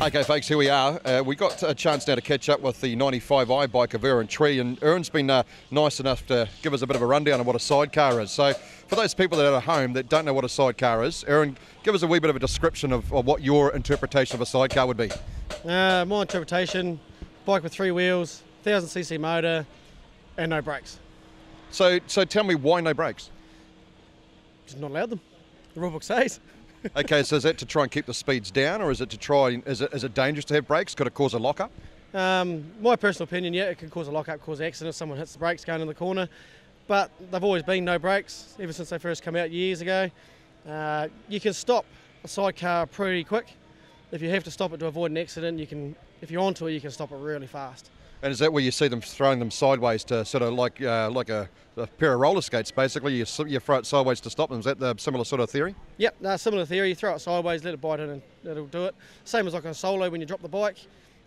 Okay, folks, here we are. We got a chance now to catch up with the 95i bike of Aaron Tree, and Aaron's been nice enough to give us a bit of a rundown on what a sidecar is. So, for those people that are at home that don't know what a sidecar is, Aaron, give us a wee bit of a description of what your interpretation of a sidecar would be. My interpretation, bike with 3 wheels, 1000cc motor, and no brakes. So tell me, why no brakes? Just not allowed them. The rule book says. Okay, so is that to try and keep the speeds down, or is it to try? Is it dangerous to have brakes? Could it cause a lock-up? My personal opinion, yeah, it can cause a lock-up, cause an accident if someone hits the brakes going in the corner. But they've always been no brakes, ever since they first come out years ago. You can stop a sidecar pretty quick. If you have to stop it to avoid an accident, you can. If you're onto it, you can stop it really fast. And is that where you see them throwing them sideways to sort of like a pair of roller skates, basically? You throw it sideways to stop them. Is that the similar sort of theory? Yep, similar theory. You throw it sideways, let it bite in, and it'll do it. Same as like on a solo when you drop the bike.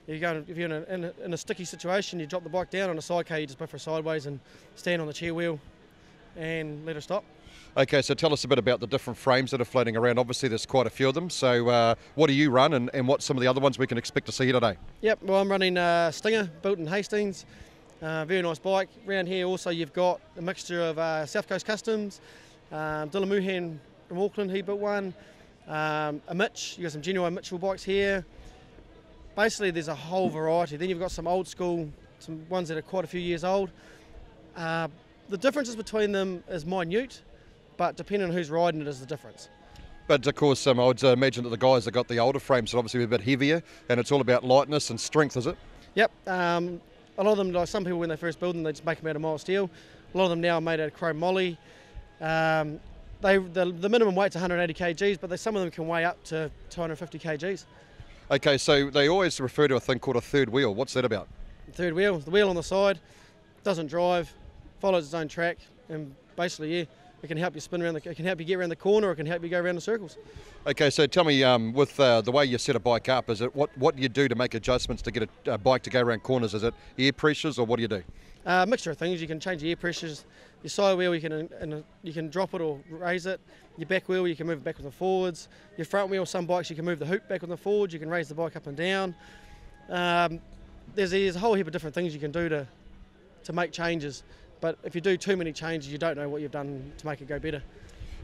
If you're in a sticky situation, you drop the bike down. On a sidecar, you just go for a sideways and stand on the chair wheel and let it stop. Okay, so tell us a bit about the different frames that are floating around. Obviously, there's quite a few of them. So what do you run, and what's some of the other ones we can expect to see here today? Yep, well, I'm running Stinger, built in Hastings. Very nice bike. Around here also you've got a mixture of South Coast Customs, Dylan Moohan from Auckland, he built one, a Mitch, you've got some genuine Mitchell bikes here. Basically there's a whole variety. Then you've got some old school, some ones that are quite a few years old. The differences between them is minute, but depending on who's riding it is the difference. But of course, I would imagine that the guys that got the older frames are obviously a bit heavier, and it's all about lightness and strength, is it? Yep. A lot of them, like some people when they first build them, they just make them out of mild steel. A lot of them now are made out of chrome moly. The minimum weight's 180 kgs, but some of them can weigh up to 250 kgs. Okay, so they always refer to a thing called a third wheel. What's that about? Third wheel, the wheel on the side, doesn't drive, follows its own track, and basically, yeah, it can help you spin around. It can help you get around the corner, or it can help you go around the circles. Okay, so tell me, with the way you set a bike up, is it what do you do to make adjustments to get a bike to go around corners? Is it air pressures, or what do you do? A mixture of things. You can change the air pressures. Your side wheel, you can drop it or raise it. Your back wheel, you can move it backwards and forwards. Your front wheel, some bikes you can move the hoop backwards and forwards. You can raise the bike up and down. There's a whole heap of different things you can do to make changes. But if you do too many changes, you don't know what you've done to make it go better.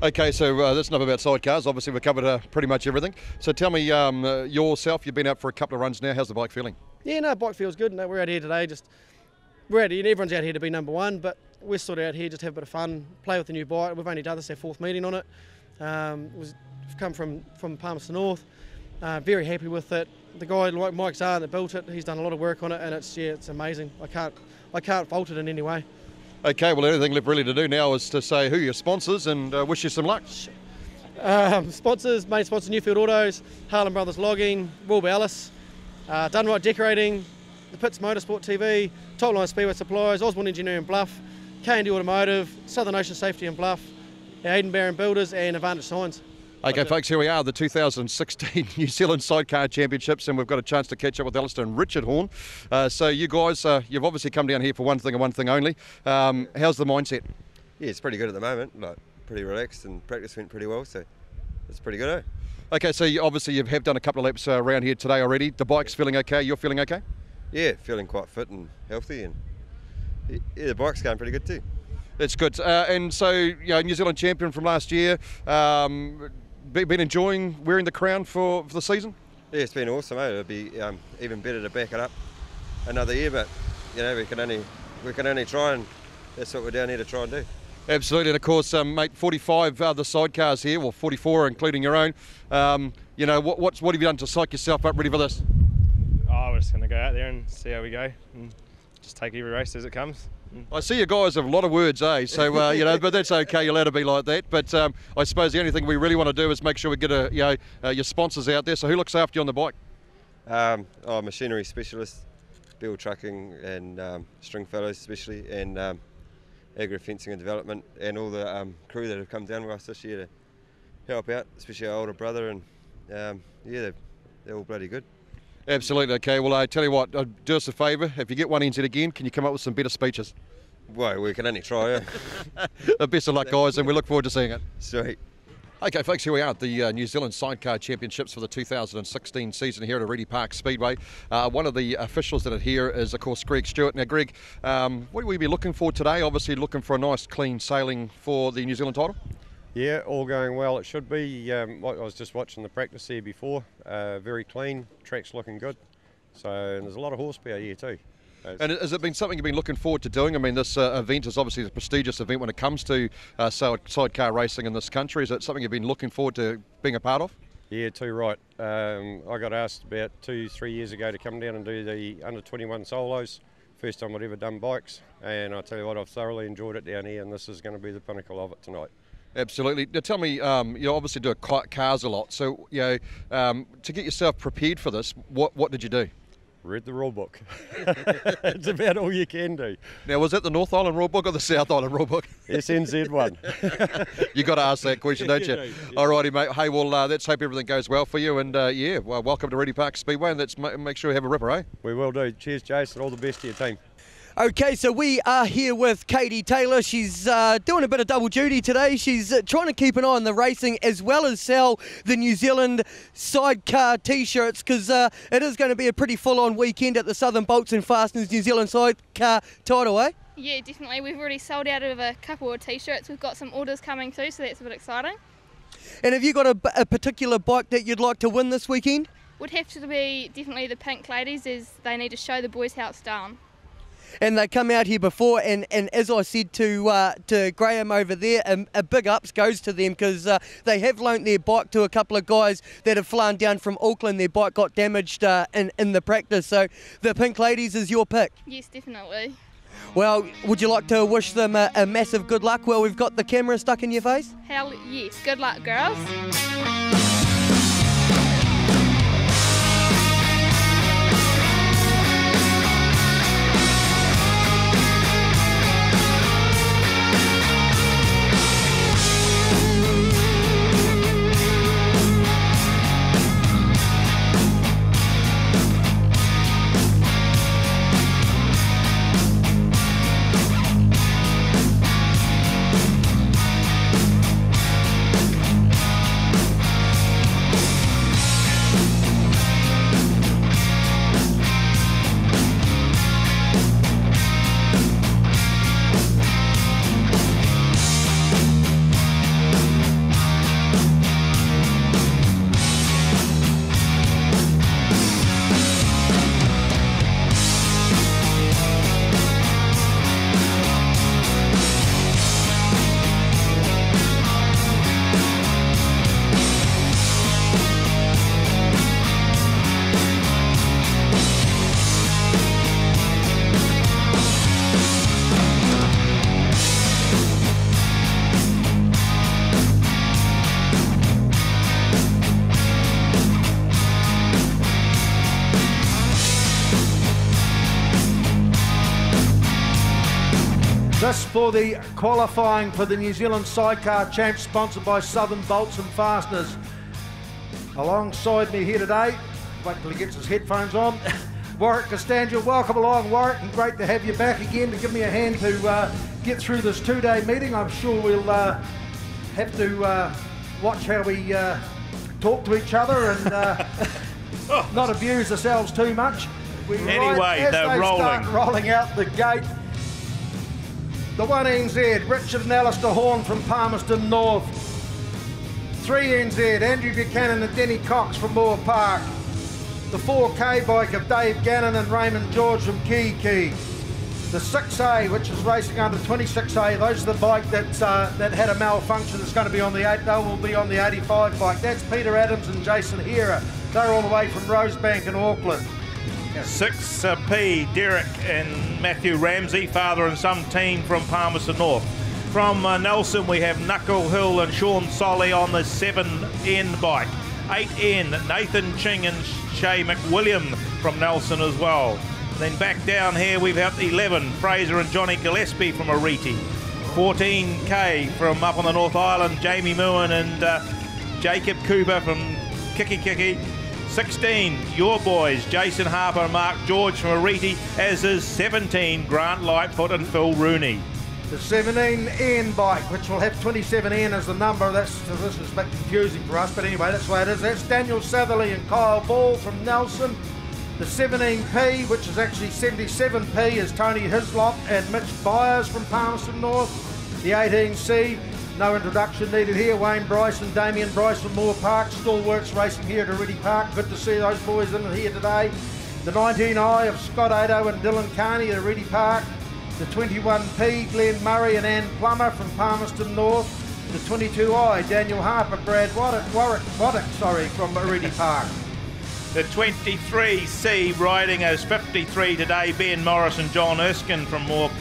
Okay, so that's enough about sidecars. Obviously, we've covered pretty much everything. So tell me, yourself, you've been out for a couple of runs now. How's the bike feeling? Yeah, no, bike feels good. No, we're out here today. Everyone's out here to be number one, but we're sort of out here just to have a bit of fun, play with the new bike. We've only done this our 4th meeting on it. We've come from Palmerston North. Very happy with it. The guy like Mike Zahn that built it, he's done a lot of work on it, and it's amazing. I can't fault it in any way. Okay, well, anything left really to do now is to say who your sponsors and wish you some luck. Sponsors, main sponsor Newfield Autos, Harlan Brothers Logging, Wilbur Ellis, Done Right Decorating, the Pitts Motorsport TV, Top Line Speedway Supplies, Osborne Engineering Bluff, K&D Automotive, Southern Ocean Safety and Bluff, Aidan Barron Builders and Advantage Signs. Okay, folks, here we are, the 2016 New Zealand Sidecar Championships, and we've got a chance to catch up with Alistair and Richard Horn. So you guys, you've obviously come down here for one thing and one thing only. How's the mindset? Yeah, it's pretty good at the moment, like pretty relaxed, and practice went pretty well, so it's pretty good, eh? Okay, so obviously you have done a couple of laps around here today already. The bike's feeling okay, you're feeling okay? Yeah, feeling quite fit and healthy, and yeah, the bike's going pretty good too. That's good. And so, New Zealand champion from last year, been enjoying wearing the crown for the season? Yeah, it's been awesome, eh? It'll be even better to back it up another year, but we can only try, and that's what we're down here to try and do. Absolutely, and of course, mate, 45 other sidecars here, well 44 including your own. What have you done to psych yourself up ready for this? Oh, we're just going to go out there and see how we go, and just take every race as it comes. I see you guys have a lot of words, eh? So, but that's okay, you're allowed to be like that. But I suppose the only thing we really want to do is make sure we get your sponsors out there. So who looks after you on the bike? Machinery specialist, build trucking and string fellows especially, and agri fencing and development, and all the crew that have come down with us this year to help out, especially our older brother, and they're all bloody good. Absolutely. Okay, well, I tell you what, do us a favour. If you get one NZ again, can you come up with some better speeches? Well, we can only try, yeah. Best of luck, guys, and we look forward to seeing it. Sweet. Okay, folks, here we are at the New Zealand Sidecar Championships for the 2016 season here at Oreti Park Speedway. One of the officials that are here is, of course, Greg Stewart. Now, Greg, what will we be looking for today? Obviously looking for a nice, clean sailing for the New Zealand title. Yeah, all going well. It should be. I was just watching the practice here before. Very clean, track's looking good. So and there's a lot of horsepower here too. And has it been something you've been looking forward to doing? I mean, this event is obviously a prestigious event when it comes to sidecar racing in this country. Is it something you've been looking forward to being a part of? Yeah, too right. I got asked about 2-3 years ago to come down and do the under-21 solos. First time I'd ever done bikes, and I tell you what, I've thoroughly enjoyed it down here, and this is going to be the pinnacle of it tonight. Absolutely. Now tell me, you obviously do cars a lot, so to get yourself prepared for this, what did you do? Read the rule book. It's about all you can do. Now, was that the North Island rule book or the South Island rule book? SNZ one. You got to ask that question, don't you? Yeah. All righty, mate. Hey, well, let's hope everything goes well for you, and well, welcome to Oreti Park Speedway, and let's make sure you have a ripper, eh? We will do. Cheers, Jason. All the best to your team. Okay, so we are here with Katie Taylor. She's doing a bit of double duty today. She's trying to keep an eye on the racing as well as sell the New Zealand Sidecar T-shirts, because it is going to be a pretty full-on weekend at the Southern Bolts and Fasteners New Zealand Sidecar title, eh? Yeah, definitely. We've already sold out of a couple of T-shirts. We've got some orders coming through, so that's a bit exciting. And have you got a particular bike that you'd like to win this weekend? Would have to be definitely the Pink Ladies, as they need to show the boys how it's done. And they come out here before, and as I said to Graham over there, a big ups goes to them, because they have loaned their bike to a couple of guys that have flown down from Auckland. Their bike got damaged in the practice, so the Pink Ladies is your pick. Yes, definitely. Well, would you like to wish them a massive good luck while we've got the camera stuck in your face? Hell yes. Good luck, girls. This for the qualifying for the New Zealand Sidecar Champs, sponsored by Southern Bolts and Fasteners. Alongside me here today, wait till he gets his headphones on, Warwick Costangia. Welcome along, Warwick, and great to have you back again to give me a hand to get through this two-day meeting. I'm sure we'll have to watch how we talk to each other and not abuse ourselves too much. Anyway, they're rolling out the gate. The 1NZ, Richard and Alistair Horn from Palmerston North. 3NZ, Andrew Buchanan and Denny Cox from Moore Park. The 4K bike of Dave Gannon and Raymond George from Kiki. The 6A, which is racing under 26A, those are the bike that had a malfunction. That's going to be on the 8. They will be on the 85 bike. That's Peter Adams and Jason Hera. They're all the way from Rosebank in Auckland. 6P, Derek and Matthew Ramsey, father and son team from Palmerston North. From Nelson, we have Knuckle Hill and Sean Solly on the 7N bike. 8N, Nathan Ching and Shay McWilliam from Nelson as well. Then back down here, we've got 11, Fraser and Johnny Gillespie from Oreti. 14K from up on the North Island, Jamie Moon and Jacob Cooper from Kiki. 16, your boys, Jason Harper and Mark George from Oreti, as is 17, Grant Lightfoot and Phil Rooney. The 17N bike, which will have 27N as the number. This is a bit confusing for us, but anyway, that's the way it is. That's Daniel Satherley and Kyle Ball from Nelson. The 17P, which is actually 77P, is Tony Hislop and Mitch Byers from Palmerston North. The 18C, no introduction needed here. Wayne Bryce and Damien Bryce from Moore Park. Stalwarts racing here at Oreti Park. Good to see those boys in here today. The 19I of Scott Ado and Dylan Carney at Oreti Park. The 21P, Glenn Murray and Ann Plummer from Palmerston North. The 22I, Daniel Harper, Brad Waddock from Oreti Park. The 23C riding as 53 today, Ben Morris and John Erskine from Moore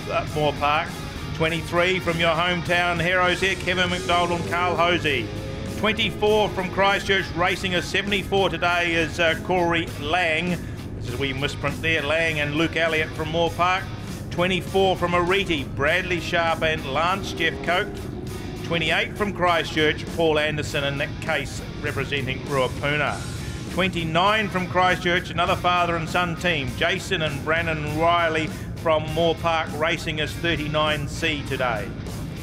Park. 23 from your hometown heroes here, Kevin McDonald and Carl Hosey. 24 from Christchurch racing as 74 today is Corey Lang. This is a wee misprint there, Lang and Luke Elliott from Moore Park. 24 from Oreti, Bradley Sharp and Lance Jeffcoat. 28 from Christchurch, Paul Anderson and Nick Case representing Ruapuna. 29 from Christchurch, another father and son team, Jason and Brandon Riley from Moore Park racing as 39C today.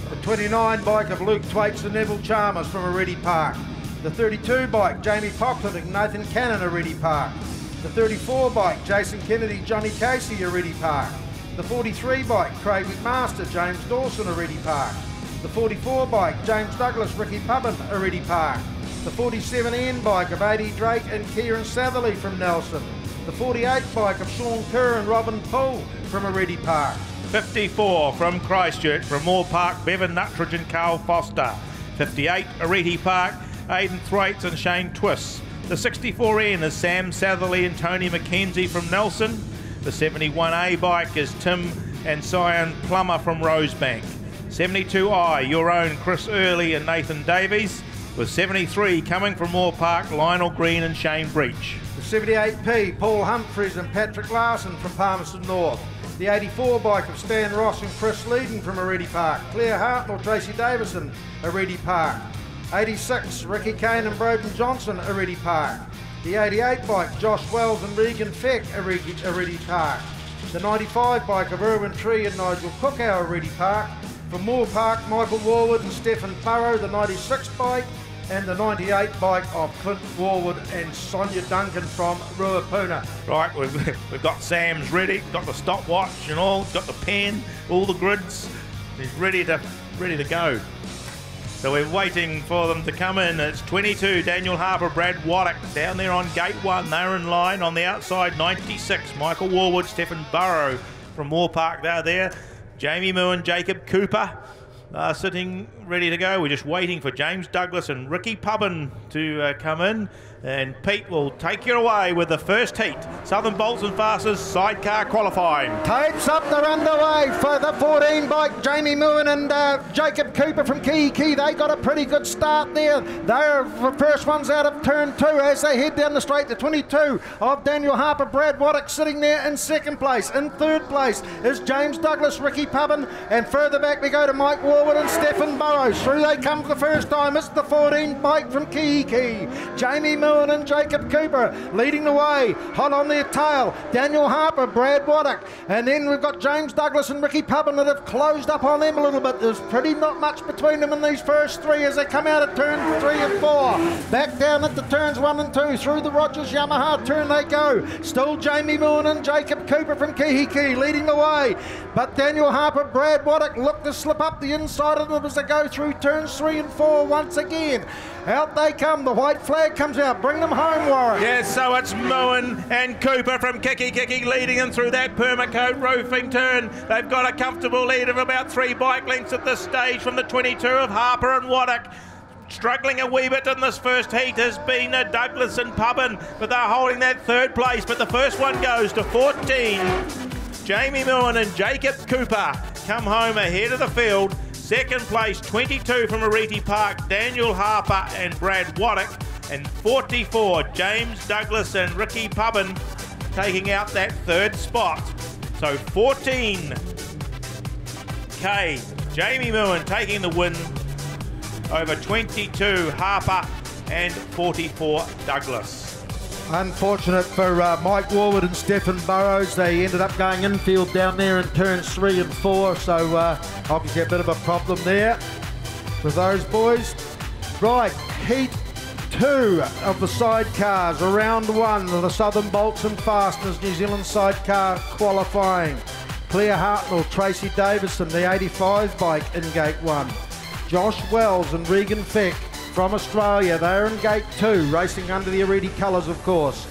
The 29 bike of Luke Twaits and Neville Chalmers from Oreti Park. The 32 bike, Jamie Pocklet and Nathan Cannon, Oreti Park. The 34 bike, Jason Kennedy, Johnny Casey, Oreti Park. The 43 bike, Craig McMaster, James Dawson, Oreti Park. The 44 bike, James Douglas, Ricky Pubbin, Oreti Park. The 47N bike of Adi Drake and Kieran Satherley from Nelson. The 48 bike of Sean Kerr and Robin Poole from Oreti Park. 54 from Christchurch, from Moore Park, Bevan Nuttridge and Carl Foster. 58 Oreti Park, Aidan Thwaites and Shane Twiss. The 64N is Sam Satherley and Tony McKenzie from Nelson. The 71A bike is Tim and Sion Plummer from Rosebank. 72I, your own Chris Early and Nathan Davies. With 73 coming from Moore Park, Lionel Green and Shane Breach. The 78P, Paul Humphreys and Patrick Larson from Palmerston North. The 84 bike of Stan Ross and Chris Leedon from Oreti Park. Claire Hartnell, Tracy Davison, Oreti Park. 86, Ricky Kane and Broden Johnson, Oreti Park. The 88 bike, Josh Wells and Regan Feck, Oreti Park. The 95 bike of Irwin Tree and Nigel Cookow, Oreti Park. From Moore Park, Michael Warwood and Stephen Burrow, the 96 bike. And the 98 bike of Clint Warwood and Sonia Duncan from Ruapuna. Right, we've got Sam's ready, got the stopwatch and all, got the pen, all the grids. He's ready to go. So we're waiting for them to come in. It's 22, Daniel Harper, Brad Waddock down there on gate 1. They're in line on the outside. 96, Michael Warwood, Stephen Burrow from Moore Park. They're there. Jamie Moore, Jacob Cooper are sitting ready to go. We're just waiting for James Douglas and Ricky Pubbin to come in. And Pete will take you away with the first heat. Southern Bolts and Fasters Sidecar qualifying. Tapes up, they're underway for the 14 bike, Jamie Moon and Jacob Cooper from Key. They got a pretty good start there. They're the first ones out of turn 2 as they head down the straight. The 22 of Daniel Harper, Brad Waddock sitting there in second place. In third place is James Douglas, Ricky Pubbin, and further back we go to Mike Warwood and Stephen Burrows. Through they come for the first time. It's the 14 bike from Key. Jamie Moon and Jacob Cooper leading the way, hot on their tail. Daniel Harper, Brad Waddock, and then we've got James Douglas and Ricky Pubbin that have closed up on them a little bit. There's pretty not much between them in these first 3 as they come out of turn 3 and 4. Back down at the turns 1 and 2 through the Rogers Yamaha turn they go. Still Jamie Moon and Jacob Cooper from Kihiki leading the way, but Daniel Harper, Brad Waddock look to slip up the inside of them as they go through turns 3 and 4 once again. Out they come, the white flag comes out, bring them home, Warren. Yes, so it's Moen and Cooper from Kiki leading them through that Permacoat roofing turn. They've got a comfortable lead of about 3 bike lengths at this stage from the 22 of Harper and Waddock. Struggling a wee bit in this first heat has been Douglas and Pubbin, but they're holding that third place. But the first one goes to 14. Jamie Moen and Jacob Cooper come home ahead of the field. Second place, 22 from Oreti Park, Daniel Harper and Brad Waddock. And 44, James Douglas and Ricky Pubbin taking out that third spot. So 14K, Jamie Moon taking the win over 22 Harper and 44 Douglas. Unfortunate for Mike Warwood and Stephen Burrows. They ended up going infield down there in turns 3 and 4, so obviously a bit of a problem there with those boys. Right, heat 2 of the sidecars, round 1, the Southern Bolts and Fasteners New Zealand sidecar qualifying. Claire Hartnell, Tracy Davison, the 85 bike in gate 1. Josh Wells and Regan Feck from Australia, they're in gate 2, racing under the Oreti colours, of course.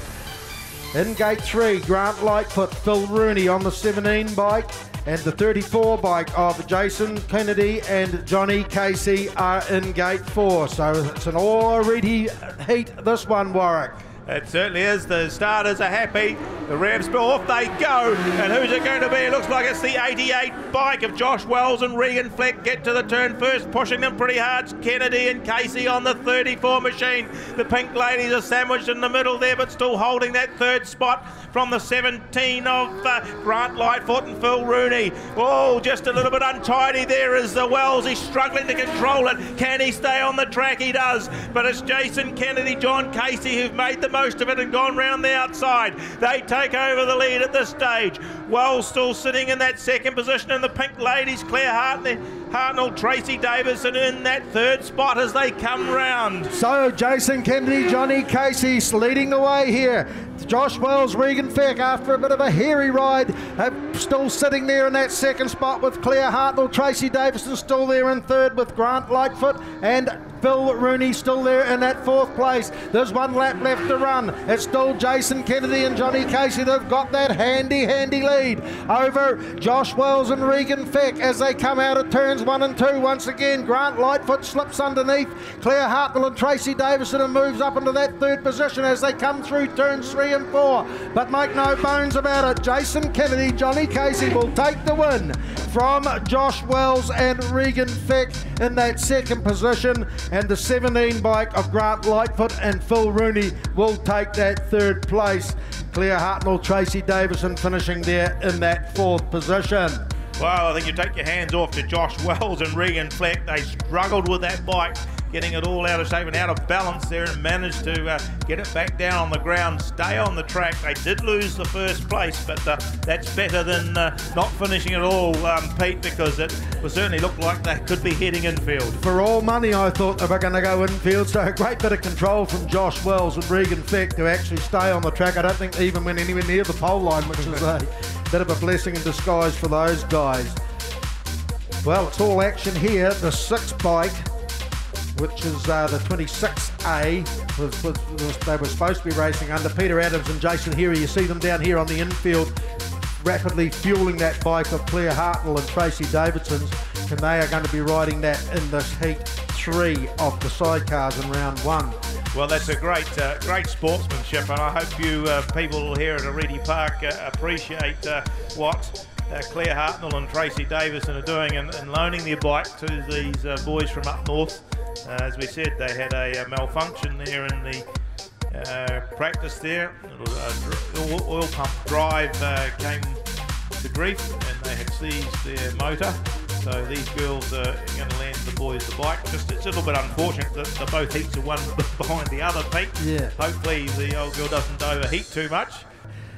In gate 3, Grant Lightfoot, Phil Rooney on the 17 bike, and the 34 bike of Jason Kennedy and Johnny Casey are in gate 4. So it's an all Oreti heat, this one, Warwick. It certainly is. The starters are happy. The revs, off they go. And who's it going to be? It looks like it's the 88 bike of Josh Wells and Regan Fleck get to the turn first, pushing them pretty hard. Kennedy and Casey on the 34 machine. The Pink Ladies are sandwiched in the middle there, but still holding that third spot from the 17 of Grant Lightfoot and Phil Rooney. Oh, just a little bit untidy there is the Wells. He's struggling to control it. Can he stay on the track? He does. But it's Jason Kennedy, John Casey who've made the most of it and gone round the outside. They take over the lead at this stage. Wells still sitting in that second position, and the Pink Ladies, Claire Hartnell, Tracy Davison in that third spot as they come round. So Jason Kennedy, Johnny Casey leading the way here. Josh Wells, Regan Feck, after a bit of a hairy ride, still sitting there in that second spot with Claire Hartnell. Tracy Davison still there in third with Grant Lightfoot, and Phil Rooney still there in that fourth place. There's one lap left to run. It's still Jason Kennedy and Johnny Casey. They've got that handy lead over Josh Wells and Regan Feck as they come out of turns 1 and 2. Once again, Grant Lightfoot slips underneath Claire Hartnell and Tracy Davison and moves up into that third position as they come through turns 3 and 4. But make no bones about it, Jason Kennedy, Johnny Casey will take the win from Josh Wells and Regan Feck in that second position, and the 17 bike of Grant Lightfoot and Phil Rooney will take that third place. Claire Hartnell, Tracy Davison finishing there in that fourth position. Well, I think you take your hands off to Josh Wells and Regan Fleck. They struggled with that bike, getting it all out of shape and out of balance there, and managed to get it back down on the ground, stay on the track. They did lose the first place, but that's better than not finishing it all, Pete, because it will certainly look like they could be heading infield. For all money, I thought they were going to go infield, so a great bit of control from Josh Wells and Regan Feck to actually stay on the track. I don't think they even went anywhere near the pole line, which is a bit of a blessing in disguise for those guys. Well, it's all action here. The 6 bike, which is the 26A, they were supposed to be racing under Peter Adams and Jason Heary. You see them down here on the infield, rapidly fueling that bike of Claire Hartnell and Tracy Davidson's, and they are going to be riding that in this heat 3 of the sidecars in round 1. Well, that's a great sportsmanship, and I hope you people here at Oreti Park appreciate what Claire Hartnell and Tracy Davison are doing and loaning their bike to these boys from up north. As we said, they had a malfunction there in the practice there. Oil pump drive came to grief, and they had seized their motor. So these girls are going to land the boys the bike. Just it's a little bit unfortunate that the both heats are one behind the other, Pete. Yeah. Hopefully the old girl doesn't overheat too much.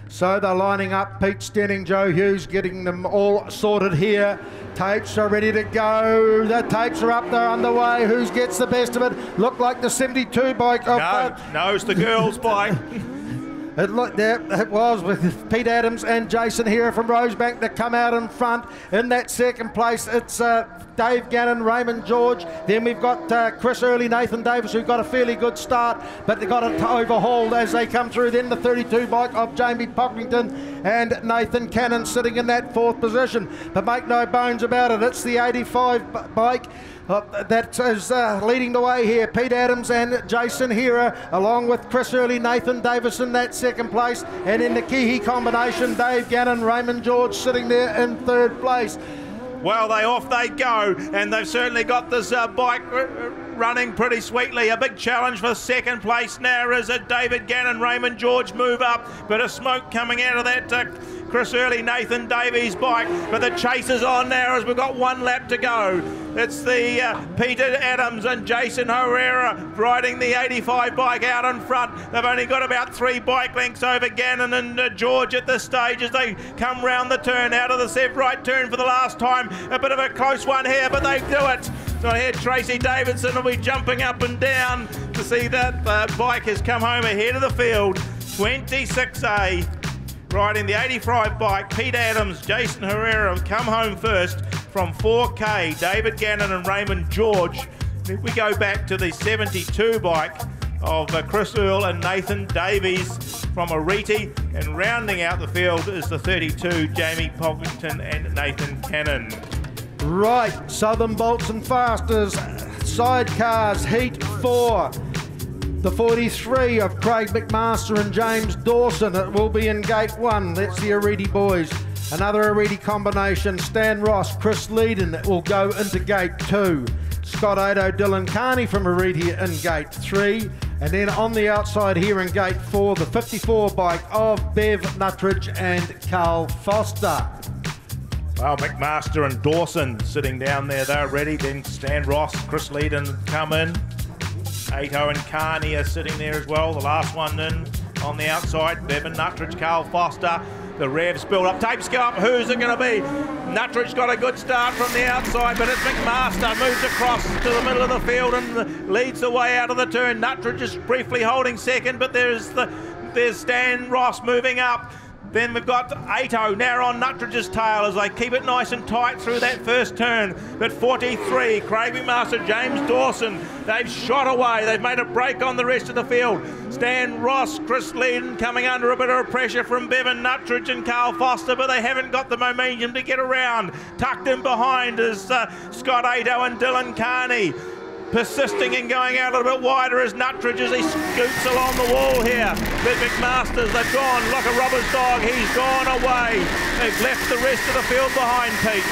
So they're lining up. Pete Stenning, Joe Hughes, getting them all sorted here. Tapes are ready to go. The tapes are up there underway. Who gets the best of it? Looked like the 72 bike. No, it's the girls' bike. It looked there. It was with Pete Adams and Jason here from Rosebank that come out in front. In that second place, it's Dave Gannon, Raymond George. Then we've got Chris Early, Nathan Davis, who got a fairly good start, but they got it overhauled as they come through. Then the 32 bike of Jamie Pocklington and Nathan Cannon sitting in that fourth position. But make no bones about it, it's the 85 bike that is leading the way here. Pete Adams and Jason Hera, along with Chris Early, Nathan Davis in that second place, and in the Kihi combination, Dave Gannon, Raymond George sitting there in third place. Well, off they go, and they've certainly got this bike running pretty sweetly. A big challenge for second place now as David Gannon, Raymond George move up. Bit of smoke coming out of that Chris Early, Nathan Davies bike, but the chase is on now as we've got 1 lap to go. It's the Peter Adams and Jason Herrera riding the 85 bike out in front. They've only got about 3 bike lengths over Gannon and George at this stage as they come round the turn, out of the Sev right turn for the last time. A bit of a close one here, but they do it. So here Tracy Davidson will be jumping up and down to see that bike has come home ahead of the field. 26A. Riding the 85 bike, Pete Adams, Jason Herrera have come home first from 4K, David Gannon and Raymond George. If we go back to the 72 bike of Chris Earl and Nathan Davies from Oreti, and rounding out the field is the 32, Jamie Pogington and Nathan Cannon. Right, Southern Bolts and Fasters, Sidecars, Heat 4. The 43 of Craig McMaster and James Dawson. It will be in gate 1. That's the Oreti boys. Another Oreti combination. Stan Ross, Chris Leedon will go into gate 2. Scott Ado, Dylan Carney from Oreti in gate 3. And then on the outside here in gate 4, the 54 bike of Bev Nuttridge and Carl Foster. Well, McMaster and Dawson sitting down there, they're ready. Then Stan Ross, Chris Leedon come in. Ato and Carney are sitting there as well. The last one in on the outside. Bevan Nuttridge, Carl Foster. The revs build up. Tapes go up. Who's it going to be? Nuttridge got a good start from the outside, but it's McMaster. Moves across to the middle of the field and leads the way out of the turn. Nuttridge is briefly holding second, but there's Stan Ross moving up. Then we've got Ato now on Nuttridge's tail as they keep it nice and tight through that first turn. But 43, Craig McMaster, James Dawson, they've shot away. They've made a break on the rest of the field. Stan Ross, Chris Leedon coming under a bit of pressure from Bevan Nuttridge and Carl Foster, but they haven't got the momentum to get around. Tucked in behind is Scott Ato and Dylan Carney. Persisting and going out a little bit wider as Nuttridge as he scoots along the wall here. The McMasters, they've gone like a robber's dog. He's gone away. They've left the rest of the field behind, Pete.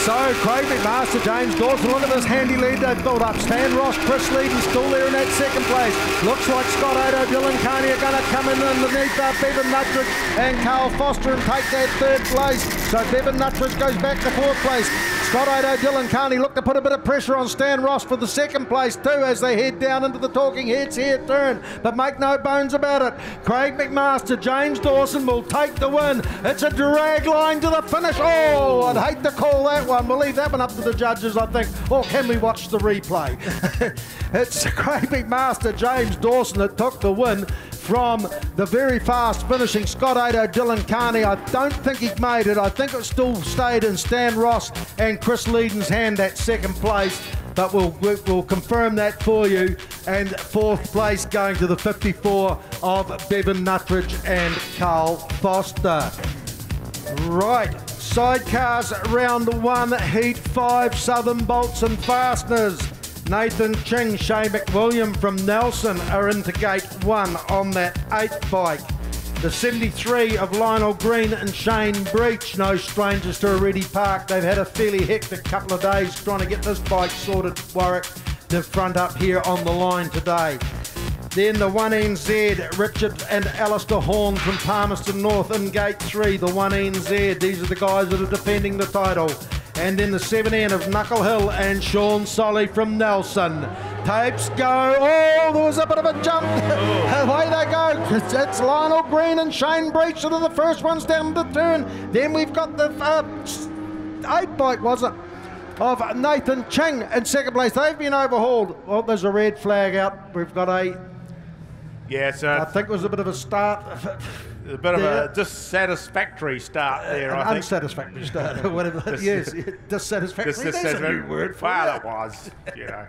So Craig McMaster, James Dawson, look at this handy lead they've built up. Stan Ross, Chris Leedon still there in that second place. Looks like Scott Ado, Dylan Carney are going to come in underneath Bevan Nuttridge and Carl Foster and take that third place. So Bevan Nuttridge goes back to fourth place. Scott Ado, Dylan Carney look to put a bit of pressure on Stan Ross for the second place too as they head down into the Talking Heads here turn. But make no bones about it, Craig McMaster, James Dawson will take the win. It's a drag line to the finish. Oh, I'd hate to call that one. We'll leave that one up to the judges, I think. Or can we watch the replay? It's Craig McMaster, James Dawson that took the win from the very fast finishing Scott Ado, Dylan Carney. I don't think he made it. I think it still stayed in Stan Ross and Chris Leedon's hand, that second place. But we'll confirm that for you. And fourth place going to the 54 of Bevan Nuttridge and Carl Foster. Right, Sidecars round 1, Heat 5, Southern Bolts and Fasteners. Nathan Ching, Shay McWilliam from Nelson are into gate 1 on that 8th bike. The 73 of Lionel Green and Shane Breach, no strangers to Oreti Park. They've had a fairly hectic couple of days trying to get this bike sorted, Warwick. The front up here on the line today. Then the 1NZ, Richard and Alistair Horn from Palmerston North in gate 3, the 1NZ. These are the guys that are defending the title. And then the 7N of Knuckle Hill and Sean Solly from Nelson. Tapes go. Oh, there was a bit of a jump. Away they go. It's Lionel Green and Shane Breach that are the first ones down the turn. Then we've got the 8 bike, was it, of Nathan Ching in second place. They've been overhauled. Well, there's a red flag out. We've got a... Yeah, so I think it was a bit of a start. A bit of a dissatisfactory start there, I think. Unsatisfactory start, or whatever. Yes, dissatisfactory. That's a new word for well, it. it was, you know.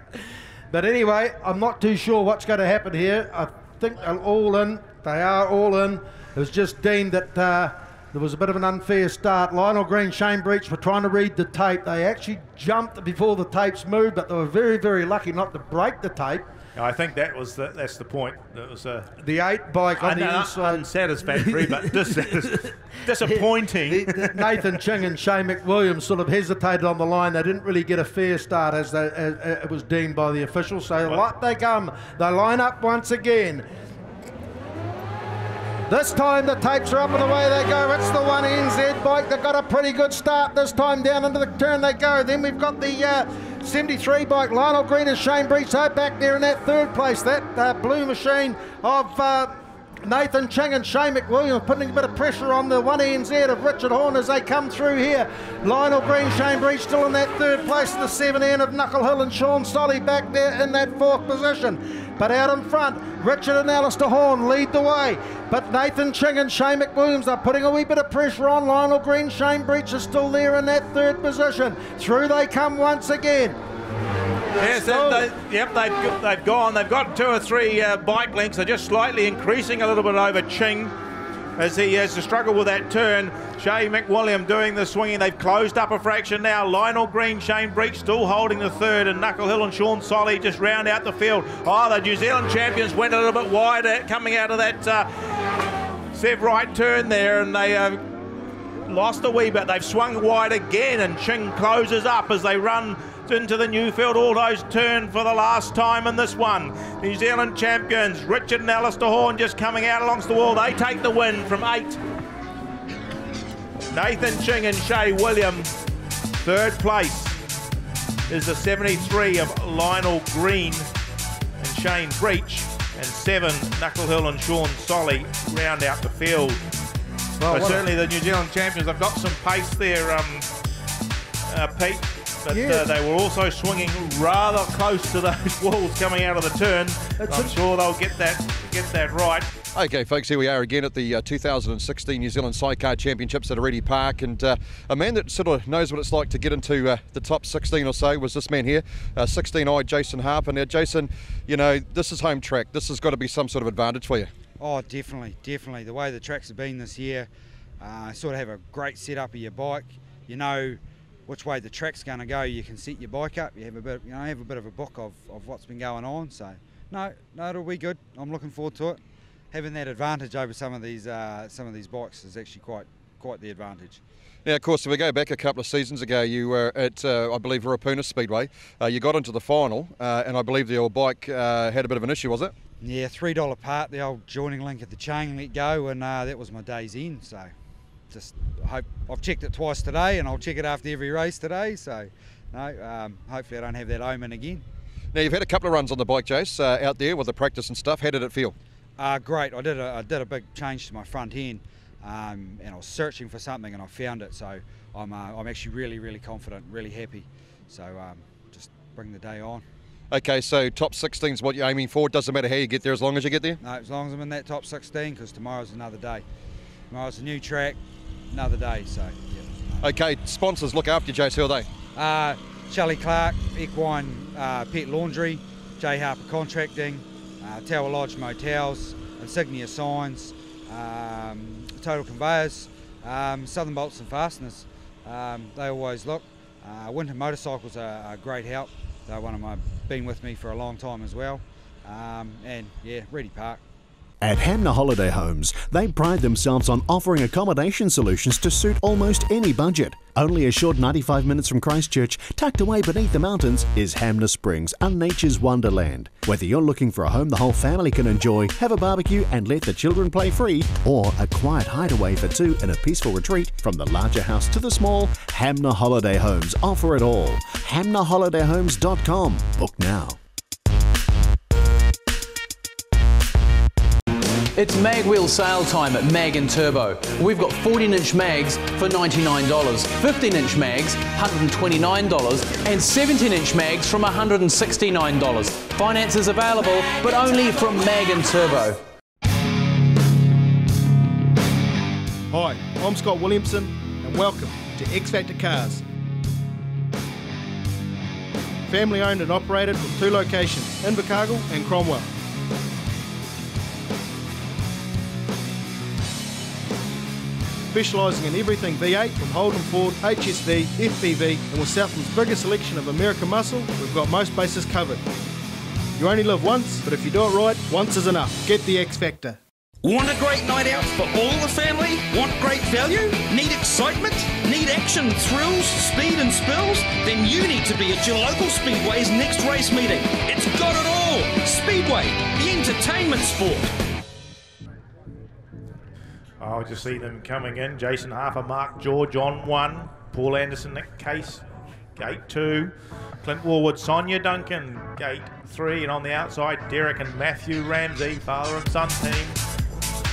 But anyway, I'm not too sure what's going to happen here. I think they're all in. They are all in. It was just deemed that there was a bit of an unfair start. Lionel Green, Shane Breach were trying to read the tape. They actually jumped before the tapes moved, but they were very, very lucky not to break the tape. I think that's the point. That was the 8 bike on the inside. Unsatisfactory, but disappointing. Nathan Ching and Shay McWilliams sort of hesitated on the line. They didn't really get a fair start as it was deemed by the officials. So up they come. They line up once again. This time the tapes are up and away they go. It's the 1NZ bike that got a pretty good start this time. Down into the turn they go. Then we've got the 73 bike, Lionel Green and Shane Breach, they're back there in that third place. That blue machine of Nathan Ching and Shane McWilliams putting a bit of pressure on the 1NZ of Richard Horn as they come through here. Lionel Green, Shane Breach still in that third place. The 7N of Knuckle Hill and Sean Solly back there in that fourth position. But out in front, Richard and Alistair Horn lead the way. But Nathan Ching and Shane McWilliams are putting a wee bit of pressure on. Lionel Green, Shane Breach is still there in that third position. Through they come once again. Yes, they've gone. They've got 2 or 3 bike lengths. They're just slightly increasing a little bit over Ching as he has to struggle with that turn. Shane McWilliam doing the swinging. They've closed up a fraction now. Lionel Green, Shane Breach still holding the third, and Knuckle Hill and Sean Solly just round out the field. Oh, the New Zealand champions went a little bit wider coming out of that Sev right turn there, and they lost a wee bit. They've swung wide again, and Ching closes up as they run into the Newfield Autos turn for the last time in this one. New Zealand champions, Richard and Alistair Horn just coming out along the wall. They take the win from 8. Nathan Ching and Shay William. Third place is the 73 of Lionel Green and Shane Breach. And 7, Knuckle Hill and Sean Solly round out the field. Well, certainly the New Zealand champions have got some pace there, Pete. But they were also swinging rather close to those walls coming out of the turn. I'm sure they'll get that right. Okay, folks, here we are again at the 2016 New Zealand Sidecar Championships at Oreti Park, and a man that sort of knows what it's like to get into the top 16 or so was this man here, 16-eyed Jason Harper. Now, Jason, you know, this is home track. This has got to be some sort of advantage for you. Oh, definitely. The way the tracks have been this year, sort of have a great setup of your bike. You know which way the track's going to go. You can set your bike up. You have a bit, have a bit of a book of what's been going on. So no, it'll be good. I'm looking forward to it. Having that advantage over some of these bikes is actually quite the advantage. Now, of course, if we go back a couple of seasons ago, you were at, I believe, Rapuna Speedway. You got into the final, and I believe your bike had a bit of an issue, was it? Yeah, $3 part, the old joining link at the chain let go, and that was my day's in. So just hope I've checked it twice today, and I'll check it after every race today. So no, hopefully I don't have that omen again. Now, you've had a couple of runs on the bike, Jace, out there with the practice and stuff. How did it feel? Great. I did a big change to my front end, and I was searching for something and I found it. So I'm actually really confident, really happy. So just bring the day on. Okay, so top 16 is what you're aiming for. It doesn't matter how you get there as long as you get there? No, as long as I'm in that top 16, because tomorrow's another day. Tomorrow's a new track, another day. So yeah. Okay, sponsors, look after you, Jace. Who are they? Shelley Clark, Equine Pet Laundry, J Harper Contracting, Tower Lodge Motels, Insignia Signs, Total Conveyors, Southern Bolts and Fasteners. They always look. Winter Motorcycles are a great help. They're been with me for a long time as well. And yeah, Oreti Park. At Hamner Holiday Homes, they pride themselves on offering accommodation solutions to suit almost any budget. Only a short 95 minutes from Christchurch, tucked away beneath the mountains, is Hamner Springs, a nature's wonderland. Whether you're looking for a home the whole family can enjoy, have a barbecue and let the children play free, or a quiet hideaway for two in a peaceful retreat, from the larger house to the small, Hamner Holiday Homes offer it all. HamnerHolidayHomes.com. Book now. It's mag wheel sale time at Mag and Turbo. We've got 14-inch mags for $99, 15-inch mags $129, and 17-inch mags from $169. Finance is available, but only from Mag and Turbo. Hi, I'm Scott Williamson, and welcome to X Factor Cars. Family owned and operated with 2 locations, Invercargill and Cromwell. Specialising in everything V8 from Holden Ford, HSV, FPV, and with Southland's biggest selection of American muscle, we've got most bases covered. You only live once, but if you do it right, once is enough. Get the X Factor. Want a great night out for all the family? Want great value? Need excitement? Need action, thrills, speed and spills? Then you need to be at your local Speedway's next race meeting. It's got it all! Speedway, the entertainment sport. I'll just see them coming in. Jason Harper, Mark George on 1. Paul Anderson, Nick Case Gate 2, Clint Warwood, Sonia Duncan. Gate 3, and on the outside, Derek and Matthew Ramsey, father and son team.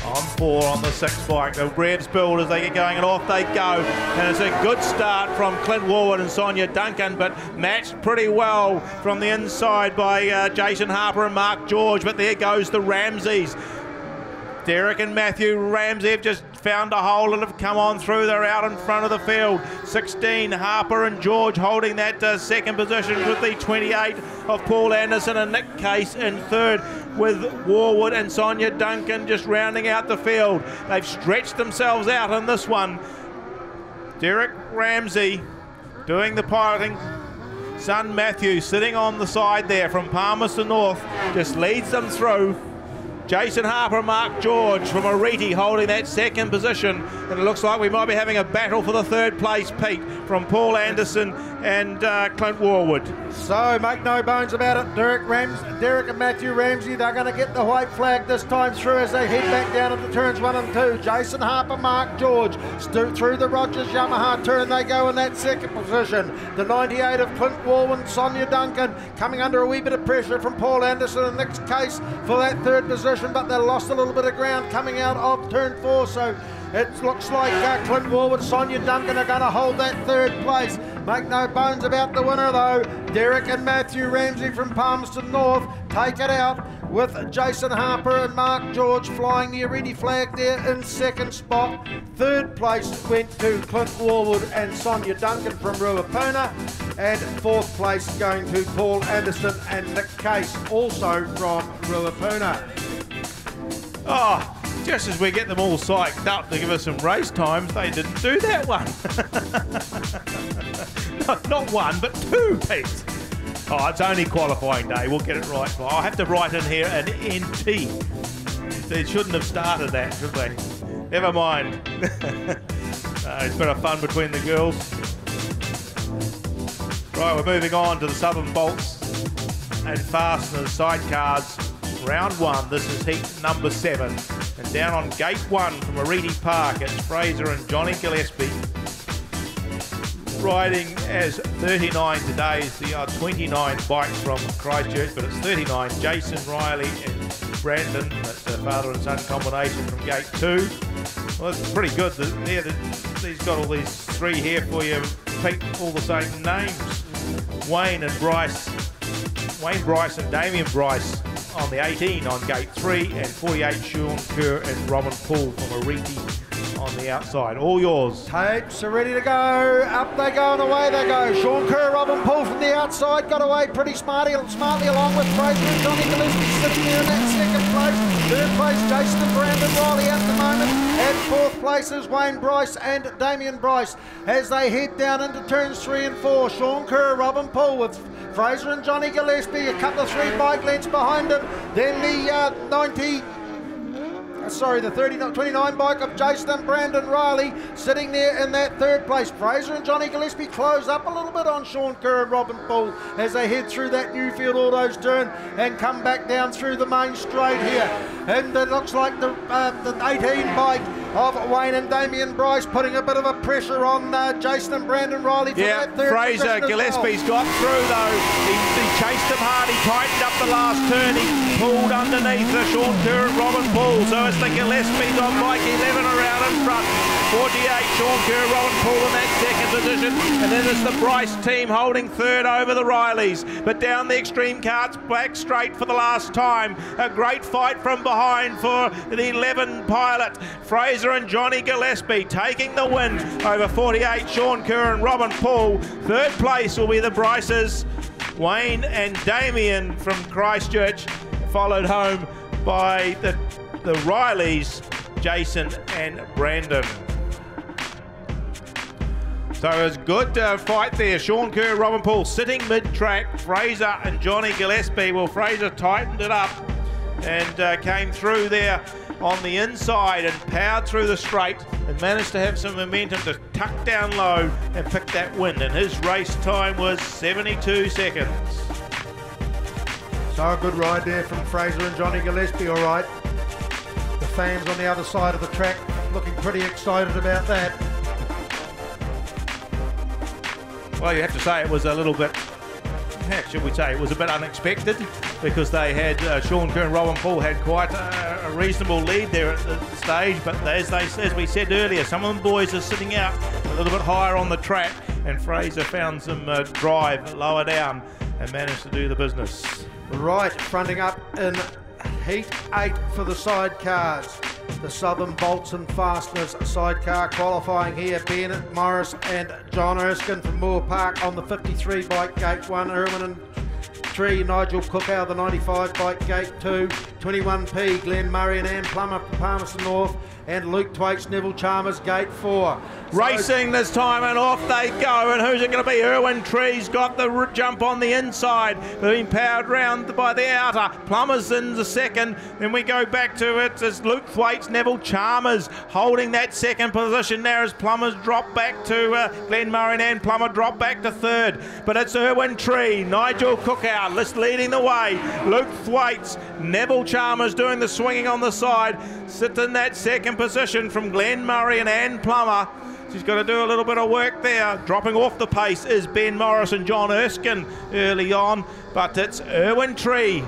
On 4 on the 6 bike. The revs build as they get going, and off they go. And it's a good start from Clint Warwood and Sonia Duncan, but matched pretty well from the inside by Jason Harper and Mark George. But there goes the Ramseys. Derek and Matthew Ramsey have just found a hole and have come on through. They're out in front of the field. 16, Harper and George holding that second position with the 28 of Paul Anderson and Nick Case in third, with Warwood and Sonia Duncan just rounding out the field. They've stretched themselves out on this one. Derek Ramsey doing the piloting. Son Matthew sitting on the side there from Palmerston North just leads them through. Jason Harper, Mark George from Oreti holding that second position, and it looks like we might be having a battle for the third place, Pete, from Paul Anderson and Clint Warwood. So make no bones about it, Derek and Matthew Ramsey, they're going to get the white flag this time through as they head back down into turns 1 and 2. Jason Harper, Mark George through the Rogers Yamaha turn they go in that second position. The 98 of Clint Warwood, Sonia Duncan coming under a wee bit of pressure from Paul Anderson in Nick's case for that third position, but they lost a little bit of ground coming out of turn 4, so it looks like Clint Warwood, Sonia Duncan are going to hold that third place. Make no bones about the winner though. Derek and Matthew Ramsey from Palmerston North take it out with Jason Harper and Mark George flying the Oreti flag there in second spot. Third place went to Clint Warwood and Sonia Duncan from Ruapuna, and fourth place going to Paul Anderson and Nick Case, also from Ruapuna. Oh, just as we get them all psyched up to give us some race times, they didn't do that one. Not one, but 2, Pete. Oh, it's only qualifying day. We'll get it right. I'll have to write in here an NT. They shouldn't have started that, should they? Never mind. It's been a fun between the girls. Right, we're moving on to the Southern Bolts and Fasteners sidecars. Round 1, this is heat number 7. And down on gate 1 from Oreti Park, it's Fraser and Johnny Gillespie. Riding as 39 today is the 29 bikes from Christchurch, but it's 39. Jason Riley and Brandon, that's a father and son combination from gate 2. Well, it's pretty good. He's got all these 3 here for you, Pete, all the same names. Wayne Bryce and Damien Bryce on the 18 on gate 3, and 48 Sean Kerr and Robin Poole from Oreti on the outside. All yours. Tapes are ready to go. Up they go and away they go. Sean Kerr, Robin Poole from the outside got away pretty smartly along with Fraser and Johnny Gillespie sitting there in that second place. Third place, Jason and Brandon Riley at the moment. And fourth place is Wayne Bryce and Damien Bryce as they head down into turns 3 and 4. Sean Kerr, Robin Poole with Fraser and Johnny Gillespie, a couple of 3 bike lengths behind him. Then the 29 bike of Jason and Brandon Riley sitting there in that third place. Fraser and Johnny Gillespie close up a little bit on Sean Kerr and Robin Poole as they head through that Newfield Autos turn and come back down through the main straight here. And it looks like the 18 bike of Wayne and Damien Bryce putting a bit of a pressure on Jason and Brandon Riley for that third Fraser Gillespie's got through though. He chased him hard, he tightened up the last turn, he pulled underneath the Sean Kerr and Robin Poole. So it's the Gillespie's on bike 11 around in front. 48 Sean Kerr, Robin Poole in that second position, and then it's the Bryce team holding third over the Rileys. But down the extreme carts, back straight for the last time. A great fight from behind for the 11 pilot. Fraser and Johnny Gillespie taking the win over 48 Sean Kerr and Robin Poole. Third place will be the Bryces. Wayne and Damien from Christchurch, followed home by the Rileys, Jason and Brandon. So it was a good fight there. Sean Kerr, Robin Poole sitting mid-track. Fraser and Johnny Gillespie. Well, Fraser tightened it up and came through there on the inside and powered through the straight and managed to have some momentum to tuck down low and pick that win. And his race time was 72 seconds. So a good ride there from Fraser and Johnny Gillespie, all right. The fans on the other side of the track looking pretty excited about that. Well, you have to say it was a little bit, how should we say, it was a bit unexpected, because they had, Sean Kerr and Robin Paul had quite a reasonable lead there at the stage, but as we said earlier, some of the boys are sitting out a little bit higher on the track, and Fraser found some drive lower down and managed to do the business. Right, fronting up in Heat 8 for the sidecars. The Southern Bolts and Fasteners sidecar qualifying here. Bennett Morris and John Erskine from Moore Park on the 53 bike, gate 1. Irwin and Tree, Nigel Cookow, the 95 bike, gate 2. 21P, Glenn Murray and Ann Plummer from Palmerston North. And Luke Twaits, Neville Chalmers, gate 4. Racing this time, and off they go. And who's it going to be? Irwin Tree's got the jump on the inside, being powered round by the outer. Plumbers in the second. Then we go back to it as Luke Thwaites, Neville Chalmers holding that second position now as Plumbers drop back to Glenn Murray and Ann Plummer drop back to third. But it's Irwin Tree, Nigel Cookout leading the way. Luke Thwaites, Neville Chalmers doing the swinging on the side. Sit in that second position from Glenn Murray and Ann Plummer. She's got to do a little bit of work there. Dropping off the pace is Ben Morris and John Erskine early on, but it's Irwin Tree.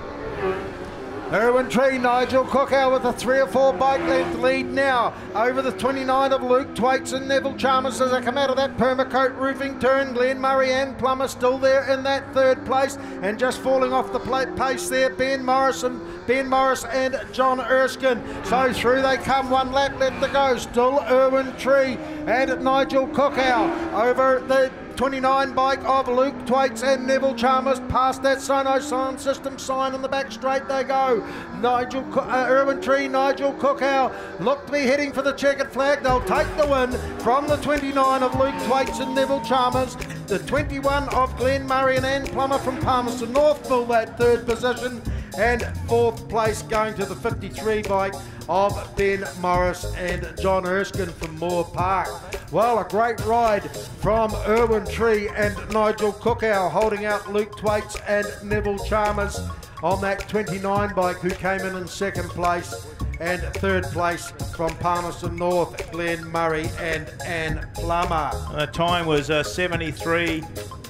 Irwin Tree, Nigel Cookow with a 3 or 4 bike length lead now over the 29 of Luke Twaits and Neville Chalmers as they come out of that Permacoat roofing turn. Glenn Murray and Plummer still there in that third place, and just falling off the pace there, Ben Morris and John Erskine. So through they come, 1 lap left to go. Still Irwin Tree and Nigel Cookow over the 29 bike of Luke Twaits and Neville Chalmers past that Sono Sound System sign on the back straight they go. Irwin Tree, Nigel Cookow look to be heading for the checkered flag. They'll take the win from the 29 of Luke Twaits and Neville Chalmers. The 21 of Glenn Murray and Ann Plummer from Palmerston North fill that third position, and 4th place going to the 53 bike of Ben Morris and John Erskine from Moore Park. Well, a great ride from Irwin Tree and Nigel Cookow holding out Luke Twaits and Neville Chalmers on that 29 bike, who came in second place, and 3rd place from Palmerston North, Glenn Murray and Ann Plummer. The time was 73,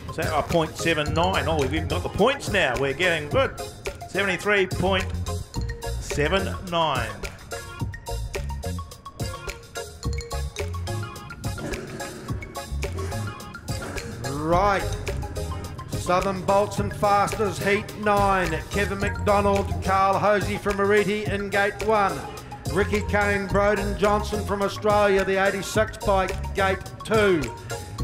was that 0.79? Oh, we've even got the points now. We're getting good. 73.79. Right, Southern Bolts and Fasteners, Heat 9. Kevin McDonald, Carl Hosey from Oreti in gate 1. Ricky Kane, Broden Johnson from Australia, the 86 bike, gate 2.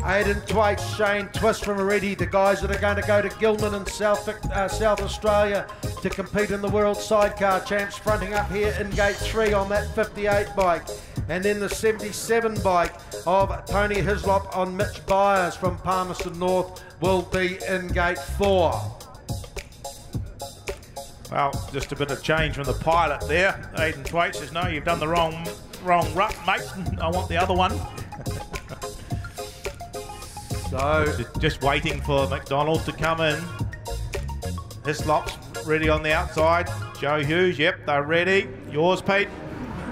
Aidan Twaits, Shane Twist from Oreti, the guys that are going to go to Gilman in South Australia to compete in the World Sidecar Champs, fronting up here in gate 3 on that 58 bike. And then the 77 bike of Tony Hislop on Mitch Byers from Palmerston North will be in gate 4. Well, just a bit of change from the pilot there. Aidan Twaits says, no, you've done the wrong rut, mate. I want the other one. So just waiting for McDonald to come in. Hislop's ready on the outside. Joe Hughes, yep, they're ready. Yours, Pete.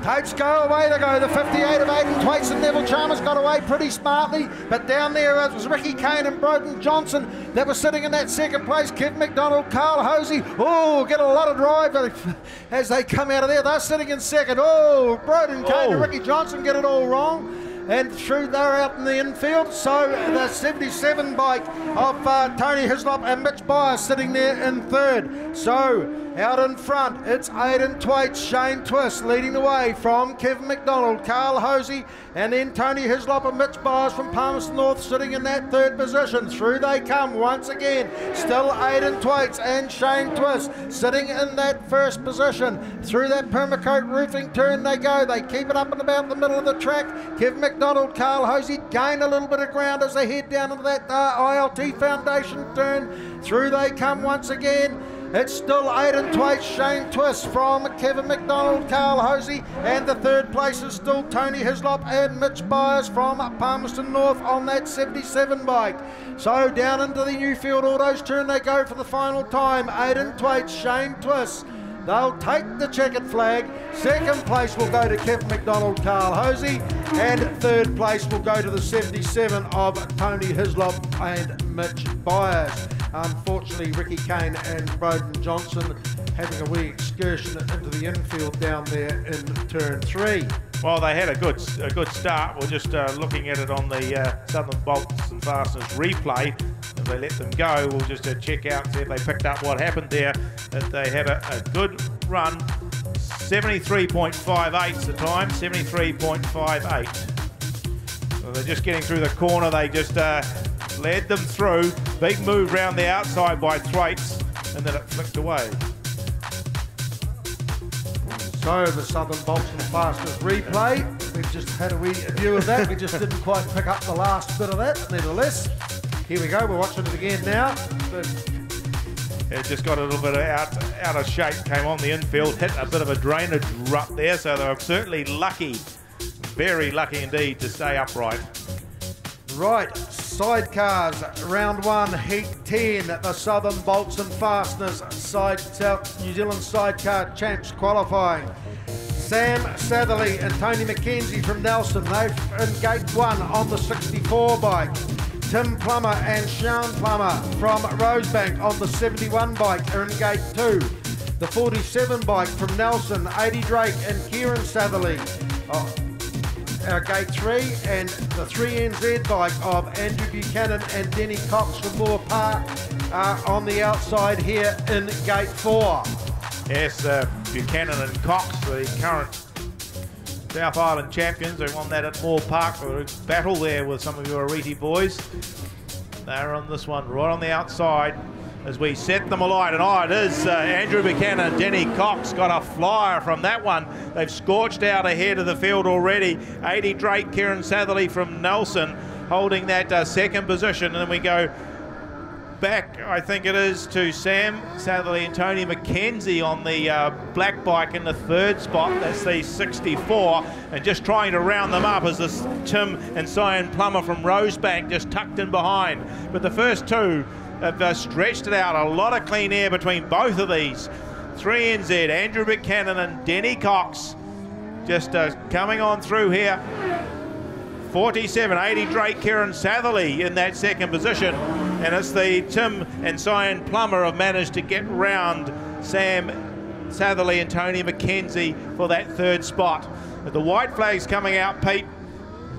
Totes go, away to go. The 58 of Aidan Twaits and Neville Chalmers got away pretty smartly, but down there it was Ricky Kane and Broden Johnson that were sitting in that second place. Kev McDonald, Carl Hosey, oh, get a lot of drive as they come out of there. They're sitting in second. Oh, Broden Kane and Ricky Johnson get it all wrong. And through they're out in the infield. So the 77 bike of Tony Hislop and Mitch Byers sitting there in third. So out in front, it's Aidan Twaits, Shane Twist leading the way from Kevin McDonald, Carl Hosey, and then Tony Hislop and Mitch Byers from Palmerston North sitting in that third position. Through they come once again. Still Aidan Twaits and Shane Twist sitting in that first position. Through that Permacoat roofing turn they go. They keep it up and about the middle of the track. Kevin McDonald, Carl Hosey gain a little bit of ground as they head down into that ILT Foundation turn. Through they come once again. It's still Aidan Twaits, Shane Twist from Kevin McDonald, Carl Hosey, and the third place is still Tony Hislop and Mitch Byers from Palmerston North on that 77 bike. So down into the Newfield Autos turn they go for the final time. Aidan Twaits, Shane Twist, They'll take the checkered flag. Second place will go to Kev McDonald, Carl Hosey, and third place will go to the 77 of Tony Hislop and Mitch Byers. Unfortunately, Ricky Kane and Bowden Johnson having a wee excursion into the infield down there in turn 3. Well, they had a good start. We're just looking at it on the Southern Bolts and Fasteners replay. If they let them go, we'll just check out, see if they picked up what happened there. That they had a good run. 73.58's the time, 73.58. So they're just getting through the corner. They just led them through. Big move round the outside by Thwaites, and then it flicked away. So the Southern Bolts and Fasteners replay. We've just had a wee view of that. We just didn't quite pick up the last bit of that, nevertheless. Here we go, we're watching it again now. It just got a little bit out of shape, came on the infield, hit a bit of a drainage rut there, so they were certainly lucky, very lucky indeed, to stay upright. Right, sidecars, round 1, heat 10, the Southern Bolts and Fasteners New Zealand Sidecar Champs qualifying. Sam Satherley and Tony McKenzie from Nelson, they're in gate 1 on the 64 bike. Tim Plummer and Sean Plummer from Rosebank on the 71 bike are in gate 2. The 47 bike from Nelson, 80 Drake and Kieran Satherley are gate 3, and the 3NZ bike of Andrew Buchanan and Denny Cox from Moore Park are on the outside here in gate 4. Yes, Buchanan and Cox, the current South Island champions. They won that at Moore Park for a battle there with some of your Oreti boys. They're on this one right on the outside as we set them alight. And it is Andrew Buchanan and Denny Cox got a flyer from that one. They've scorched out ahead of the field already. 80 Drake, Kieran Satherley from Nelson holding that second position. And then we go back, I think it is, to Sam Satherley and Tony McKenzie on the black bike in the third spot. That's the 64, and just trying to round them up as this Tim and Cyan Plummer from Rosebank just tucked in behind. But the first two have stretched it out. A lot of clean air between both of these. 3NZ, Andrew Buchanan and Denny Cox just coming on through here. 47, 80 Drake, Kieran Satherley in that second position. And it's the Tim and Cyan Plummer have managed to get round Sam Satherley and Tony McKenzie for that third spot. But the white flag's coming out, Pete.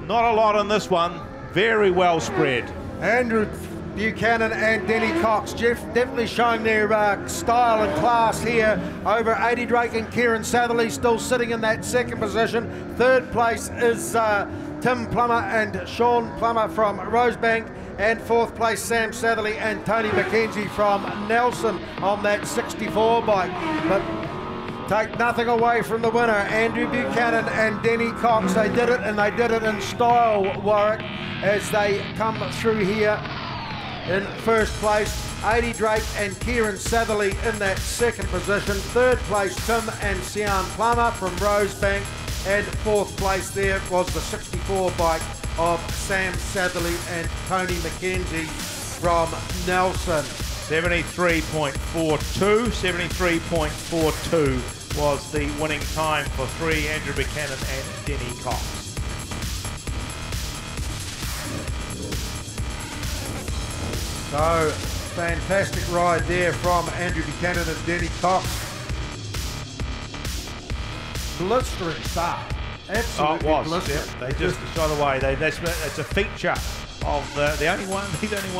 Not a lot on this one. Very well spread. Andrew Buchanan and Denny Cox, Jeff, definitely showing their style and class here over 80 Drake and Kieran Satherley still sitting in that second position. Third place is Tim Plummer and Sean Plummer from Rosebank, and fourth place Sam Satherley and Tony McKenzie from Nelson on that 64 bike. But take nothing away from the winner, Andrew Buchanan and Denny Cox. They did it, and they did it in style, Warwick, as they come through here in first place. 80 Drake and Kieran Satherley in that second position. Third place Tim and Sian Plummer from Rosebank, and fourth place there was the 64 bike of Sam Satherley and Tony McKenzie from Nelson. 73.42, 73.42 was the winning time for 3 Andrew Buchanan and Denny Cox. So, fantastic ride there from Andrew Buchanan and Denny Cox. Blistering start. Absolutely blistering. Yeah, they just shot away. It's a feature of the only one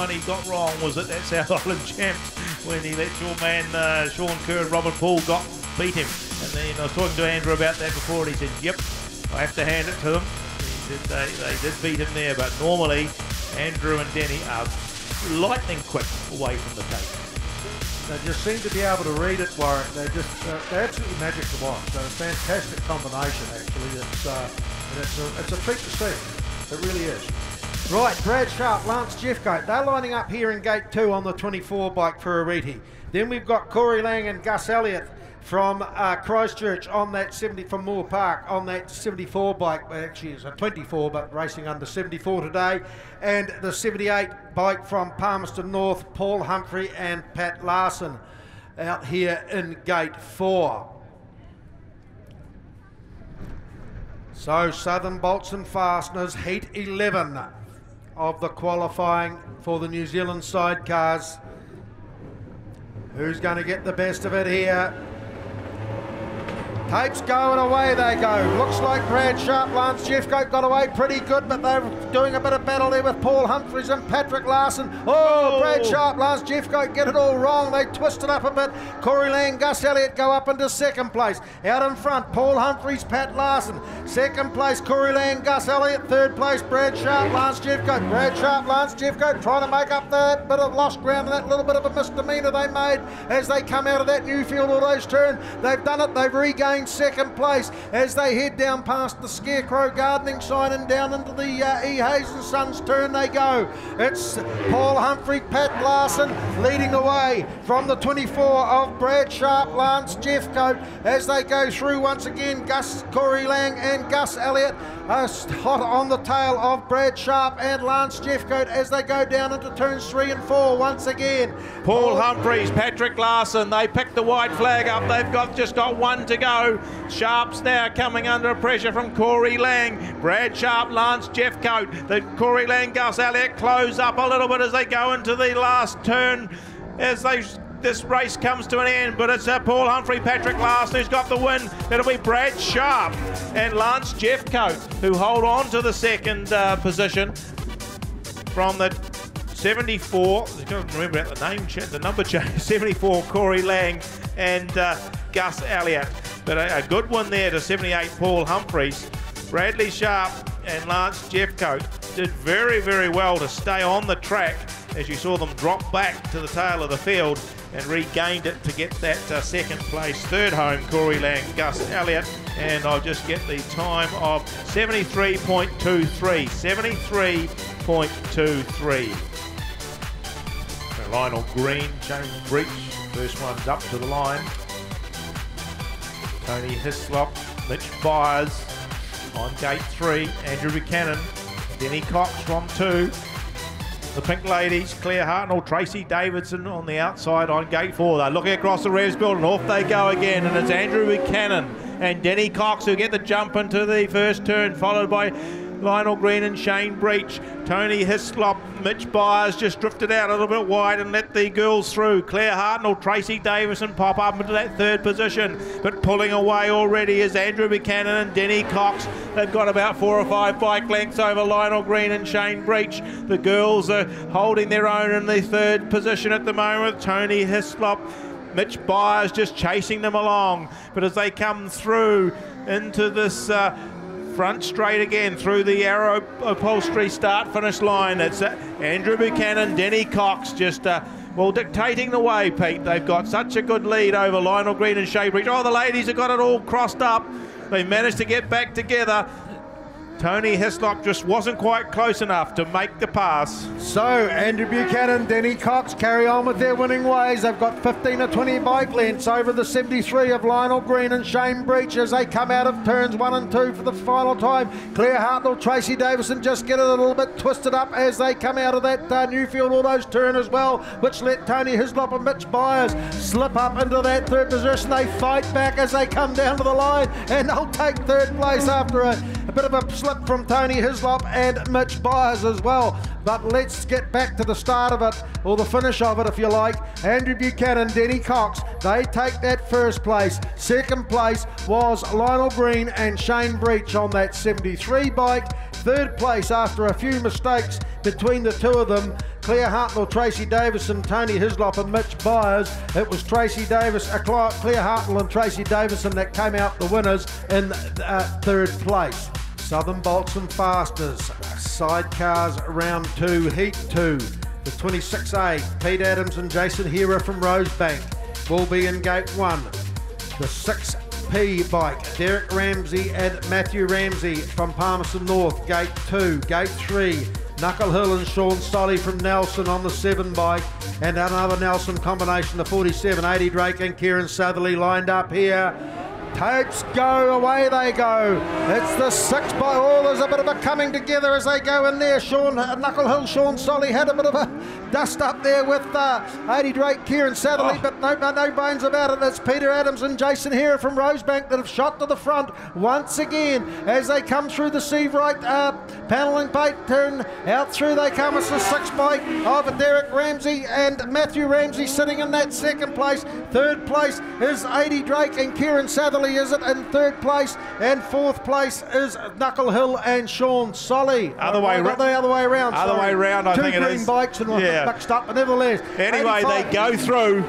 he got wrong was at that South Island Champs when he let your man Sean Kerr and Robin Poole beat him. And then I was talking to Andrew about that before, and he said, "Yep, I have to hand it to them." He said they did beat him there, but normally Andrew and Denny are lightning quick away from the tape. They just seem to be able to read it, Warwick. They're absolutely magic to watch. They're a fantastic combination, actually. It's a treat to see. It really is. Right, Brad Sharp, Lance Jeffcoat. They're lining up here in gate 2 on the 24 bike for Oreti. Then we've got Corey Lang and Gus Elliott from Christchurch on that 70 from Moore Park on that 74 bike. Actually, it's a 24, but racing under 74 today. And the 78 bike from Palmerston North, Paul Humphrey and Pat Larson. out here in gate 4. So Southern Bolts and Fasteners, heat 11 of the qualifying for the New Zealand sidecars. Who's going to get the best of it here? Tapes going, away they go. Looks like Brad Sharp, Lance Jeffcoat got away pretty good, but they're doing a bit of battle there with Paul Humphreys and Patrick Larson. Oh, Brad Sharp, Lance Jeffcoat get it all wrong. They twist it up a bit. Corey Lang, Gus Elliott go up into second place. Out in front, Paul Humphreys, Pat Larson. Second place, Corey Lang, Gus Elliott. Third place, Brad Sharp, Lance Jeffcoat. Brad Sharp, Lance Jeffcoat trying to make up that bit of lost ground and that little bit of a misdemeanor they made as they come out of that Newfield Autos turn. They've done it. They've regained second place as they head down past the Scarecrow gardening sign and down into the E. Hayes and Sons turn they go. It's Paul Humphrey, Pat Larson leading the way from the 24 of Brad Sharp, Lance Jeffcoat as they go through once again. Corey Lang and Gus Elliott are hot on the tail of Brad Sharp and Lance Jeffcoat as they go down into turns 3 and 4 once again. Paul Humphreys, Patrick Larson, they picked the white flag up. They've just got one to go. Sharp's now coming under pressure from Corey Lang. Brad Sharp, Lance Jeffcoat. The Corey Lang, Gus Elliott close up a little bit as they go into the last turn as this race comes to an end, but it's Paul Humphrey, Patrick Larson who's got the win. It'll be Brad Sharp and Lance Jeffcoat who hold on to the second position from the 74. You've got to remember the number change. 74 Corey Lang and Gus Elliott. But a good one there to 78 Paul Humphreys. Bradley Sharp and Lance Jeffcoat did very, very well to stay on the track as you saw them drop back to the tail of the field and regained it to get that second place. Third home, Corey Lang, Gus Elliott, and I'll just get the time of 73.23. 73.23. Lionel Green, James Breach, first one's up to the line. Tony Hislop, Mitch Byers on gate 3, Andrew Buchanan, Denny Cox from 2. The Pink Ladies, Claire Hartnell, Tracy Davidson on the outside on gate 4. They're looking across the Revs building, off they go again, and it's Andrew Buchanan and Denny Cox who get the jump into the first turn, followed by Lionel Green and Shane Breach. Tony Hislop, Mitch Byers just drifted out a little bit wide and let the girls through. Claire Hartnell, Tracy Davison pop up into that third position, but pulling away already is Andrew Buchanan and Denny Cox. They've got about 4 or 5 bike lengths over Lionel Green and Shane Breach. The girls are holding their own in the third position at the moment. Tony Hislop, Mitch Byers just chasing them along, but as they come through into this front straight again through the Arrow Upholstery start-finish line, it's Andrew Buchanan, Denny Cox just dictating the way, Pete. They've got such a good lead over Lionel Green and Shea Breach. Oh, the ladies have got it all crossed up. They managed to get back together. Tony Hislop just wasn't quite close enough to make the pass. So Andrew Buchanan, Denny Cox carry on with their winning ways. They've got 15 or 20 bike lengths over the 73 of Lionel Green and Shane Breach as they come out of turns 1 and 2 for the final time. Claire Hartnell, Tracy Davison just get it a little bit twisted up as they come out of that Newfield Autos turn as well, which let Tony Hislop and Mitch Byers slip up into that third position. They fight back as they come down to the line, and they'll take third place after a bit of a slip from Tony Hislop and Mitch Byers as well. But let's get back to the start of it, or the finish of it if you like. Andrew Buchanan, Denny Cox, they take that first place. Second place was Lionel Green and Shane Breach on that 73 bike. Third place after a few mistakes between the two of them, Claire Hartnell, Tracy Davison, Tony Hislop and Mitch Byers. It was Claire Hartnell and Tracy Davison that came out the winners in third place. Southern Bolts and Fasteners, sidecars round 2, heat 2. The 26A, Pete Adams and Jason Hera from Rosebank will be in gate 1. The 6P bike, Derek Ramsey and Matthew Ramsey from Palmerston North, gate 2. Gate 3, Knuckle Hill and Sean Solly from Nelson on the 7 bike, and another Nelson combination, the 47, 80 Drake and Kieran Southerly lined up here. Tapes go, away they go. It's the 6 by all. There's a bit of a coming together as they go in there. Knuckle Hill, Sean Solly had a bit of a dust up there with 80 Drake, Kieran Satherley, but no bones about it. It's Peter Adams and Jason Hare from Rosebank that have shot to the front once again as they come through the Seabright panelling plate. Turn out through they come. It's the 6 by of Derek Ramsey and Matthew Ramsey sitting in that second place. Third place is 80 Drake and Kieran Satherley is it in third place, and fourth place is Knuckle Hill and Sean Solly. The other way around. I think it is. Two green bikes and mixed up, but nevertheless. Anyway, 85. They go through,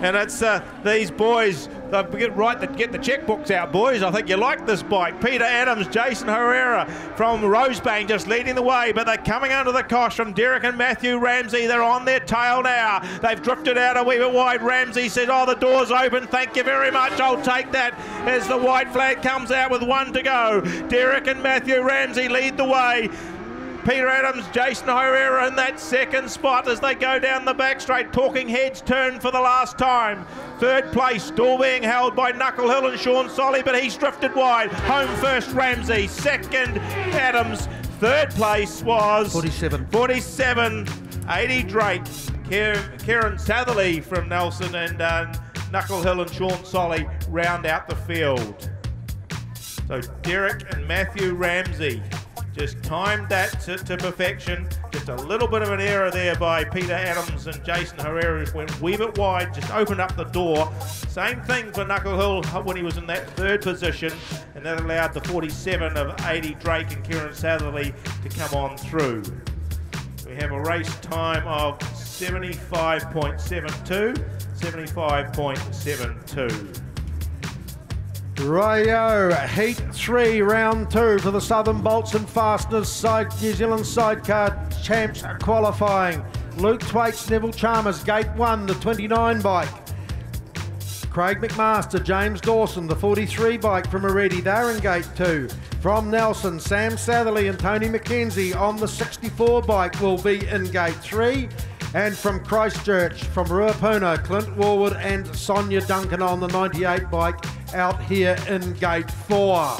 and it's these boys. They get the checkbooks out, boys. I think you like this bike. Peter Adams, Jason Herrera from Rosebank just leading the way, but they're coming under the cosh from Derek and Matthew Ramsey. They're on their tail now. They've drifted out a wee bit wide. Ramsey says, oh, the door's open. Thank you very much. I'll take that as the white flag comes out with 1 to go. Derek and Matthew Ramsey lead the way. Peter Adams, Jason Herrera in that second spot as they go down the back straight. Talking Heads turn for the last time. Third place still being held by Knuckle Hill and Sean Solly, but he's drifted wide. Home first Ramsey, second Adams. Third place was 47, 80 Drake, Kieran Satherley from Nelson, and Knuckle Hill and Sean Solly round out the field. So Derek and Matthew Ramsey just timed that to perfection. Just a little bit of an error there by Peter Adams and Jason Herrera, who went wee bit wide, just opened up the door. Same thing for Knuckle Hill when he was in that third position, and that allowed the 47 of 80 Drake and Kieran Satherley to come on through. We have a race time of 75.72, 75.72. Rightio, Heat 3, Round 2 for the Southern Bolts and Fasteners New Zealand Sidecar Champs qualifying. Luke Thwaites, Neville Chalmers, Gate 1, the 29 bike. Craig McMaster, James Dawson, the 43 bike from Oreti, they're in Gate 2. From Nelson, Sam Satherley and Tony McKenzie on the 64 bike will be in Gate 3. And from Christchurch, from Ruapuna, Clint Warwood and Sonia Duncan on the 98 bike out here in Gate 4.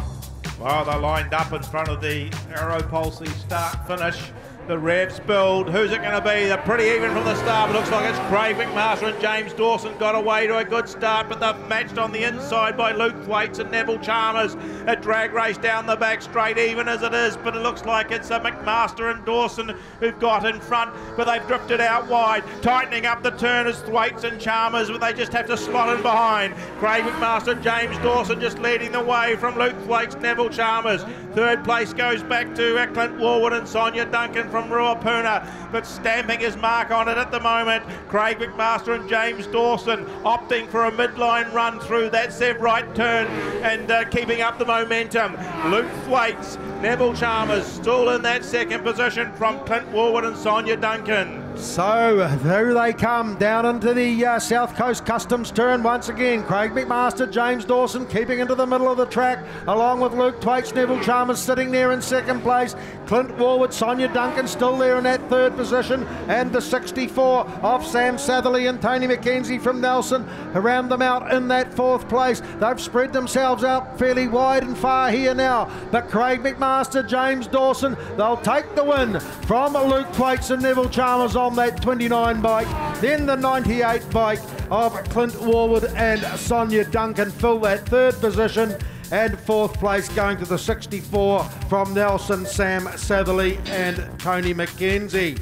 Well, they're lined up in front of the Aeropulse start finish. The revs build. Who's it going to be? They're pretty even from the start. It looks like it's Craig McMaster and James Dawson got away to a good start, but they're matched on the inside by Luke Thwaites and Neville Chalmers. A drag race down the back straight, even as it is, but it looks like it's McMaster and Dawson who've got in front, but they've drifted out wide. Tightening up the turn is Thwaites and Chalmers, but they just have to slot in behind. Craig McMaster, James Dawson just leading the way from Luke Thwaites, Neville Chalmers. Third place goes back to Clint Warwood and Sonia Duncan from Ruapuna, but stamping his mark on it at the moment. Craig McMaster and James Dawson opting for a midline run through that Sev right turn and keeping up the momentum. Luke Thwaites, Neville Chalmers still in that second position from Clint Warwood and Sonia Duncan. So there they come down into the South Coast Customs turn once again. Craig McMaster, James Dawson keeping into the middle of the track along with Luke Thwaites, Neville Chalmers sitting there in second place. Clint Warwood, Sonia Duncan still there in that third position, and the 64 of Sam Satherley and Tony McKenzie from Nelson around them out in that fourth place. They've spread themselves out fairly wide and far here now, but Craig McMaster, James Dawson, they'll take the win from Luke Thwaites and Neville Chalmers on that 29 bike. Then the 98 bike of Clint Warwood and Sonia Duncan fill that third position, and fourth place going to the 64 from Nelson, Sam Satherley and Tony McKenzie.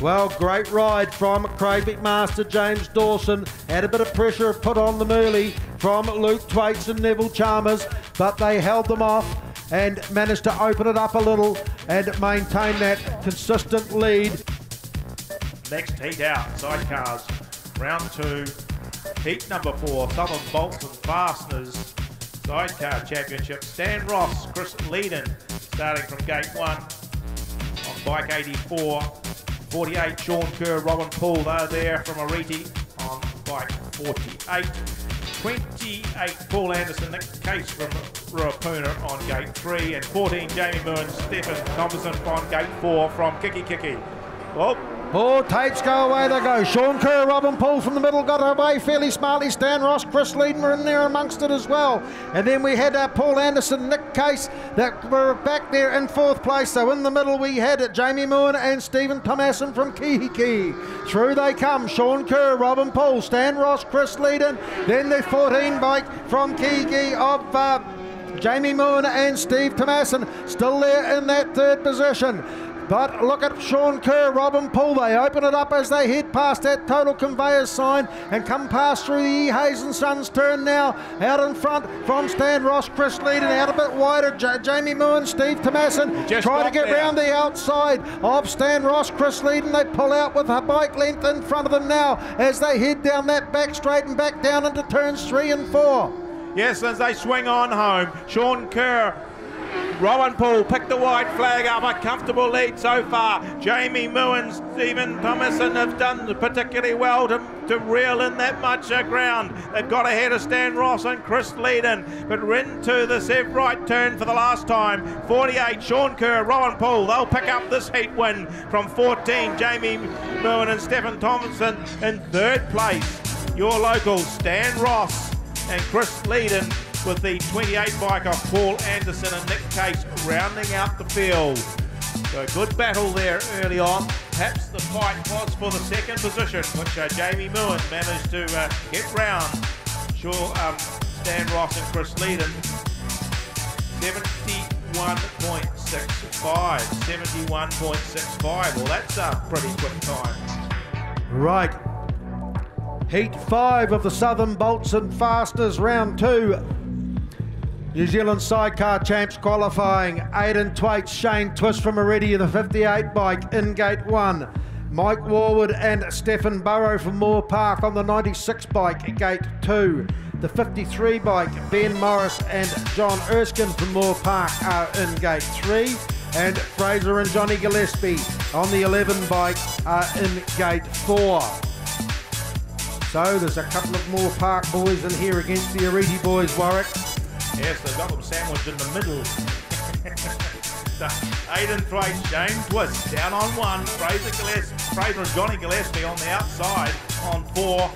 Well, great ride from Craig McMaster, James Dawson. Had a bit of pressure put on them early from Luke Thwaites and Neville Chalmers, but they held them off and managed to open it up a little and maintain that consistent lead. Next heat out, sidecars, round 2, heat number 4, Southern Bolts and Fasteners Sidecar Championship. Stan Ross, Chris Leedon starting from gate 1 on bike 84. 48, Sean Kerr, Robin Poole, they're there from Oreti on bike 48. 28, Paul Anderson, Nick Case from Ruapuna on gate 3. And 14, Jamie Moore and Stephen Thompson on gate 4 from Kiki. Well, Four tapes go away they go. Sean Kerr, Robin Poole from the middle got away fairly smartly. Stan Ross, Chris Leedon were in there amongst it as well. And then we had Paul Anderson, Nick Case that were back there in fourth place. So in the middle we had Jamie Moon and Stephen Thomason from Kihiki. Through they come. Sean Kerr, Robin Poole, Stan Ross, Chris Leedon. Then the 14 bike from Kihiki of Jamie Moon and Steve Thomason still there in that third position. But look at Sean Kerr, Robin Poole. They open it up as they head past that total conveyors sign and come past through the E. Hayes and Sons turn now. Out in front from Stan Ross, Chris Leedon, out a bit wider. Jamie Moon, Steve Thomason try to get round the outside of Stan Ross, Chris Leedon. They pull out with a bike length in front of them now as they head down that back straight and back down into turns 3 and 4. Yes, as they swing on home, Sean Kerr, Robin Poole picked the white flag up, a comfortable lead so far. Jamie Moo and Stephen Thomason have done particularly well to reel in that much ground. They've got ahead of Stan Ross and Chris Leedon, but into the right turn for the last time. 48, Sean Kerr, Robin Poole, they'll pick up this heat win from 14. Jamie Moon and Stephen Thomason in third place. Your locals, Stan Ross and Chris Leedon, with the 28 bike of Paul Anderson and Nick Case rounding out the field. So a good battle there early on. Perhaps the fight was for the second position, which Jamie Moon managed to get round. Stan Ross and Chris Leedon, 71.65. 71.65. Well, that's a pretty quick time. Right. Heat 5 of the Southern Bolts and Fasters, round 2. New Zealand Sidecar Champs qualifying. Aidan Twaite, Shane Twist from Oreti, the 58 bike in gate 1. Mike Warwood and Stephen Burrow from Moore Park on the 96 bike, gate 2. The 53 bike, Ben Morris and John Erskine from Moore Park are in gate 3. And Fraser and Johnny Gillespie on the 11 bike are in gate 4. So there's a couple of Moore Park boys in here against the Oreti boys, Warwick. Yes, they've got them sandwiched in the middle. So, Aidan Thwaite, Shane Twist down on 1. Fraser and Johnny Gillespie on the outside on 4.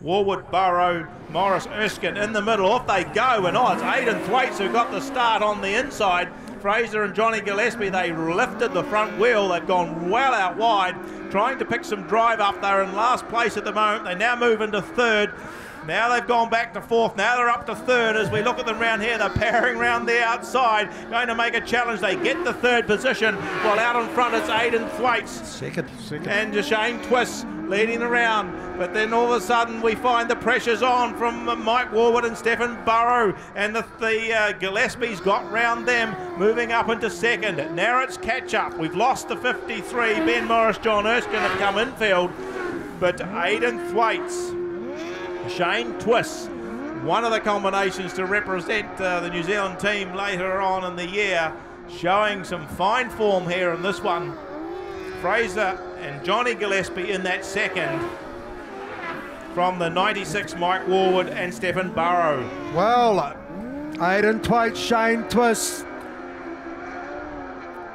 Warwood, Burrow, Morris, Erskine in the middle. Off they go, and it's Aidan Thwaites who got the start on the inside. Fraser and Johnny Gillespie, they lifted the front wheel. They've gone well out wide, trying to pick some drive up. They're in last place at the moment. They now move into third. Now they've gone back to fourth. Now they're up to third. As we look at them round here, they're pairing round the outside, going to make a challenge. They get the third position, while out in front it's Aidan Thwaites. Second. And Shane Twist leading around. But then all of a sudden we find the pressure's on from Mike Warwood and Stephen Burrow, and the Gillespies got round them, moving up into second. Now it's catch up. We've lost the 53. Ben Morris, John Erskine have come infield, but Aidan Thwaites, Shane Twist, one of the combinations to represent the New Zealand team later on in the year, showing some fine form here in this one. Fraser and Johnny Gillespie in that second from the 96 Mike Warwood and Stephen Burrow. Well, Aidan Twaite, Shane Twist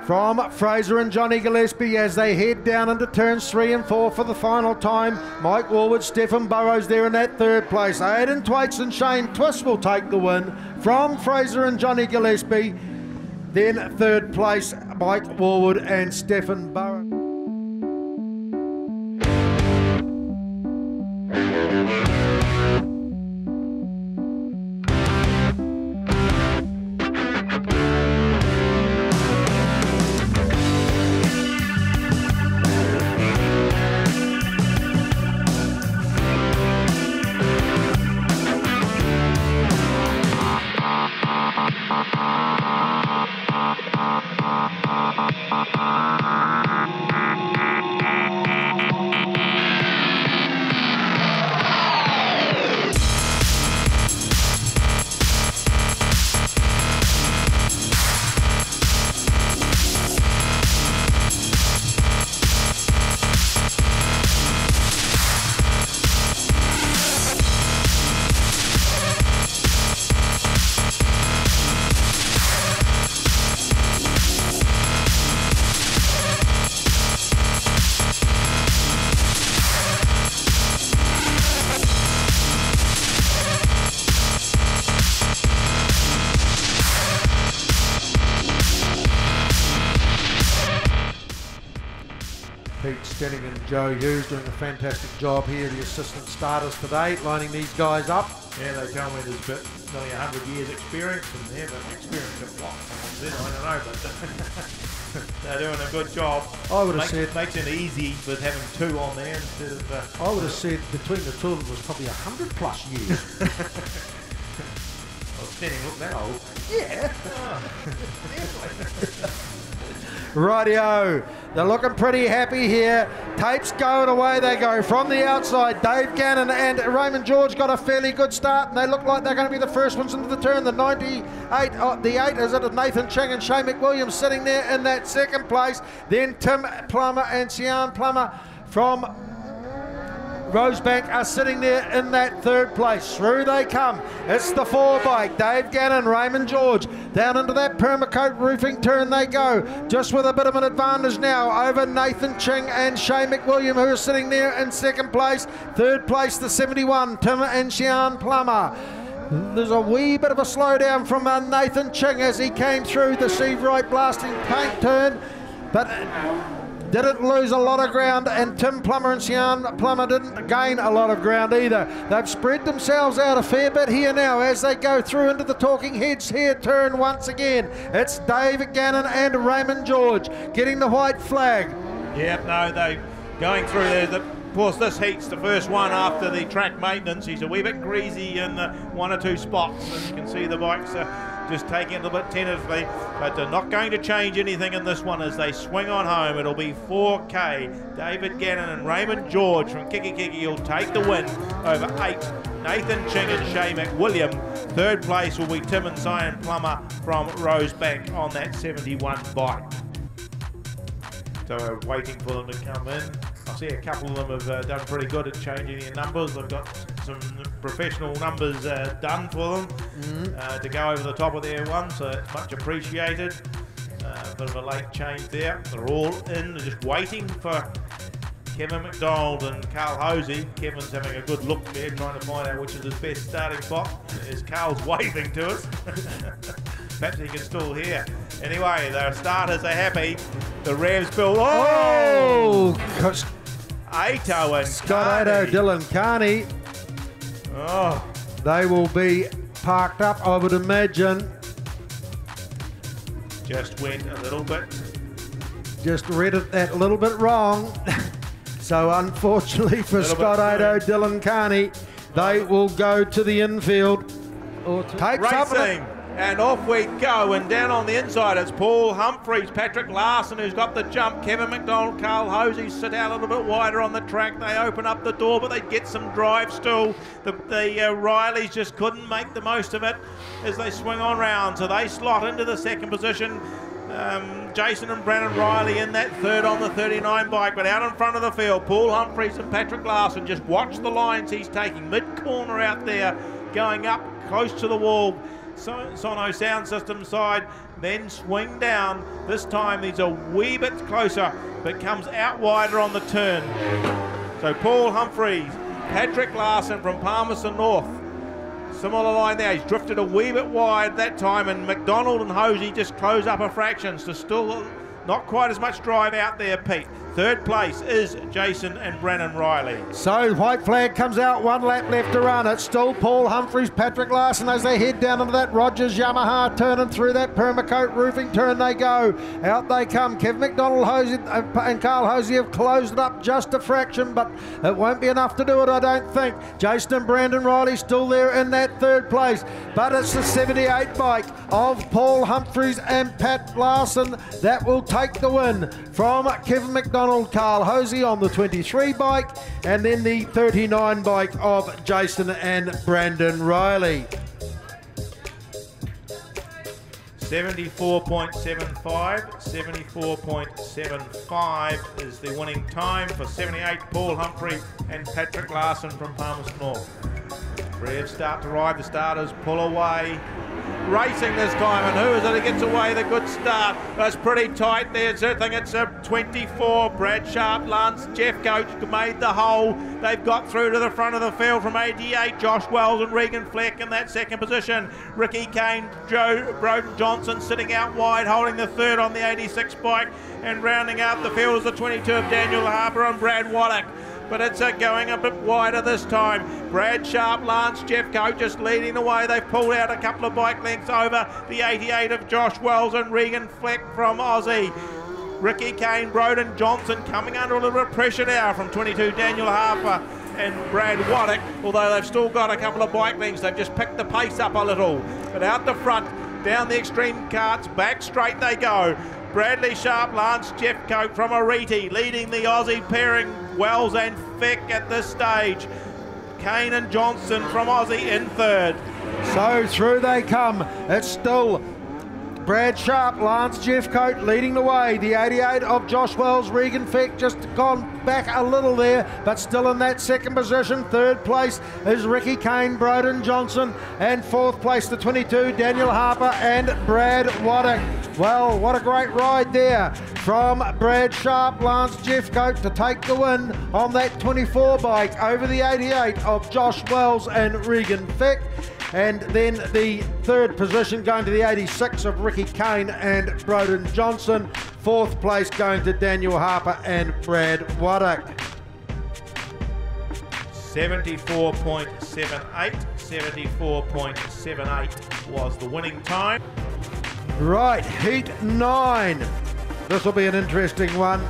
from Fraser and Johnny Gillespie as they head down into turns 3 and 4 for the final time. Mike Warwood, Stephen Burrows there in that third place. Aidan Twaite and Shane Twist will take the win from Fraser and Johnny Gillespie. Then third place, Mike Warwood and Stephen Burrows. Denning and Joe Hughes doing a fantastic job here, the assistant starters today, lining these guys up. Yeah, they tell me there's nearly 100 years experience in there, but experience of what? I don't know, but they're doing a good job. I would have said... Makes it easy with having 2 on there instead of... I would have said between the two of them was probably 100 plus years. Well, Denning look that old. Yeah. Rightio, they're looking pretty happy here. Tapes going away, they go from the outside. Dave Gannon and Raymond George got a fairly good start, and they look like they're going to be the first ones into the turn. The 98, the 8 is it, Nathan Ching and Shane McWilliams sitting there in that second place. Then Tim Plummer and Sian Plummer from Rosebank are sitting there in that third place. Through they come. It's the 4 bike. Dave Gannon, Raymond George. Down into that Permacoat roofing turn they go. Just with a bit of an advantage now over Nathan Ching and Shane McWilliam, who are sitting there in second place. Third place, the 71, Tim and Sian Plummer. There's a wee bit of a slowdown from Nathan Ching as he came through the Seabright blasting paint turn, but didn't lose a lot of ground, and Tim Plummer and Sian Plummer didn't gain a lot of ground either. They've spread themselves out a fair bit here now as they go through into the Talking Heads here turn once again. It's Dave Gannon and Raymond George getting the white flag. Yep, no, they going through there. Of course, this heat's the first one after the track maintenance. He's a wee bit greasy in the 1 or 2 spots, and you can see the bikes are just taking it a little bit tentatively, but they're not going to change anything in this one as they swing on home. It'll be 4K. David Gannon and Raymond George from Kiki will take the win over 8. Nathan Ching and Shay McWilliam. Third place will be Tim and Sian Plummer from Rosebank on that 71 bike. So we're waiting for them to come in. I see a couple of them have done pretty good at changing their numbers. They've got some professional numbers done for them to go over the top of their one, so it's much appreciated. A bit of a late change there. They're all in, they're just waiting for Kevin McDonald and Carl Hosey. Kevin's having a good look there, trying to find out which is his best starting spot, as Carl's waving to us. Perhaps he can still hear. Anyway, their starters are happy. The Revs build. Oh! Ato and Scott Ato, Dylan Carney. Oh. They will be parked up, I would imagine. Just went a little bit. Just read it that a little bit wrong. So unfortunately for Scott Ato, Dylan Carney, they will go to the infield. Racing. And off we go, and down on the inside it's Paul Humphreys, Patrick Larson who's got the jump, Kevin McDonald, Carl Hosey sit out a little bit wider on the track. They open up the door, but they get some drive still. The Rileys just couldn't make the most of it as they swing on round, so they slot into the second position. Jason and Brandon Riley in that third on the 39 bike, but out in front of the field, Paul Humphreys and Patrick Larson. Just watch the lines he's taking, mid-corner out there, going up close to the wall. Sono sound system side, then swing down. This time he's a wee bit closer, but comes out wider on the turn. So Paul Humphreys, Patrick Larson from Palmerston North. Similar line there, he's drifted a wee bit wide that time, and McDonald and Hosey just close up a fraction, so still not quite as much drive out there, Pete. Third place is Jason and Brennan Riley. So white flag comes out, 1 lap left to run. It's still Paul Humphreys, Patrick Larson as they head down into that Rogers Yamaha turn, and through that Permacoat roofing turn they go. Out they come. Kevin McDonald and Carl Hosey have closed it up just a fraction, but it won't be enough to do it, I don't think. Jason and Brandon Riley still there in that third place, but it's the 78 bike of Paul Humphreys and Pat Larson that will take the win from Kevin McDonald, Carl Hosey on the 23 bike, and then the 39 bike of Jason and Brandon Riley. 74.75 is the winning time for 78, Paul Humphrey and Patrick Larson from Palmerston North. Revs start to ride, the starters pull away. racing this time, and who is it that gets away the good start? That's pretty tight there. I think it's a 24. Brad Sharp, Lance Jeffcoat made the hole. They've got through to the front of the field from 88. Josh Wells and Regan Fleck in that second position. Ricky Kane, Joe Broden Johnson sitting out wide, holding the third on the 86 bike, and rounding out the field is the 22 of Daniel Harper and Brad Waddock. But it's going a bit wider this time. Brad Sharp, Lance Jeffcoat just leading the way. They've pulled out a couple of bike lengths over the 88 of Josh Wells and Regan Fleck from Aussie. Ricky Kane, Broden Johnson coming under a little bit of pressure now from 22 Daniel Harper and Brad Waddock, although they've still got a couple of bike lengths. They've just picked the pace up a little. But out the front, down the extreme carts, back straight they go. Bradley Sharp, Lance Jeffcoat from Oreti leading the Aussie pairing, Wells and Feck at this stage. Kane and Johnson from Aussie in third. So through they come. It's still Brad Sharp, Lance Jeffcoat leading the way. The 88 of Josh Wells, Regan Feck just gone back a little there, but still in that second position. Third place is Ricky Kane, Broden Johnson, and fourth place the 22 Daniel Harper and Brad Waddock. Well, what a great ride there from Brad Sharp, Lance Jeffcoat to take the win on that 24 bike over the 88 of Josh Wells and Regan Feck. And then the third position going to the 86 of Ricky Kane and Broden Johnson. Fourth place going to Daniel Harper and Brad Waddock. 74.78, 74.78 was the winning time. Right, heat 9. This will be an interesting one.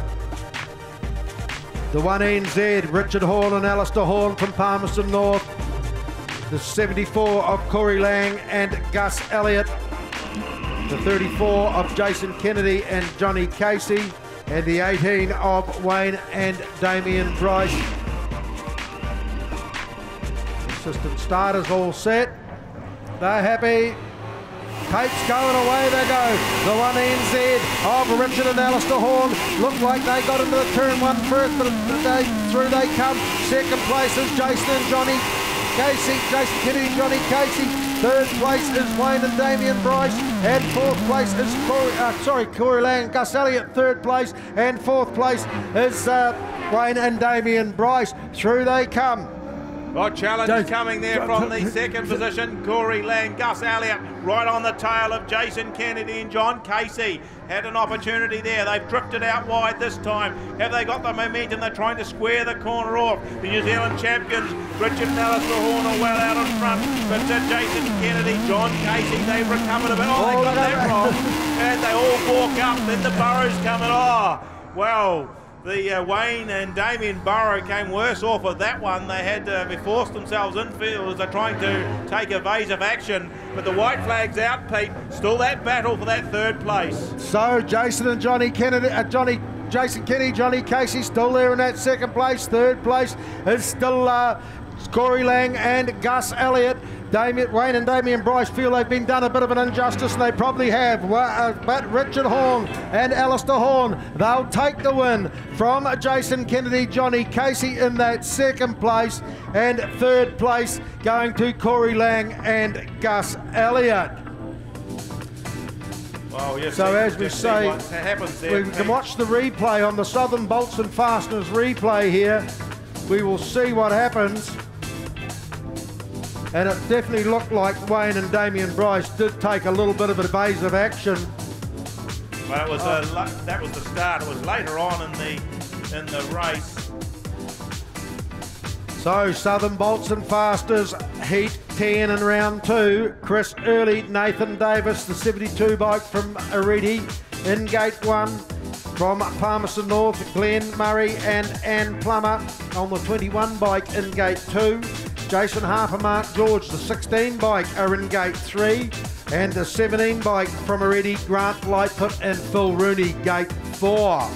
The 1NZ, Richard Horn and Alistair Horn from Palmerston North. The 74 of Corey Lang and Gus Elliott. The 34 of Jason Kennedy and Johnny Casey. And the 18 of Wayne and Damien Bryce. Assistant starters all set. They're happy. Tapes going, away they go. The 1NZ of Richard and Alistair Horn look like they got into the turn one first, but through they come. Second place is Jason and Johnny Casey, Jason Kennedy and Johnny Casey. Third place is Wayne and Damien Bryce, and fourth place is Corey Lang and Gus Elliott. Third place, and fourth place is Wayne and Damien Bryce. Through they come. Well, challenge coming there from the second position. Corey Lang, Gus Elliott, right on the tail of Jason Kennedy and John Casey. Had an opportunity there. They've drifted out wide this time. Have they got the momentum? They're trying to square the corner off. The New Zealand champions, Richard and Alistair Horn, are well out in front. But Jason Kennedy, John Casey, they've recovered a bit. Oh, they got that wrong. And they all walk up. Then the Burrows coming. Oh, well. The Wayne and Damien Burrow came worse off of that one. They had they forced themselves infield as they're trying to take evasive action. But the white flag's out, Pete. Still that battle for that third place. So Jason and Johnny Kennedy, Jason Kennedy, Johnny Casey still there in that second place. Third place is still Corey Lang and Gus Elliott. Wayne and Damien Bryce feel they've been done a bit of an injustice, and they probably have. But Richard Horn and Alistair Horn, they'll take the win from Jason Kennedy, Johnny Casey in that second place, and third place going to Corey Lang and Gus Elliott. Well, yes, so as we say, we can watch the replay on the Southern Bolts and Fasteners replay here. We will see what happens. And it definitely looked like Wayne and Damien Bryce did take a little bit of evasive action. Well, that was the start. It was later on in the race. So Southern Bolts and Fasters, heat 10 in round 2. Chris Early, Nathan Davis, the 72 bike from Oreti in gate 1. From Palmerston North, Glenn Murray and Ann Plummer on the 21 bike in gate 2. Jason Harper, Mark George, the 16 bike are in gate 3. And the 17 bike from Oreti, Grant Lightfoot and Phil Rooney, gate 4.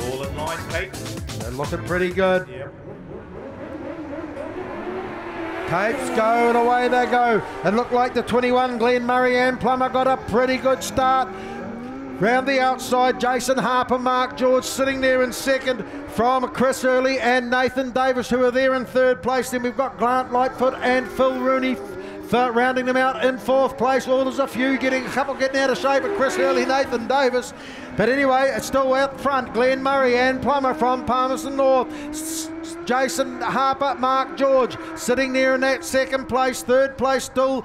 All in line, Pete. They're looking pretty good. Yep. Tapes go and away they go. It looked like the 21 Glen Murray and Plummer got a pretty good start. Round the outside, Jason Harper, Mark George sitting there in second from Chris Early and Nathan Davis, who are there in third place. Then we've got Grant Lightfoot and Phil Rooney rounding them out in fourth place. Well, there's a couple getting out of shape at Chris Early, Nathan Davis. But anyway, it's still out front. Glenn Murray and Plummer from Palmerston North. Jason Harper, Mark George sitting there in that second place. Third place still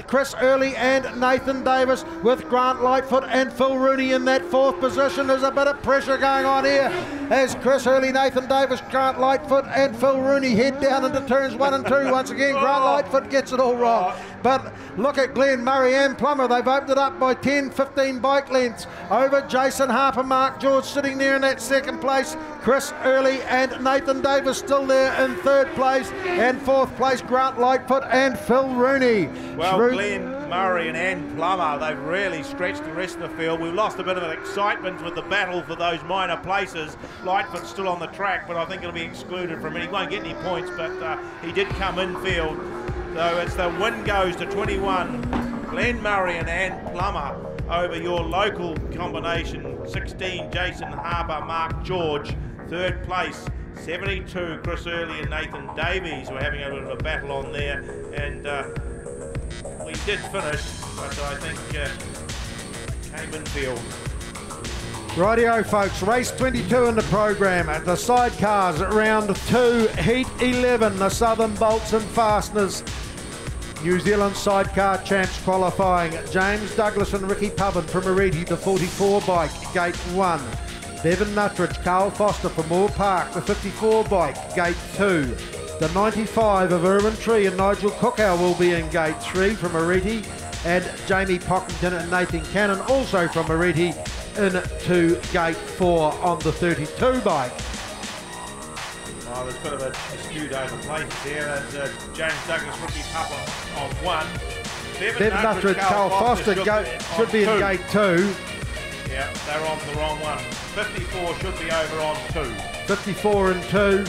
Chris Early and Nathan Davis, with Grant Lightfoot and Phil Rooney in that fourth position. There's a bit of pressure going on here as Chris Early, Nathan Davis, Grant Lightfoot and Phil Rooney head down into turns 1 and 2. Once again, Grant Lightfoot gets it all wrong. But look at Glenn Murray and Plummer. They've opened it up by 10, 15 bike lengths over Jason Harper, Mark George sitting there in that second place. Chris Early and Nathan Davis still there in third place, and fourth place Grant Lightfoot and Phil Rooney. Well, Glenn Murray and Ann Plummer, they've really stretched the rest of the field. We've lost a bit of excitement with the battle for those minor places. Lightfoot's still on the track, but I think he'll be excluded from it. He won't get any points, but he did come in field. So it's the win goes to 21. Glenn Murray and Ann Plummer over your local combination 16, Jason Harper, Mark George. Third place, 72, Chris Early and Nathan Davies. We're having a bit of a battle on there, and we did finish, but I think came in field. Rightio folks, race 22 in the program. The sidecars at round 2, heat 11, the Southern Bolts and Fasteners. New Zealand Sidecar Champs qualifying. James Douglas and Ricky Pubbin from Oreti, the 44 bike, gate 1. Bevan Nuttridge, Carl Foster from Moore Park, the 54 bike, gate 2. The 95 of Irwin Tree and Nigel Cookow will be in gate 3 from Oreti, and Jamie Pockington and Nathan Cannon also from Oreti into gate 4 on the 32 bike. Oh, there's a bit of a dispute over places here. There's James Douglas, Ricky Pupper on 1. Bevan Nuttridge, Carl Foster should be in gate 2. Yeah, they're on the wrong one. 54 should be over on 2. 54 and 2.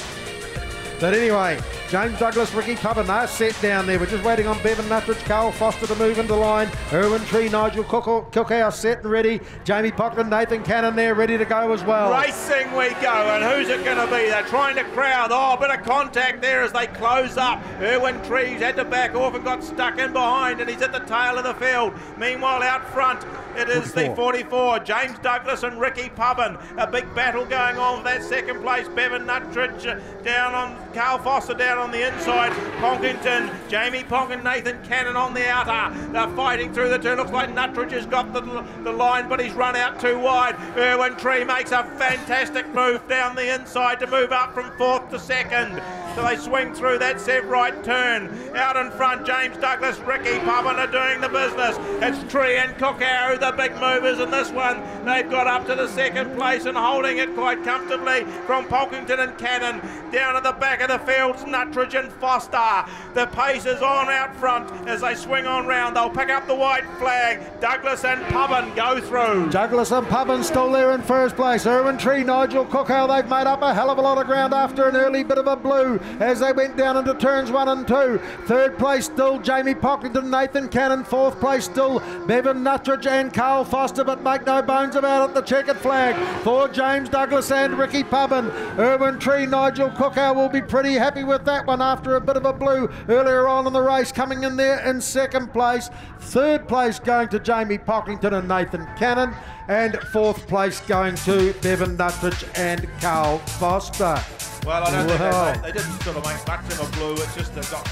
But anyway, James Douglas, Ricky Pubbin are set down there. We're just waiting on Bevan Nuttridge, Carl Foster to move into line. Irwin Tree, Nigel Cookow set and ready. Jamie Pockington, Nathan Cannon there ready to go as well. Racing we go, and who's it going to be? They're trying to crowd. Oh, a bit of contact there as they close up. Irwin Tree's had to back off and got stuck in behind, and he's at the tail of the field. Meanwhile, out front, it is 44. The 44, James Douglas and Ricky Pubbin. A big battle going on for that second place. Bevan Nuttridge down on Carl Foster down on the inside. Ponkington, Jamie Ponkington, Nathan Cannon on the outer. They're fighting through the turn. Looks like Nuttridge has got the line, but he's run out too wide. Irwin Tree makes a fantastic move down the inside to move up from 4th to 2nd. So they swing through that right turn. Out in front, James Douglas, Ricky Pubbin are doing the business. It's Tree and Cookow, the big movers in this one. They've got up to the 2nd place and holding it quite comfortably from Ponkington and Cannon. Down at the back of the fields, Nuttridge and Foster. The pace is on out front as they swing on round. They'll pick up the white flag. Douglas and Pubbin go through. Douglas and Pubbin still there in first place. Irwin Tree, Nigel Cookow, they've made up a hell of a lot of ground after an early bit of a blue as they went down into turns 1 and 2. Third place still Jamie Pockington, Nathan Cannon. Fourth place still Bevan Nuttridge and Carl Foster, but make no bones about it, the checkered flag for James Douglas and Ricky Pubbin. Irwin Tree, Nigel Cookow will be pretty happy with that one after a bit of a blue earlier on in the race, coming in there in 2nd place. Third place going to Jamie Pockington and Nathan Cannon, and 4th place going to Bevan Nuttridge and Carl Foster. Well, I don't think they didn't sort of make much of a blue. It's just they got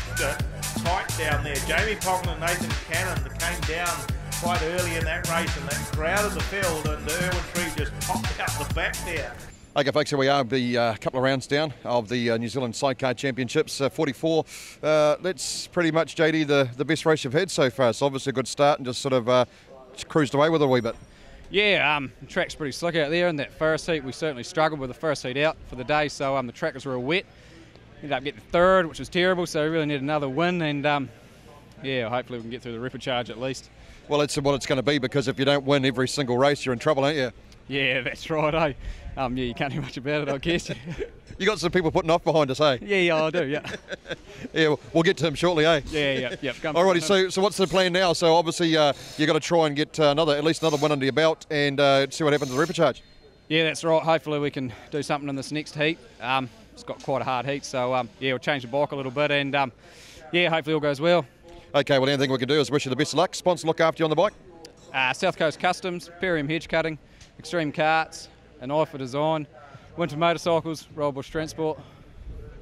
tight down there. Jamie Pockington and Nathan Cannon came down quite early in that race, and they crowded the field, and Irwin Tree just popped out the back there. Okay, folks, here we are, the couple of rounds down of the New Zealand Sidecar Championships, 44. That's pretty much, JD, the best race you've had so far. It's obviously a good start and just sort of cruised away with it a wee bit. Yeah, the track's pretty slick out there. In that first heat, we certainly struggled with the first heat out for the day, so the track was real wet. Ended up getting 3rd, which was terrible, so we really need another win, and yeah, hopefully we can get through the repechage at least. Well, that's what it's going to be, because if you don't win every single race, you're in trouble, aren't you? Yeah, that's right, eh? Yeah, you can't do much about it, I guess. You got some people putting off behind us, eh? Yeah, I do, yeah. Yeah, we'll get to him shortly, eh? Yeah. Alrighty, so what's the plan now? So obviously you've got to try and get at least another win under your belt and see what happens to the repechage. Yeah, that's right. Hopefully we can do something in this next heat. It's got quite a hard heat, so yeah, we'll change the bike a little bit, and yeah, hopefully all goes well. Okay, well, the only thing we can do is wish you the best of luck. Sponsor look after you on the bike? South Coast Customs, Perium Hedge Cutting, Extreme Carts, An Eye for Design, Winter Motorcycles, Royal Bush Transport,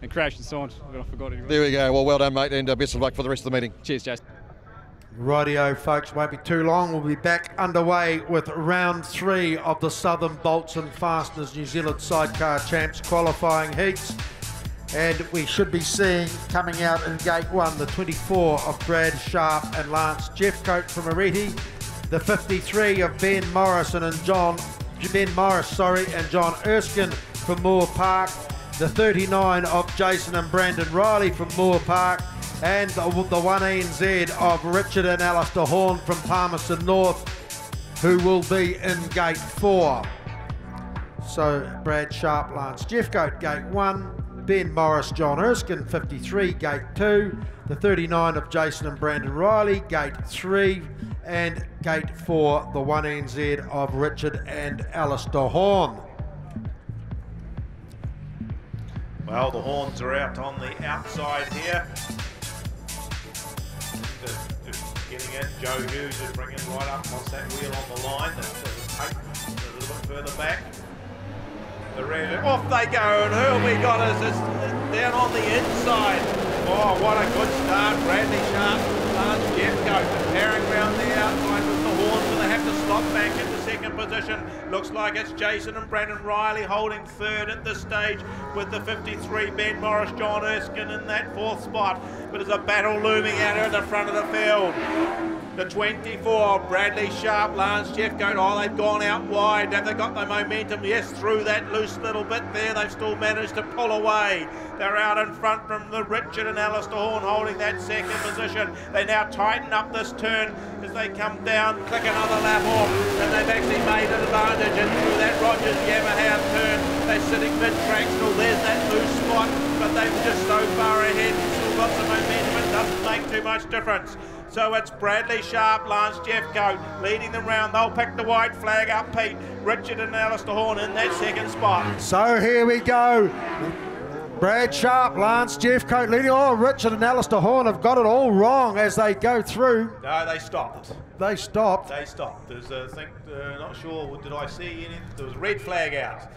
and Creation Signs. I forgot anyone. There we go. Well done, mate, and best of luck for the rest of the meeting. Cheers, Jason. Rightio, folks, won't be too long. We'll be back underway with round 3 of the Southern Bolts and Fasteners New Zealand Sidecar Champs qualifying heats. And we should be seeing coming out in gate 1 the 24 of Brad Sharp and Lance Jeffcoat from Oreti, the 53 of Ben Morris and John Erskine from Moore Park, the 39 of Jason and Brandon Riley from Moore Park, and the 1NZ of Richard and Alistair Horn from Palmerston North, who will be in gate 4. So Brad Sharp, Lance Jeffcoat, gate 1, Ben Morris, John Erskine, 53, gate 2, the 39 of Jason and Brandon Riley, gate 3, and gate 4, the 1NZ of Richard and Alistair Horn. Well, the horns are out on the outside here. Just getting in, Joe Hughes is bringing right up across that wheel on the line. That's take a little bit further back. Off they go, and who have we got is this down on the inside. Oh, what a good start. Bradley Sharp, Lance Jeffcoat, preparing around the outside with the horns, and they have to slot back into second position. Looks like it's Jason and Brandon Riley holding third at this stage, with the 53 Ben Morris, John Erskine in that fourth spot. But there's a battle looming out here at the front of the field. The 24, Bradley Sharp, Lance Jeffcoat, oh, they've gone out wide. Have they got the momentum? Yes, through that loose little bit there, they've still managed to pull away. They're out in front from the Richard and Alistair Horn holding that second position. They now tighten up this turn as they come down, click another lap off, and they've actually made an advantage in through that Rogers Yamaha turn. They're sitting mid-tractional, there's that loose spot, but they're just so far ahead, still got some momentum, it doesn't make too much difference. So it's Bradley Sharp, Lance Jeffcoat leading them round. They'll pick the white flag up, Pete. Richard and Alistair Horn in that second spot. So here we go. Brad Sharp, Lance Jeffcoat leading. Oh, Richard and Alistair Horn have got it all wrong as they go through. No, they stopped. They stopped. They stopped. There's I think, not sure, did I see any? There was a red flag out.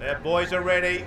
Their boys are ready.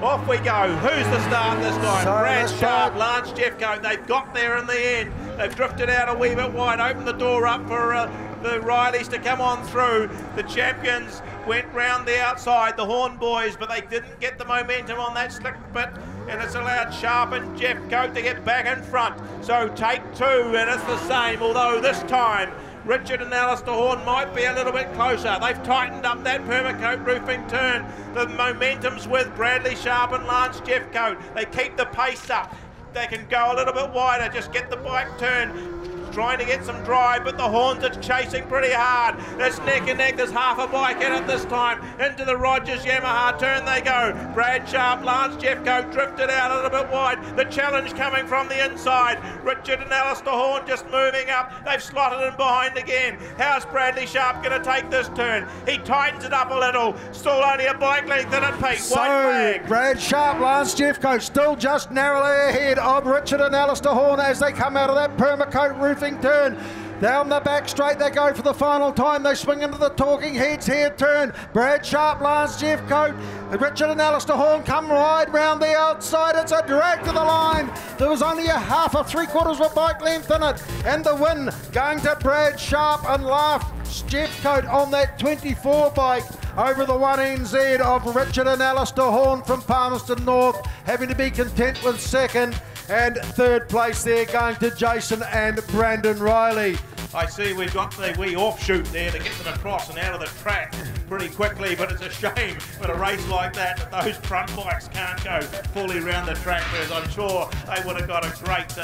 Off we go. Who's the start this time? So Brad Sharp, Lance Jeffcoat. They've got there in the end. They've drifted out a wee bit wide, opened the door up for the Rileys to come on through. The champions went round the outside, the Horn boys, but they didn't get the momentum on that slick bit, and it's allowed Sharp and Jeffcoat to get back in front. So take 2, and it's the same, although this time Richard and Alistair Horn might be a little bit closer. They've tightened up that permacoat roofing turn. The momentum's with Bradley Sharp and Lance Jeffcoat. They keep the pace up. They can go a little bit wider, just get the bike turned. Trying to get some drive, but the Horns are chasing pretty hard. It's neck and neck. There's half a bike in it this time. Into the Rogers Yamaha turn they go. Brad Sharp, Lance Jeffcoat drifted out a little bit wide. The challenge coming from the inside. Richard and Alistair Horn just moving up. They've slotted in behind again. How's Bradley Sharp going to take this turn? He tightens it up a little. Still only a bike length in it, Pete. So White flag. Brad Sharp, Lance Jeffcoat still just narrowly ahead of Richard and Alistair Horn as they come out of that permacoat roofing turn. Down the back straight they go for the final time. They swing into the talking heads here turn. Brad Sharp, Lance Jeffcoat, Richard and Alistair Horn come wide round the outside. It's a drag to the line. There was only a half or 3/4 of a bike length in it. And the win going to Brad Sharp and Lance Jeffcoat on that 24 bike over the 1NZ of Richard and Alistair Horn from Palmerston North, having to be content with second. And third place there going to Jason and Brandon Riley. I see we've got the wee offshoot there to get them across and out of the track pretty quickly, but it's a shame with a race like that those front bikes can't go fully round the track, whereas I'm sure they would have got a great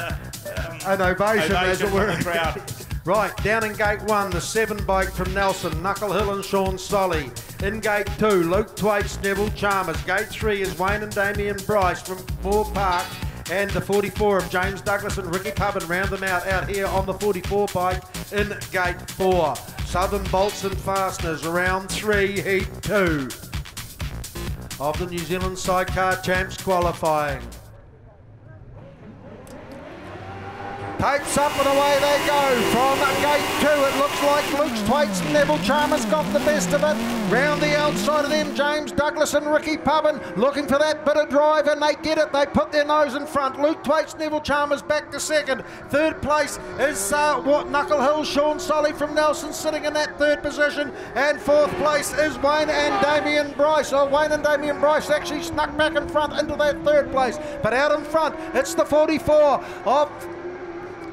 an ovation as it were. From the crowd. Right, down in gate 1, the 7 bike from Nelson, Knuckle Hill and Sean Solly. In gate 2, Luke Twaits, Neville Chalmers. Gate 3 is Wayne and Damien Bryce from Moore Park. and the 44 of James Douglas and Ricky Pubbin round them out here on the 44 bike in gate 4. Southern Bolts and Fasteners, round 3, heat 2 of the New Zealand Sidecar Champs qualifying. Tapes up and away they go from gate 2. It looks like Luke Thwaites and Neville Chalmers got the best of it. Round the outside of them, James Douglas and Ricky Pubbin looking for that bit of drive, and they get it. They put their nose in front. Luke Thwaites, Neville Chalmers back to second. Third place is Knuckle Hill, Sean Solly from Nelson sitting in that third position. And fourth place is Wayne and Damien Bryce. Wayne and Damien Bryce actually snuck back in front into that third place. But out in front, it's the 44 of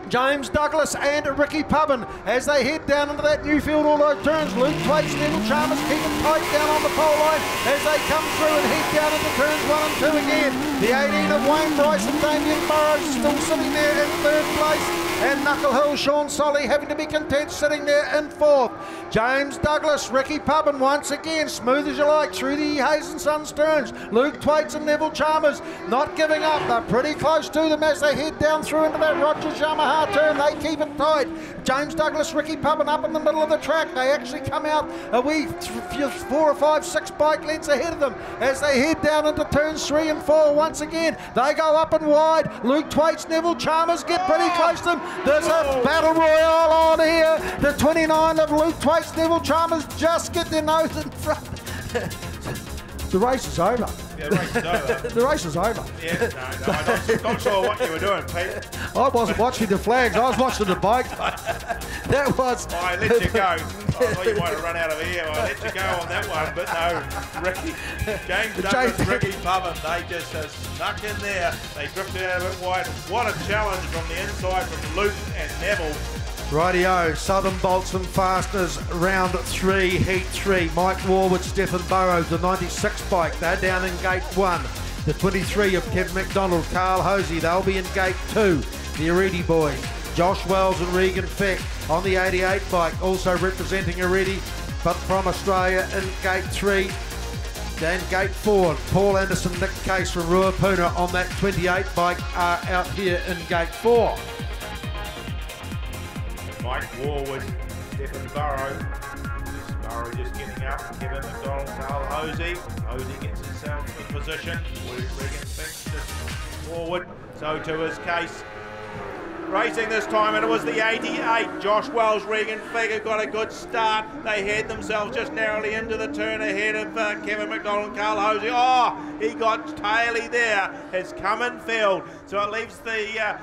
James Douglas and Ricky Pubbin as they head down into that new field, all those turns. Luke Thwaites, Neville Chalmers keep it tight down on the pole line as they come through and head down into turns 1 and 2 again. The 18 of Wayne Bryce and Damien Burrows still sitting there in third place, and Knuckle Hill, Sean Solly having to be content sitting there in fourth. James Douglas, Ricky Pubbin once again, smooth as you like through the Hayes and Sons turns. Luke Thwaites and Neville Chalmers not giving up. They're pretty close to them as they head down through into that Rogers Yamaha turn. They keep it tight. James Douglas, Ricky Pubbin up in the middle of the track. They actually come out a wee 4 or 5, 6 bike lengths ahead of them as they head down into turns 3 and 4 once again. They go up and wide. Luke Thwaites, Neville Chalmers get pretty close to them. There's a battle royale on here. The 29 of Luke Thwaites, Neville Chalmers just get their nose in front. The race is over. Yeah, the race is over. The race is over. Yeah, no, I'm not sure what you were doing, Pete. I wasn't watching the flags, I was watching the bike. That was... Oh, I let you go. I thought you might have run out of here. I let you go on that one, but no. Ricky, James Douglas, Ricky Pubbin, they just snuck in there. They drifted out a bit wide. What a challenge from the inside from Luke and Neville. Rightio, Southern Bolts and Fasteners, round 3, heat 3. Mike Warwood, Stephen Burrows, the 96 bike, they're down in gate 1. The 23 of Kevin McDonald, Carl Hosey, they'll be in gate 2. The Oreti boys, Josh Wells and Regan Feck on the 88 bike, also representing Oreti, but from Australia in gate 3. Then gate 4, Paul Anderson, Nick Case from Ruapuna on that 28 bike are out here in gate 4. Mike Warwood, Stephen Burrow. Burrow just getting up. Kevin McDonald, Carl Hosey. Hosey gets himself in position. Regan Fix just forward. So to his Case. Racing this time, and it was the 88. Josh Wells, Regan Figure got a good start. They head themselves just narrowly into the turn ahead of Kevin McDonald, Carl Hosey. Oh, he got taily there. Has come in field. So it leaves the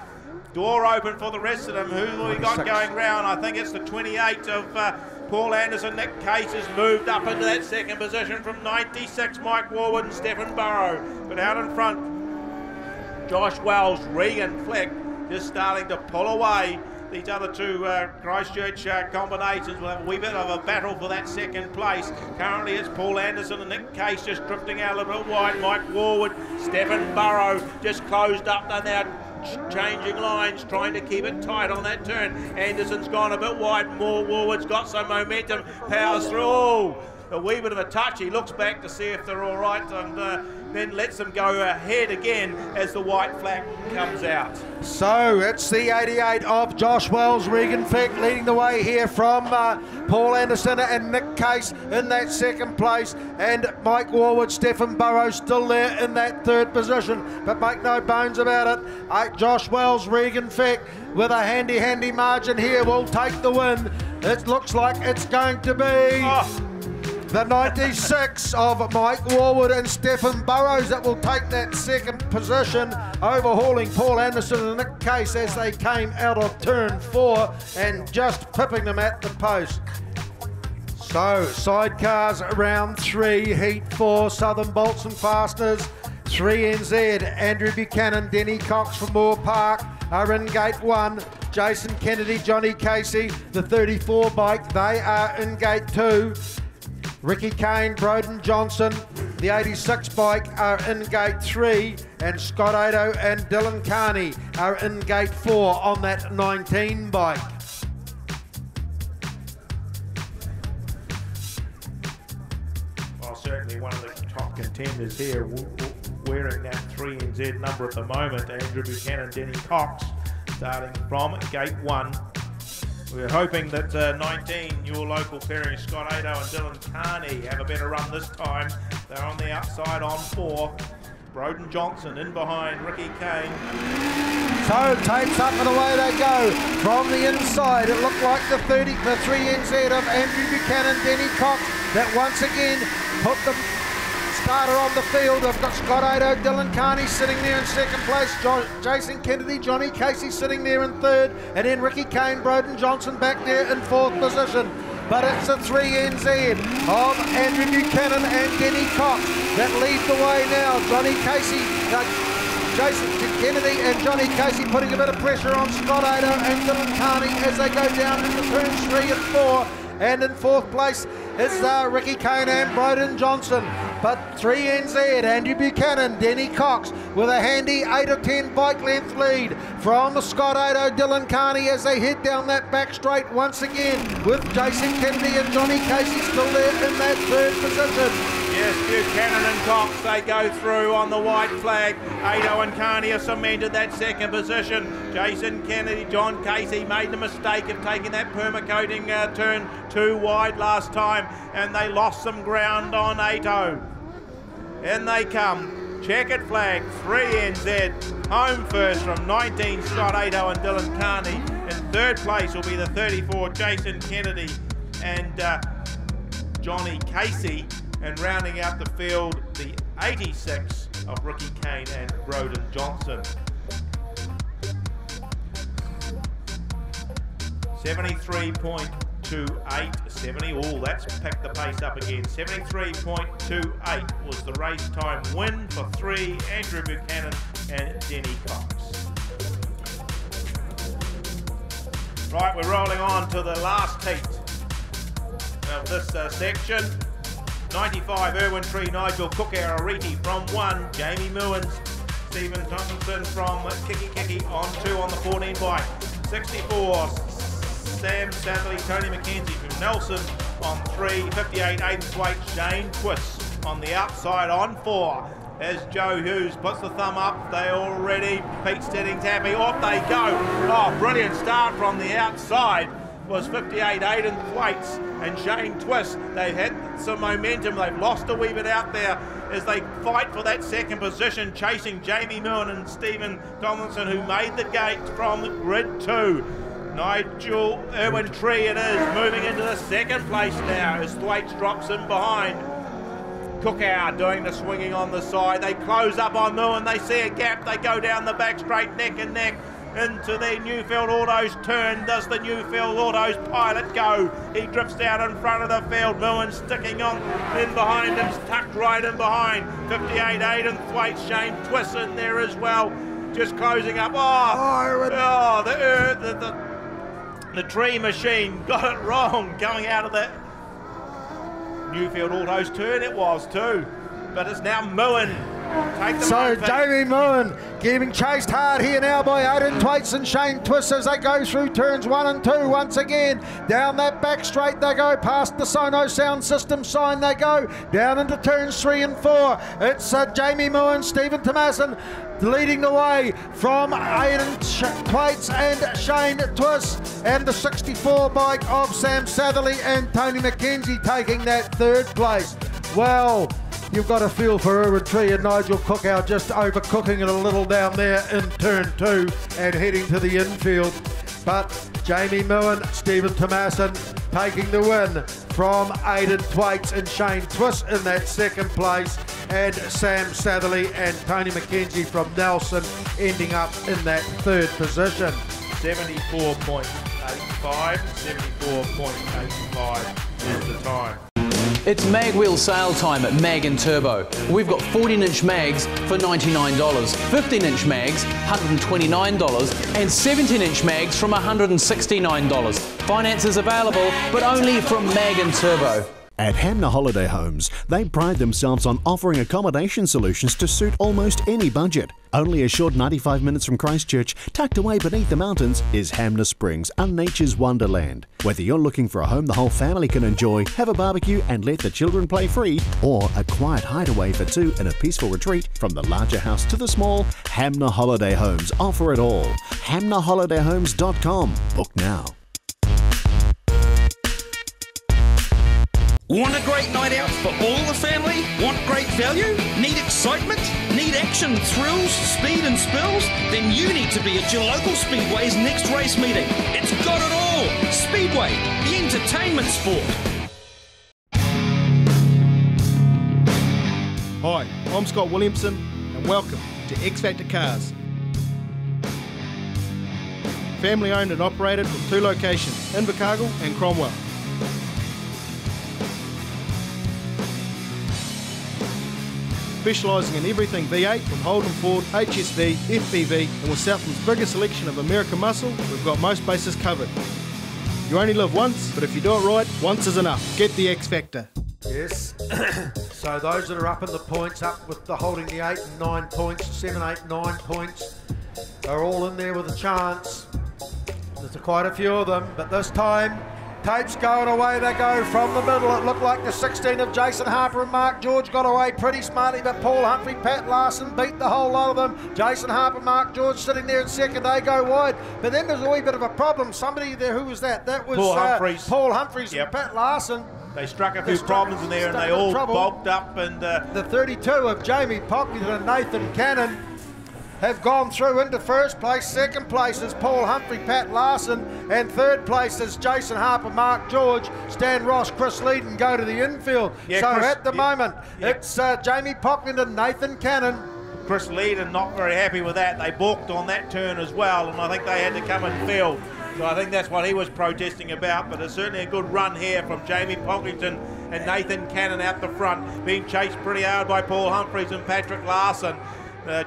door open for the rest of them. Who we got going round? I think it's the 28 of Paul Anderson. Nick Case has moved up into that second position from 96. Mike Warwood and Stephen Burrow. But out in front, Josh Wells, Regan Fleck just starting to pull away. These other two Christchurch combinations will have a wee bit of a battle for that second place. Currently it's Paul Anderson and Nick Case just drifting out a little bit wide. Mike Warwood, Stephen Burrow just closed up. They're now changing lines, trying to keep it tight on that turn. Anderson's gone a bit wide. More Warwood's got some momentum, powers through. Oh, a wee bit of a touch. He looks back to see if they're all right, and then lets them go ahead again as the white flag comes out. So it's the 88 of Josh Wells, Regan Feck leading the way here from Paul Anderson and Nick Case in that second place, and Mike Warwood, Stephen Burrow still there in that third position. But make no bones about it, Josh Wells, Regan Feck with a handy margin here will take the win. It looks like it's going to be the 96 of Mike Warwood and Stephen Burrows that will take that second position, overhauling Paul Anderson and Nick Case as they came out of turn 4 and just pipping them at the post. So, sidecars round 3, heat 4, Southern Bolts and Fasteners, 3NZ, Andrew Buchanan, Denny Cox from Moore Park are in gate 1. Jason Kennedy, Johnny Casey, the 34 bike, they are in gate 2. Ricky Kane, Broden Johnson, the 86 bike are in gate 3, and Scott Ado and Dylan Carney are in gate 4 on that 19 bike. Well, certainly one of the top contenders here, wearing that 3NZ NZ number at the moment. Andrew Buchanan, Denny Cox starting from gate 1. We're hoping that 19, your local pairing, Scott Ado and Dylan Carney, have a better run this time. They're on the outside on 4. Broden Johnson in behind Ricky Kane. So tapes up and away they go from the inside. It looked like the 3 NZ of Andrew Buchanan, Denny Cox, that once again put the starter on the field. I've got Scott Ado, Dylan Carney sitting there in second place, Jason Kennedy, Johnny Casey sitting there in third, and then Ricky Kane, Broden Johnson back there in fourth position. But it's a 3 NZ of Andrew Buchanan and Denny Cox that lead the way now. Johnny Casey, Jason Kennedy and Johnny Casey putting a bit of pressure on Scott Ado and Dylan Carney as they go down into turns 3 and 4. And in fourth place is Ricky Kane and Broden Johnson. But 3 NZ, Andrew Buchanan, Denny Cox with a handy 8 or 10 bike length lead from Scott Ado, Dylan Carney as they head down that back straight once again with Jason Kennedy and Johnny Casey still there in that third position. Yes, Buchanan and Cox, they go through on the white flag. Ado and Carney have cemented that second position. Jason Kennedy, John Casey made the mistake of taking that permacoating turn too wide last time, and they lost some ground on Ado. In they come. Checkered flag, 3 NZ. Home first from 19, Scott Ado and Dylan Carney. In third place will be the 34, Jason Kennedy and Johnny Casey. And rounding out the field, the 86 of Ricky Kane and Broden Johnson. 73.28, 70, oh, that's picked the pace up again. 73.28 was the race time win for 3, Andrew Buchanan and Denny Cox. Right, we're rolling on to the last heat of this section. 95, Erwin Tree, Nigel Cookout, Oreti from 1, Jamie Muins, Stephen Tomlinson from Kiki on 2 on the 14 bike. 64, Sam Sadley, Tony McKenzie from Nelson on 3, 58, Aidan Thwaite, Shane Twist on the outside on 4. As Joe Hughes puts the thumb up, they all ready, Pete Stedding's happy, off they go. Oh, brilliant start from the outside. Was 58, Aidan Thwaites and Shane Twist. They've had some momentum. They've lost a wee bit out there as they fight for that second position, chasing Jamie Millen and Stephen Tomlinson, who made the gate from grid 2. Nigel Erwin Tree it is, moving into the second place now as Thwaites drops in behind. Cookout doing the swinging on the side. They close up on Millen. They see a gap. They go down the back straight, neck and neck. Into the Newfield Autos turn. Does the Newfield Autos pilot go? He drifts down in front of the field. Millen sticking on in behind him, tucked right in behind. 58, Aidan Thwaite, Shane Twist in there as well. Just closing up. The tree machine got it wrong coming out of the Newfield Autos turn. It was too, but it's now Millen. So Jamie Millen getting chased hard here now by Aidan Thwaites and Shane Twist as they go through turns 1 and 2 once again. Down that back straight they go, past the Sono sound system sign they go, down into turns 3 and 4. It's Jamie Millen, Stephen Tomasin leading the way from Aidan Thwaites and Shane Twist, and the 64 bike of Sam Satherley and Tony McKenzie taking that third place. Well, you've got a feel for Erwin Tree and Nigel Cookout just overcooking it a little down there in turn 2 and heading to the infield. But Jamie Millen, Stephen Tomasin taking the win from Aidan Thwaites and Shane Twist in that second place, and Sam Satherley and Tony McKenzie from Nelson ending up in that third position. 74.85, 74.85 is the time. It's mag wheel sale time at Mag and Turbo. We've got 14-inch mags for $99, 15-inch mags $129, and 17-inch mags from $169. Finance is available, but only from Mag and Turbo. At Hamner Holiday Homes, they pride themselves on offering accommodation solutions to suit almost any budget. Only a short 95 minutes from Christchurch, tucked away beneath the mountains, is Hamner Springs, a nature's wonderland. Whether you're looking for a home the whole family can enjoy, have a barbecue and let the children play free, or a quiet hideaway for two in a peaceful retreat, from the larger house to the small, Hamner Holiday Homes offer it all. HamnerHolidayHomes.com. Book now. Want a great night out for all the family? Want great value? Need excitement? Need action, thrills, speed and spills? Then you need to be at your local Speedway's next race meeting. It's got it all! Speedway, the entertainment sport. Hi, I'm Scott Williamson and welcome to X Factor Cars. Family owned and operated with two locations, Invercargill and Cromwell. Specialising in everything V8 from Holden Ford, HSV, FPV, and with Southland's biggest selection of American muscle, we've got most bases covered. You only live once, but if you do it right, once is enough. Get the X Factor. Yes. So those that are up in the points, up with the holding the 8 and 9 points, 7, 8, 9 points, are all in there with a chance. There's quite a few of them, but this time, Tape's going away, they go from the middle. It looked like the 16 of Jason Harper and Mark George got away pretty smartly, but Paul Humphrey, Pat Larson beat the whole lot of them. Jason Harper, Mark George sitting there in second, they go wide. But then there's a wee bit of a problem. Somebody there, who was that? That was Paul Humphreys and Pat Larson. They struck a few problems in there and they all bulked up. And the 32 of Jamie Pocklington and Nathan Cannon have gone through into first place. Second place is Paul Humphrey, Pat Larson, and third place is Jason Harper, Mark George, Stan Ross, Chris Leedon go to the infield. Yeah, so Chris, at the moment, it's Jamie Pocklington, Nathan Cannon. Chris Leedon not very happy with that. They balked on that turn as well, and I think they had to come and field. So I think that's what he was protesting about, but it's certainly a good run here from Jamie Pocklington and Nathan Cannon out the front, being chased pretty hard by Paul Humphreys and Patrick Larson.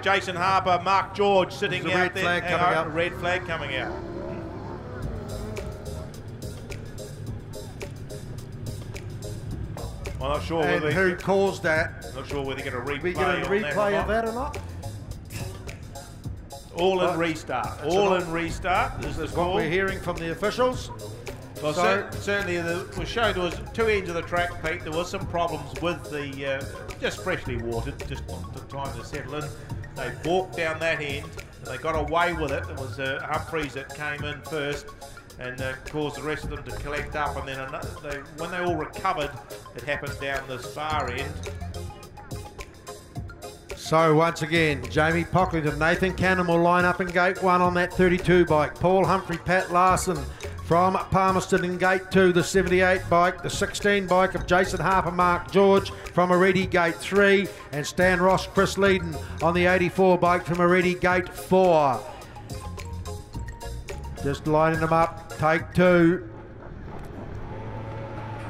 Jason Harper, Mark George sitting out there. Red flag coming out. I'm not sure whether who caused that. Not sure whether they're going to replay. We get a replay of that or not? All in restart. All in restart. This is what we're hearing from the officials. Well, certainly it was shown there was two ends of the track, Pete. There was some problems with the just freshly watered, just the time to settle in. They walked down that end and they got away with it. It was Humphreys that came in first and caused the rest of them to collect up. And then when they all recovered, it happened down this far end. So once again, Jamie Pocklington, Nathan Cannon will line up in gate 1 on that 32 bike. Paul Humphrey, Pat Larson from Palmerston in gate 2, the 78 bike, the 16 bike of Jason Harper, Mark George from Oreti gate 3, and Stan Ross, Chris Leedon on the 84 bike from Oreti gate 4. Just lining them up, take 2.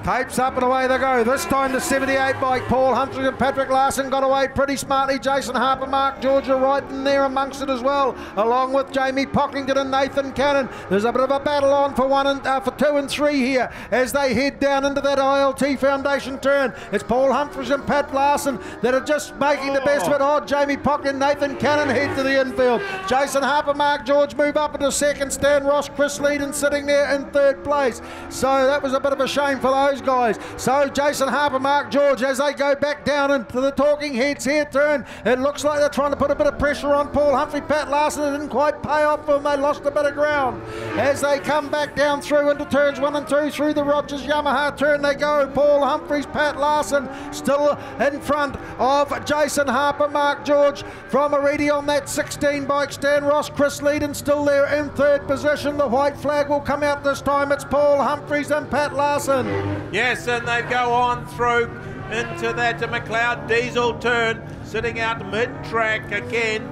Tapes up and away they go. This time the 78 bike, Paul Humphrey and Patrick Larson got away pretty smartly. Jason Harper, Mark George are right in there amongst it as well, along with Jamie Pocklington and Nathan Cannon. There's a bit of a battle on for 2 and 3 here as they head down into that ILT Foundation turn. It's Paul Humphreys and Pat Larson that are just making the best of it. Oh, Jamie Pocklington, Nathan Cannon head to the infield. Jason Harper, Mark George move up into second. Stan Ross, Chris Leedon sitting there in third place. So that was a bit of a shame for those guys. So Jason Harper, Mark George, as they go back down into the talking heads here turn, it looks like they're trying to put a bit of pressure on Paul Humphrey, Pat Larson. It didn't quite pay off for them. They lost a bit of ground as they come back down through into turns 1 and 2 through the Rogers Yamaha turn they go. Paul Humphreys, Pat Larson still in front of Jason Harper, Mark George from Oreti on that 16 bike. Stan Ross, Chris Leedon still there in third position. The white flag will come out this time. It's Paul Humphreys and Pat Larson. Yes, and they go on through into that McLeod diesel turn, sitting out mid-track again.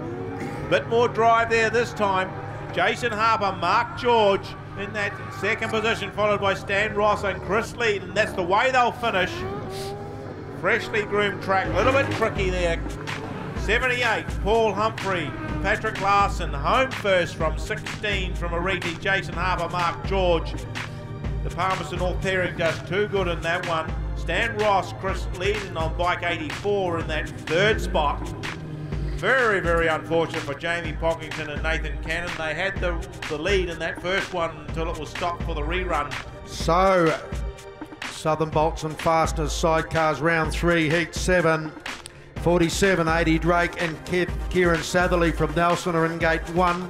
Bit more drive there this time. Jason Harper, Mark George in that second position, followed by Stan Ross and Chris Leed, and that's the way they'll finish. Freshly groomed track, a little bit tricky there. 78, Paul Humphrey, Patrick Larson, home first from 16 from Oreti, Jason Harper, Mark George. The Palmerston North pairing just too good in that one. Stan Ross, Chris Leedon on bike 84 in that third spot. Very, very unfortunate for Jamie Pockington and Nathan Cannon. They had the lead in that first one until it was stopped for the rerun. So, Southern Bolts and Fasteners Sidecars round 3, heat 7. 47, 80 Drake and Kieran Satherley from Nelson are in gate 1.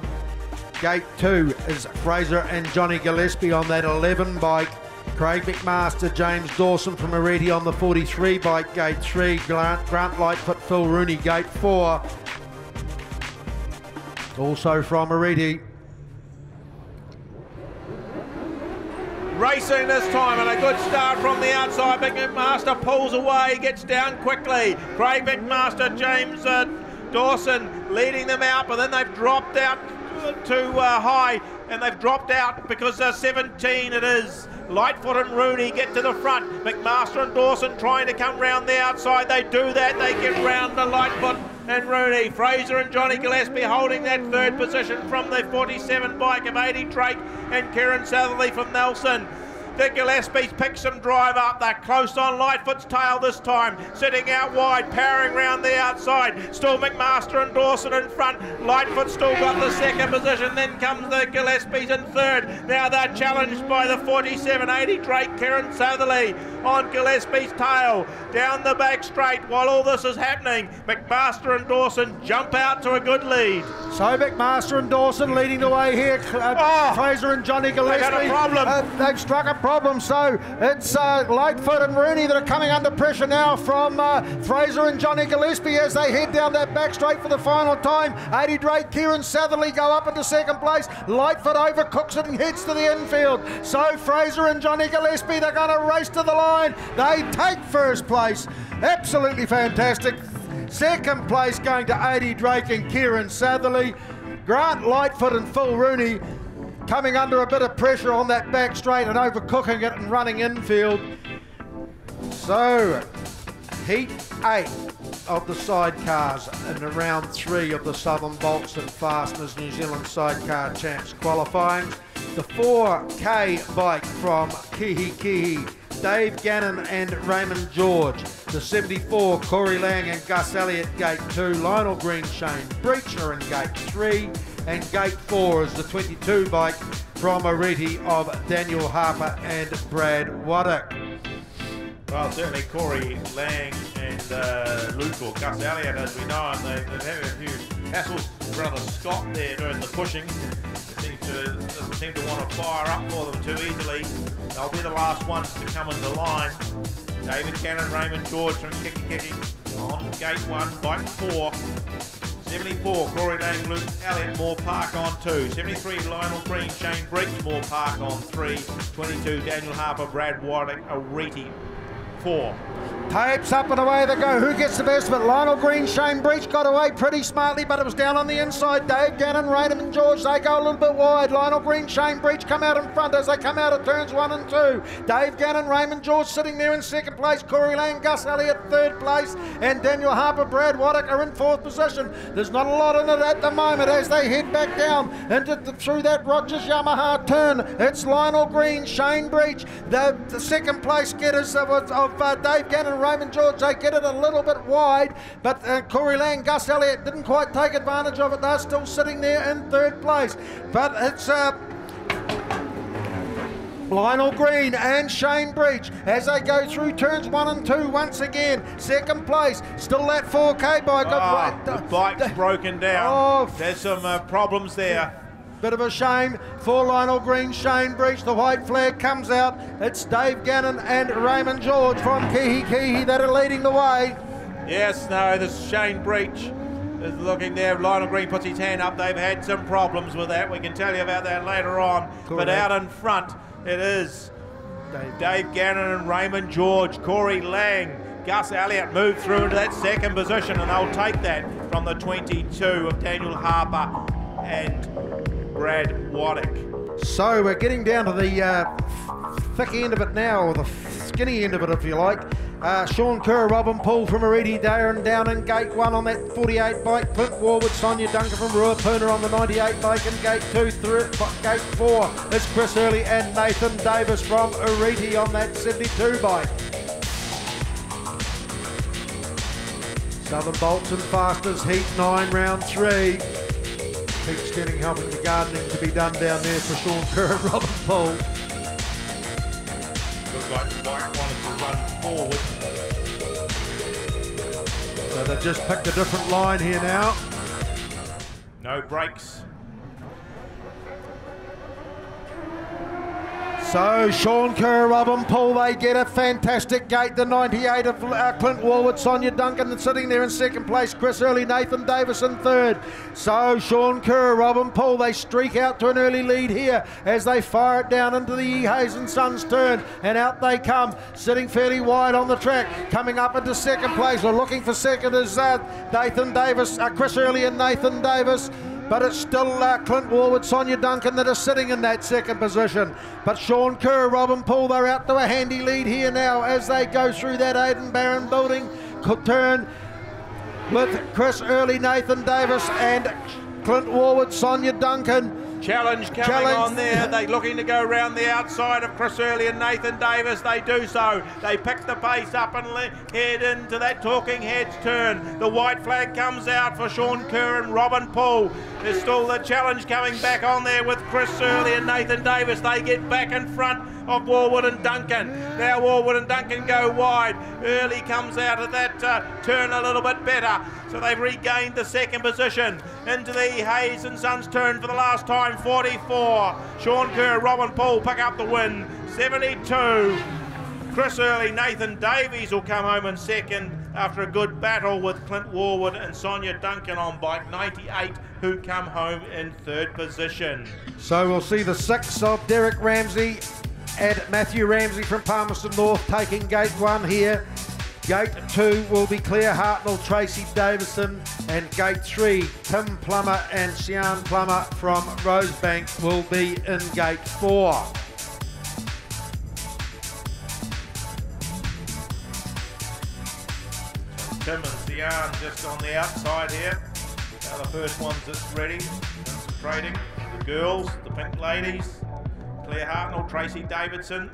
Gate 2 is Fraser and Johnny Gillespie on that 11 bike. Craig McMaster, James Dawson from Oreti on the 43 bike. Gate 3, Grant Lightfoot, Phil Rooney, gate 4. Also from Oreti. Racing this time and a good start from the outside. McMaster pulls away, gets down quickly. Craig McMaster, James Dawson leading them out, but then they've dropped out too high and they've dropped out because 17 it is. Lightfoot and Rooney get to the front. McMaster and Dawson trying to come round the outside. They do that. They get round to Lightfoot and Rooney. Fraser and Johnny Gillespie holding that third position from the 47 bike of 80 Drake and Kieran Satherley from Nelson. The Gillespies pick some drive up. They're close on Lightfoot's tail this time. Sitting out wide, powering round the outside. Still McMaster and Dawson in front. Lightfoot still got the second position. Then comes the Gillespies in third. Now they're challenged by the 47-80 Drake, Kieran Satherley on Gillespie's tail. Down the back straight. While all this is happening, McMaster and Dawson jump out to a good lead. So McMaster and Dawson leading the way here. Fraser and Johnny Gillespie. They've had a problem. They've struck a problem. So it's Lightfoot and Rooney that are coming under pressure now from Fraser and Johnny Gillespie as they head down that back straight for the final time. 80 Drake, Kieran Satherley go up into second place. Lightfoot overcooks it and heads to the infield. So Fraser and Johnny Gillespie, they're going to race to the line. They take first place. Absolutely fantastic. Second place going to 80 Drake and Kieran Satherley. Grant Lightfoot and Phil Rooney coming under a bit of pressure on that back straight and overcooking it and running infield. So, heat 8 of the sidecars in round 3 of the Southern Bolts and Fasteners New Zealand Sidecar Champs qualifying. The 4K bike from Kihi, Dave Gannon and Raymond George. The 74, Corey Lang and Gus Elliott, gate 2. Lionel Green, Shane Breacher in gate 3. And gate 4 is the 22 bike from Oreti of Daniel Harper and Brad Waddock. Well, certainly Corey Lang and Luke or Gus Elliott, as we know him, they've had a few hassles. Brother Scott there doing the pushing. Doesn't seem to want to fire up for them too easily. They'll be the last ones to come into line. David Cannon, Raymond George from Kiki on gate 1, bike 4. 74, Corey Lang, Luke Elliott, Moore Park on 2. 73, Lionel Green, Shane Breach, Moore Park on 3. 22, Daniel Harper, Brad Waddock, Oreti 4. Tapes up and away they go. Who gets the best of it? Lionel Green, Shane Breach got away pretty smartly, but it was down on the inside. Dave Gannon, Raymond and George, they go a little bit wide. Lionel Green, Shane Breach come out in front as they come out of turns 1 and 2. Dave Gannon, Raymond George sitting there in second place. Corey Lang, Gus Elliott third place, and Daniel Harper, Brad Waddock are in fourth position. There's not a lot in it at the moment as they head back down through that Rogers Yamaha turn. It's Lionel Green, Shane Breach, the second place getters of Dave Gannon, Raymond George. They get it a little bit wide, but Corey Lang, Gus Elliott didn't quite take advantage of it. They're still sitting there in third place, but it's Lionel Green and Shane Breach as they go through turns 1 and 2 once again. Second place, still that 4K bike. The bike's broken down. There's some problems there. Bit of a shame for Lionel Green, Shane Breach. The white flag comes out. It's Dave Gannon and Raymond George from Kihi that are leading the way. Yes, no, this Shane Breach is looking there. Lionel Green puts his hand up. They've had some problems with that. We can tell you about that later on. Correct. But out in front, it is Dave Gannon and Raymond George. Corey Lang, Gus Elliott moved through into that second position, and they'll take that from the 22 of Daniel Harper and Brad Waddock. So we're getting down to the thick end of it now, or the skinny end of it if you like. Sean Kerr, Robin Poole from Oreti, Darren down in gate 1 on that 48 bike. Clint Warwood, Sonia Duncan from Ruapuna on the 98 bike in gate 2. Gate 4 is Chris Early and Nathan Davis from Oreti on that 72 bike. Southern Bolts and Fasters, Heat 9, Round 3. Pete Stenning helping the gardening to be done down there for Sean Kerr and Robin Paul. Looks like the bike wanted to run forward. So they've just picked a different line here now. No brakes. So Sean Kerr, Robin Paul, they get a fantastic gate. The 98 of Clint Warwood, Sonia Duncan sitting there in second place. Chris Early, Nathan Davis in third. So Sean Kerr, Robin Paul, they streak out to an early lead here as they fire it down into the E. Hayes and Sons turn, and out they come, sitting fairly wide on the track. Coming up into second place, or looking for second, is Nathan Davis, Chris Early and Nathan Davis. But it's still Clint Warwood, Sonia Duncan that are sitting in that second position. But Sean Kerr, Robin Paul, they're out to a handy lead here now as they go through that Aidan Barron building. Could turn with Chris Early, Nathan Davis and Clint Warwood, Sonia Duncan. Challenge coming on there. They're looking to go around the outside of Chris Early and Nathan Davis. They do so. They pick the pace up and head into that Talking Heads turn. The white flag comes out for Sean Kerr and Robin Paul. There's still the challenge coming back on there with Chris Early and Nathan Davis. They get back in front of Warwood and Duncan. Now Warwood and Duncan go wide. Early comes out of that turn a little bit better. So they've regained the second position. Into the Hayes and Sons turn for the last time, 44. Sean Kerr, Robin Paul pick up the win, 72. Chris Early, Nathan Davies will come home in second after a good battle with Clint Warwood and Sonia Duncan on bike 98, who come home in third position. So we'll see the 6 of Derek Ramsey and Matthew Ramsey from Palmerston North taking gate 1 here. Gate 2 will be Claire Hartnell, Tracy Davison, and gate 3, Tim Plummer and Sian Plummer from Rosebank will be in gate 4. Tim and Sian just on the outside here. They're the first ones that's ready, concentrating. The girls, the pink ladies, Claire Hartnell, Tracy Davidson,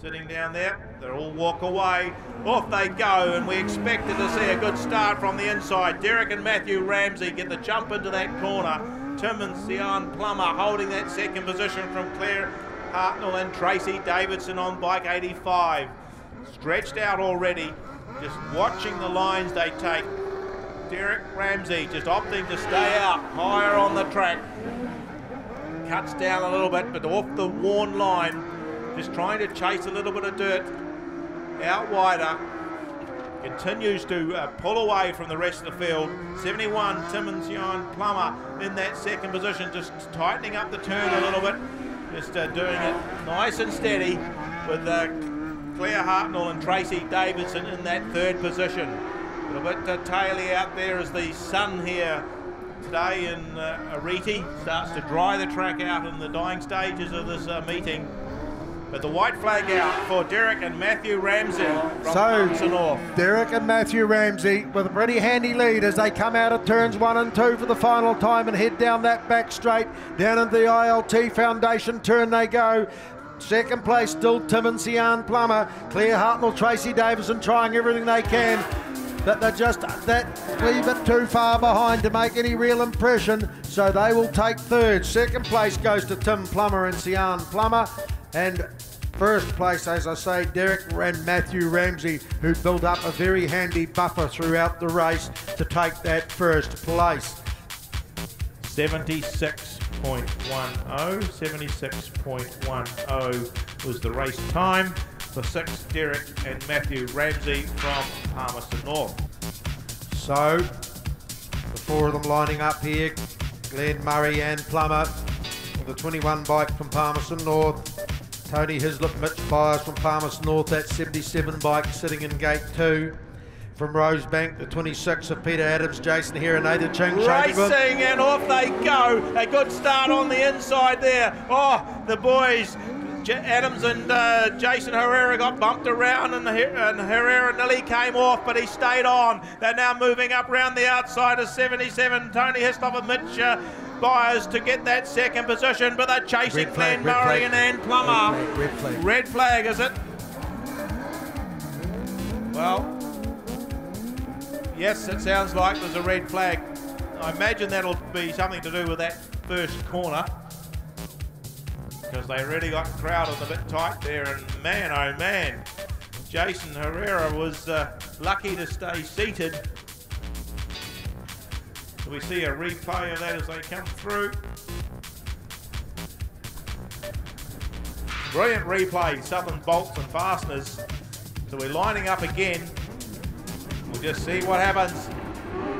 sitting down there. They'll all walk away. Off they go, and we expected to see a good start from the inside. Derek and Matthew Ramsey get the jump into that corner. Tim and Sian Plummer holding that second position from Claire Hartnell and Tracy Davidson on bike 85. Stretched out already, just watching the lines they take. Derek Ramsey just opting to stay out higher on the track. Cuts down a little bit, but off the worn line. Just trying to chase a little bit of dirt out wider. Continues to pull away from the rest of the field. 71, Tim and Sian Plummer in that second position, just tightening up the turn a little bit. Just doing it nice and steady with Claire Hartnell and Tracy Davidson in that third position. A little bit taily out there as the sun here today in Oreti starts to dry the track out in the dying stages of this meeting. But the white flag out for Derek and Matthew Ramsey from Palmerston North. Derek and Matthew Ramsey with a pretty handy lead as they come out of turns 1 and 2 for the final time and head down that back straight. Down into the ILT Foundation turn they go. Second place still Tim and Sian Plummer. Claire Hartnell, Tracy Davison trying everything they can. But they're just that wee bit too far behind to make any real impression. So they will take third. Second place goes to Tim Plummer and Sian Plummer. And first place, as I say, Derek and Matthew Ramsey, who built up a very handy buffer throughout the race to take that first place. 76.10, 76.10 was the race time for 6 Derek and Matthew Ramsey from Palmerston North. So, the 4 of them lining up here, Glenn Murray and Plummer, with the 21 bike from Palmerston North. Tony Hislop, Mitch Byers from Palmerston North, that 77 bike sitting in gate 2. From Rosebank, the 26 of Peter Adams, Jason Hare and Ada Ching. Racing and off they go. A good start on the inside there. Oh, the boys, Adams and Jason Herrera got bumped around and Herrera nearly came off, but he stayed on. They're now moving up around the outside of 77. Tony Hislop and Mitch Byers to get that second position, but they're chasing Glenn Murray and Ann Plummer. Red flag, is it? Well, Yes, it sounds like there's a red flag. I imagine that'll be something to do with that first corner, because they really got crowded a bit tight there, and man, oh man, Jason Herrera was lucky to stay seated. So we see a replay of that as they come through. Brilliant replay, Southern Bolts and Fasteners. So we're lining up again. We'll just see what happens.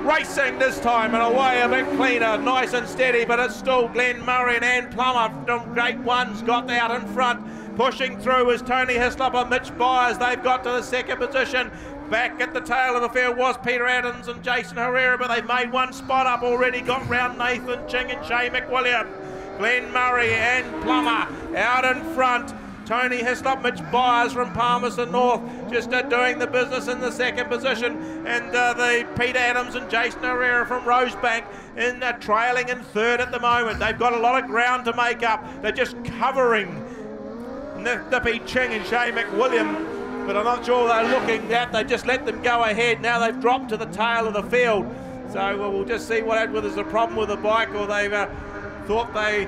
Racing this time and away a bit cleaner, nice and steady, but it's still Glenn Murray and Ann Plummer from Great Ones got out in front. Pushing through is Tony Hislop and Mitch Byers. They've got to the second position. Back at the tail of the field was Peter Adams and Jason Herrera, but they've made one spot up already, got round Nathan Ching and Shay McWilliam. Glenn Murray and Plummer out in front. Tony Hislop, Mitch Byers from Palmerston North just doing the business in the second position, and the Peter Adams and Jason Herrera from Rosebank in trailing in third at the moment. They've got a lot of ground to make up. They're just covering Nippy Ching and Shay McWilliam, but I'm not sure they're looking at. They just let them go ahead. Now they've dropped to the tail of the field, so we'll just see what happens, whether there's a problem with the bike or they've thought they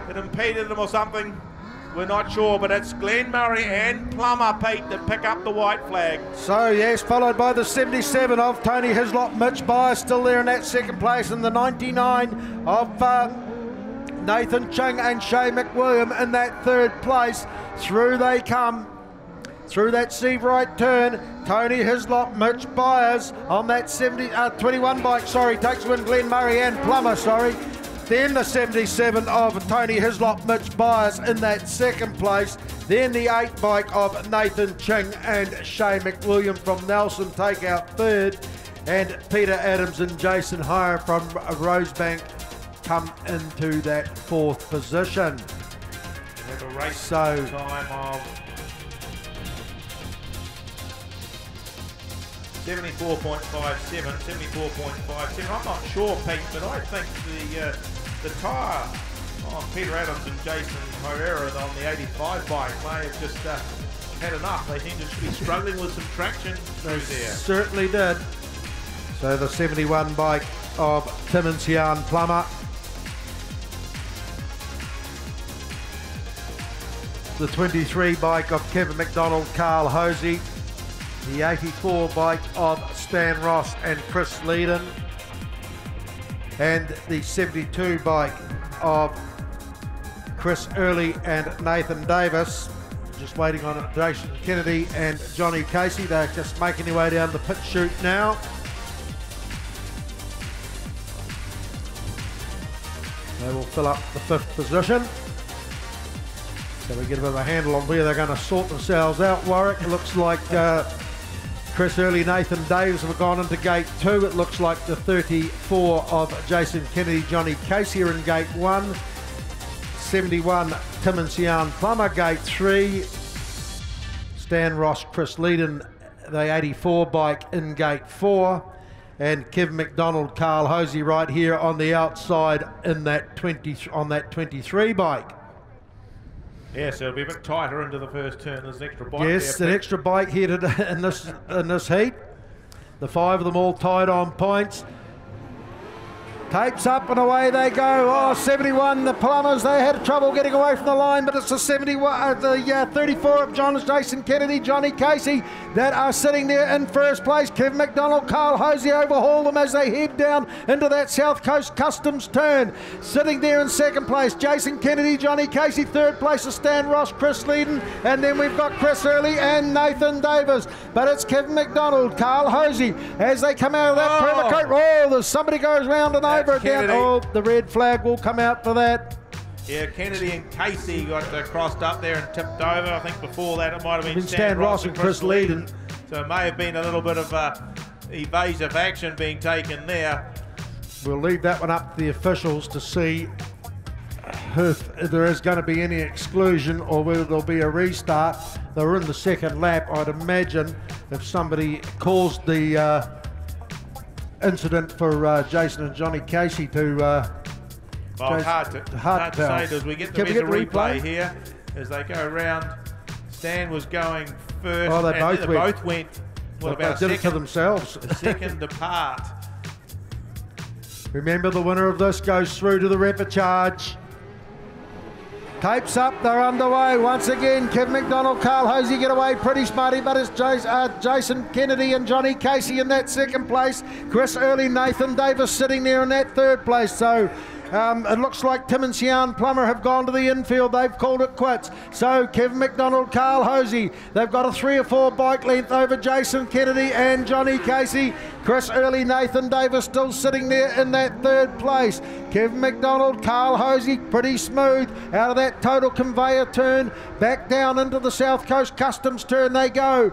had impeded them or something. We're not sure, but it's Glenn Murray and Plummer, Pete, that pick up the white flag. So, yes, followed by the 77 of Tony Hislop. Mitch Byers still there in that second place, and the 99 of Nathan Ching and Shay McWilliam in that third place. Through they come. Through that seat right turn, Tony Hislop, Mitch Byers on that 21 bike, takes win Glenn Murray and Plummer, Then the 77 of Tony Hislop, Mitch Byers in that second place. Then the 8 bike of Nathan Ching and Shay McWilliam from Nelson take out third. And Peter Adams and Jason Hire from Rosebank come into that fourth position. We have a race time of 74.57, 74.57. I'm not sure, Pete, but I think the tyre on Peter Adams and Jason Herrera on the 85 bike may have just had enough. They seem to be struggling with some traction through there. Certainly did. So the 71 bike of Tim and Sian Plummer. The 23 bike of Kevin McDonald, Carl Hosey. The 84 bike of Stan Ross and Chris Leedon. And the 72 bike of Chris Early and Nathan Davis. Just waiting on Jason Kennedy and Johnny Casey. They're just making their way down the pit chute now. They will fill up the fifth position. So we get a bit of a handle on where they're going to sort themselves out. Warwick, it looks like Chris Early, Nathan Davis have gone into gate 2. It looks like the 34 of Jason Kennedy, Johnny Casey are in gate 1. 71, Tim and Sian Plummer, gate 3. Stan Ross, Chris Leedon, the 84 bike in gate 4. And Kevin McDonald, Carl Hosey right here on the outside in that 23 bike. Yes, it'll be a bit tighter into the first turn. There's an extra bike yes, there. An extra bike here today in this heat. The 5 of them all tied on points. Tapes up and away they go. Oh, 71, the Plumbers, they had trouble getting away from the line, but it's the 34 of Jason Kennedy, Johnny Casey that are sitting there in first place. Kevin McDonald, Carl Hosey overhaul them as they head down into that South Coast Customs turn. Sitting there in second place, Jason Kennedy, Johnny Casey. Third place is Stan Ross, Chris Leedon, and then we've got Chris Early and Nathan Davis. But it's Kevin McDonald, Carl Hosey as they come out of that permacoat. Oh, there's somebody goes round and over again. Oh, the red flag will come out for that. Yeah, Kennedy and Casey got crossed up there and tipped over. I think before that it might have been Stan Ross and Chris Leedon. So it may have been a little bit of evasive action being taken there. We'll leave that one up to the officials to see if there is going to be any exclusion or whether there'll be a restart. They were in the second lap. I'd imagine if somebody caused the incident for Jason and Johnny Casey to well, hard to say. Does we get the replay here as they go around? Stan was going first. Oh, they both went. What But about they did it to themselves. Second apart. Remember, the winner of this goes through to the repechage. Tapes up, they're underway once again. Kev McDonald, Carl Hosey get away pretty smarty, but it's Jason Kennedy and Johnny Casey in that second place. Chris Early, Nathan Davis sitting there in that third place. So it looks like Tim and Sian Plummer have gone to the infield. They've called it quits. So Kev McDonald, Carl Hosey, they've got a 3 or 4 bike length over Jason Kennedy and Johnny Casey. Chris Early, Nathan Davis still sitting there in that third place. Kev McDonald, Carl Hosey, pretty smooth out of that total conveyor turn. Back down into the South Coast Customs turn they go,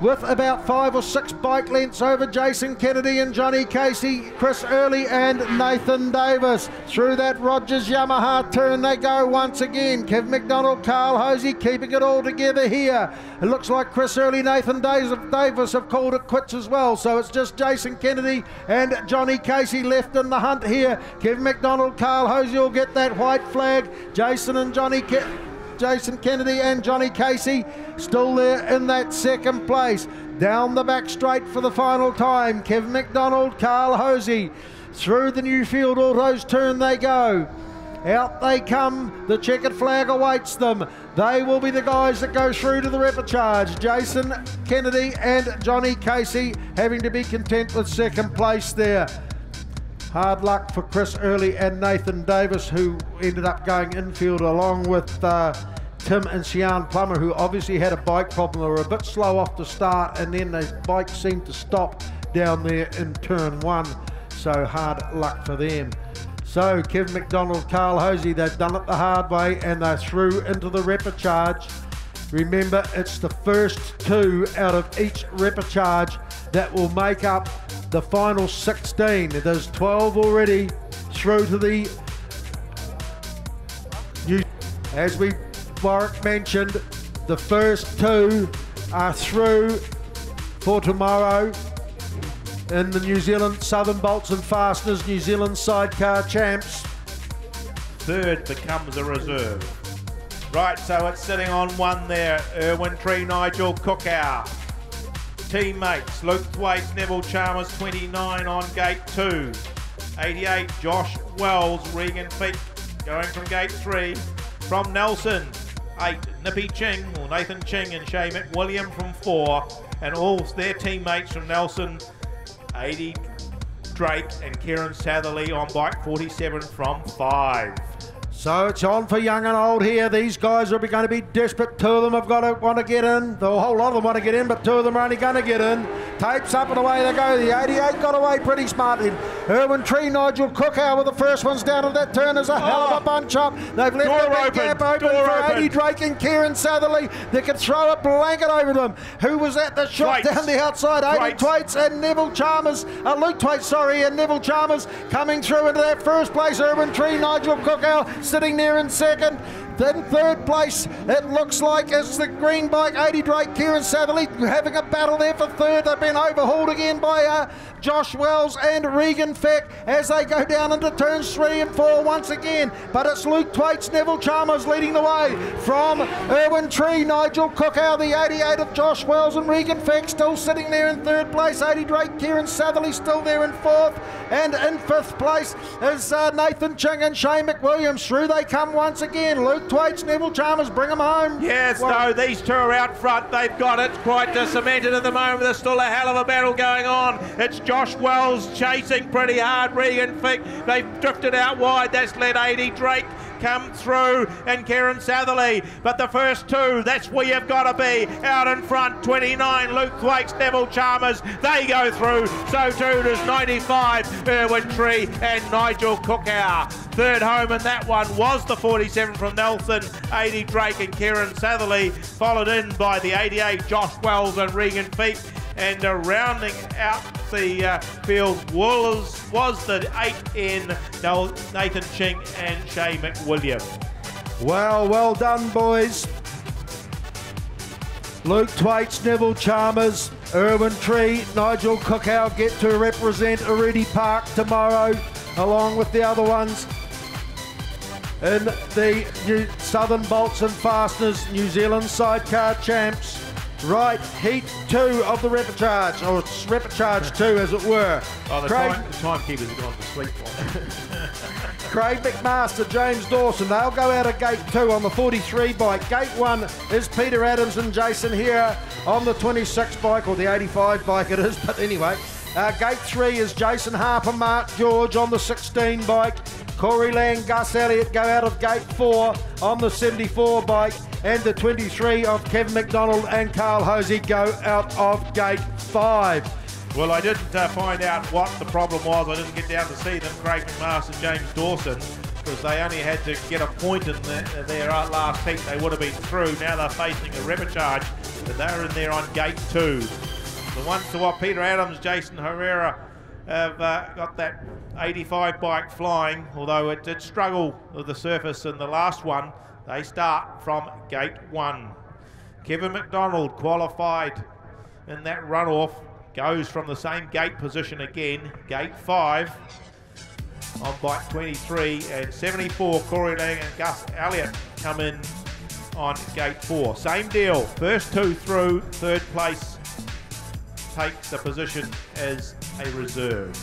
with about 5 or 6 bike lengths over Jason Kennedy and Johnny Casey, Chris Early and Nathan Davis. Through that Rogers Yamaha turn they go once again. Kev McDonald, Carl Hosey keeping it all together here. It looks like Chris Early, Nathan Davis have called it quits as well. So it's just Jason Kennedy and Johnny Casey left in the hunt here. Kev McDonald, Carl Hosey will get that white flag. Jason Kennedy and Johnny Casey still there in that second place. Down the back straight for the final time. Kev McDonald, Carl Hosey. Through the Newfield Autos turn they go. Out they come. The checkered flag awaits them. They will be the guys that go through to the repechage. Jason Kennedy and Johnny Casey having to be content with second place there. Hard luck for Chris Early and Nathan Davis, who ended up going infield along with Tim and Sian Plummer, who obviously had a bike problem. They were a bit slow off the start, and then the bike seemed to stop down there in turn 1. So hard luck for them. So Kev McDonald, Carl Hosey, they've done it the hard way, and they're through into the repechage. Remember, it's the first 2 out of each repechage that will make up the final 16. There's 12 already through to the new. As Warwick mentioned, the first 2 are through for tomorrow in the New Zealand Southern Bolts and Fasteners New Zealand Sidecar Champs. Third becomes a reserve. Right, so it's sitting on 1 there. Erwin Tree, Nigel Cookow. Teammates, Luke Thwaites, Neville Chalmers, 29 on gate 2. 88, Josh Wells, Regan Feet going from gate 3. From Nelson, 8, Nippy Ching, or Nathan Ching and Shay McWilliam from 4. And all their teammates from Nelson, 80, Drake and Kieran Satherley on bike 47 from 5. So it's on for young and old here. These guys are going to be desperate. 2 of them have got to want to get in. The whole lot of them want to get in, but 2 of them are only going to get in. Tapes up and away they go. The 88 got away pretty smartly. Erwin Tree, Nigel Cookow with the first ones down of that turn. Is a hell of a bunch up. They've left that gap open for 80 Drake and Kieran Satherley. They could throw a blanket over them. Who was at the shot down the outside? 80 Thwaites and Neville Chalmers. Luke Thwaites, sorry, and Neville Chalmers coming through into that first place. Erwin Tree, Nigel Cookow sitting there in second. Then third place, it looks like, is the green bike, 80 Drake, Kieran Satherley having a battle there for third. They've been overhauled again by Josh Wells and Regan Feck as they go down into turns 3 and 4 once again. But it's Luke Thwaites, Neville Chalmers leading the way from Erwin Tree, Nigel Cookow, the 88 of Josh Wells and Regan Feck still sitting there in third place. 80 Drake, Kieran Satherley still there in fourth. And in fifth place is Nathan Ching and Shay McWilliams. Through they come once again. Luke Thwaites, Neville Chalmers, bring them home. Yes, no, these 2 are out front. They've got it quite cemented at the moment. There's still a hell of a battle going on. It's Josh Wells chasing pretty hard. Regan Fick, they've drifted out wide. That's let 80 Drake come through and Kieran Satherley. But the first 2, that's where you've got to be. Out in front, 29, Luke Thwaites, Neville Chalmers. They go through. So too does 95, Erwin Tree and Nigel Cookow. Third home in that one was the 47 from Nelson, 80 Drake and Kieran Satherley, followed in by the 88 Josh Wells and Regan Feet. And rounding out the field was the 8N Nathan Ching and Shay McWilliam. Well done, boys. Luke Thwaites, Neville Chalmers, Erwin Tree, Nigel Cookow get to represent Oreti Park tomorrow, along with the other ones in the Southern Bolts and Fasteners New Zealand Sidecar Champs. Right, heat 2 of the repechage, or repechage 2 as it were. Oh, the timekeepers have gone to sleep. Craig McMaster, James Dawson, they'll go out of gate 2 on the 43 bike. Gate 1 is Peter Adams and Jason here on the 26 bike, or the 85 bike it is, but anyway. Gate 3 is Jason Harper, Mark George on the 16 bike. Corey Lang, Gus Elliott go out of gate 4 on the 74 bike. And the 23 of Kevin McDonald and Carl Hosey go out of gate 5. Well, I didn't find out what the problem was. I didn't get down to see them, Craig McMaster, James Dawson, because they only had to get a point in their last heat. They would have been through. Now they're facing a repechage, but they're in there on gate 2. The one to what Peter Adams, Jason Herrera have got that 85 bike flying, although it did struggle with the surface in the last one. They start from gate 1. Kevin McDonald qualified in that runoff, goes from the same gate position again, gate 5 on bike 23, and 74 Corey Lang and Gus Elliott come in on gate 4. Same deal, first 2 through, third place takes the position as a reserve.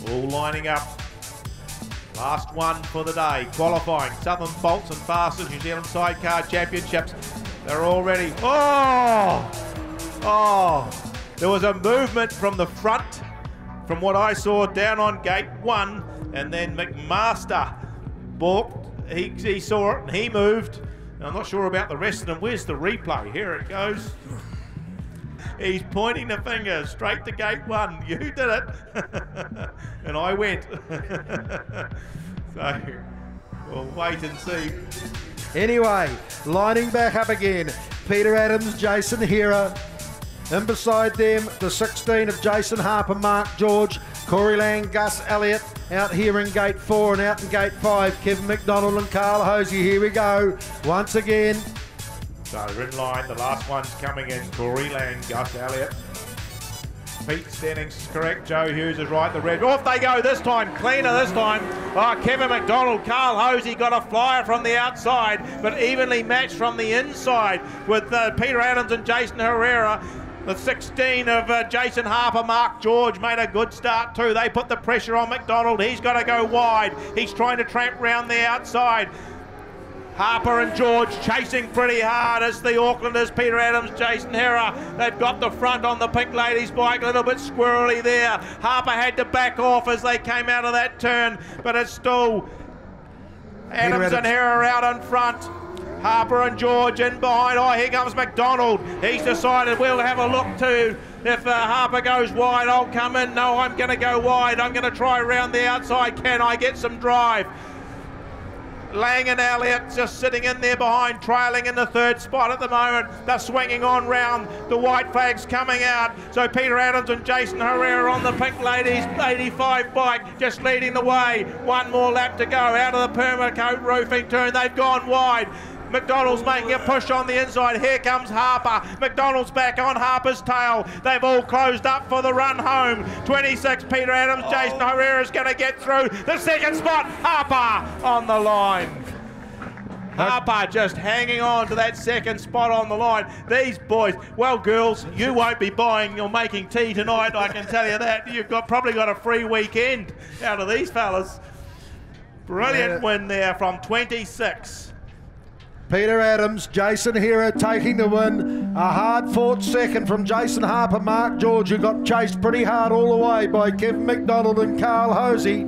All lining up. Last one for the day, qualifying. Southern Bolts and Fastest New Zealand Sidecar Championships. They're all ready. There was a movement from the front, from what I saw down on gate 1, and then McMaster balked. He saw it and he moved. I'm not sure about the rest of them. Where's the replay? Here it goes. He's pointing the finger straight to gate 1. You did it. And I went. So we'll wait and see. Anyway, lining back up again. Peter Adams, Jason Hera. In beside them, the 16 of Jason Harper, Mark George, Corey Lang, Gus Elliott. Out here in gate 4 and out in gate 5, Kevin McDonald and Carl Hosey. Here we go. Once again. So in line, the last one's coming in, Corey Lang, Gus Elliott. Pete Stennings is correct, Joe Hughes is right, the red. Off they go this time, cleaner this time. Kevin McDonald, Carl Hosey got a flyer from the outside, but evenly matched from the inside with Peter Adams and Jason Herrera. The 16 of Jason Harper, Mark George made a good start too. They put the pressure on McDonald. He's got to go wide. He's trying to tramp round the outside. Harper and George chasing pretty hard as the Aucklanders, Peter Adams, Jason Herrera. They've got the front on the Pink Ladies bike, a little bit squirrely there. Harper had to back off as they came out of that turn, but it's still Adams and Herrera out in front. Harper and George in behind. Here comes McDonald. He's decided we'll have a look too. If Harper goes wide, I'll come in. No, I'm going to go wide. I'm going to try around the outside. Can I get some drive? Lang and Elliott just sitting in there behind, trailing in the third spot at the moment. They're swinging on round. The white flag's coming out. So Peter Adams and Jason Herrera on the Pink Ladies 85 bike, just leading the way. One more lap to go out of the Permacoat roofing turn. They've gone wide. McDonald's making a push on the inside. Here comes Harper. McDonald's back on Harper's tail. They've all closed up for the run home. 26, Peter Adams. Jason Herrera's going to get through. The second spot, Harper on the line. Harper just hanging on to that second spot on the line. These boys, well, girls, you won't be buying or making tea tonight, I can tell you that. You've probably got a free weekend out of these fellas. Brilliant win there from 26. Peter Adams, Jason Hera taking the win. A hard-fought second from Jason Harper, Mark George, who got chased pretty hard all the way by Kevin McDonald and Carl Hosey.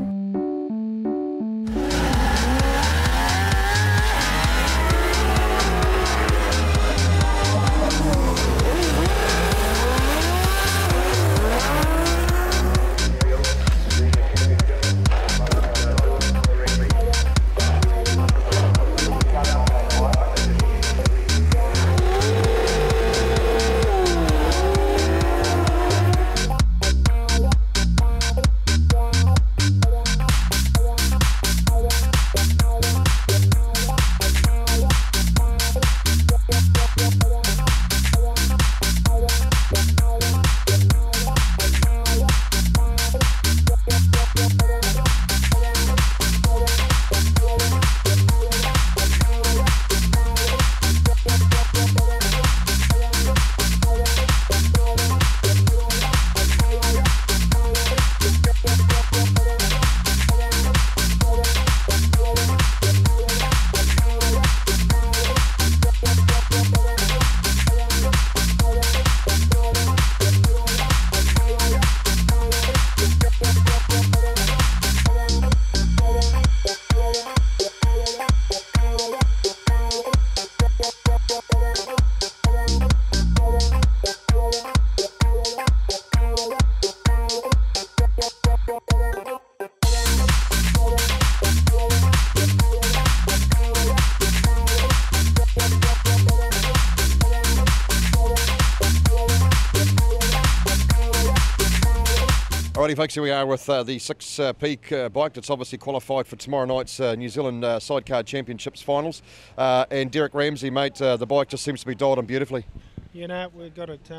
Alrighty folks, here we are with the Six Peak bike that's obviously qualified for tomorrow night's New Zealand Sidecar Championships finals. And Derek Ramsey, mate, the bike just seems to be dialed in beautifully. You know, we've got it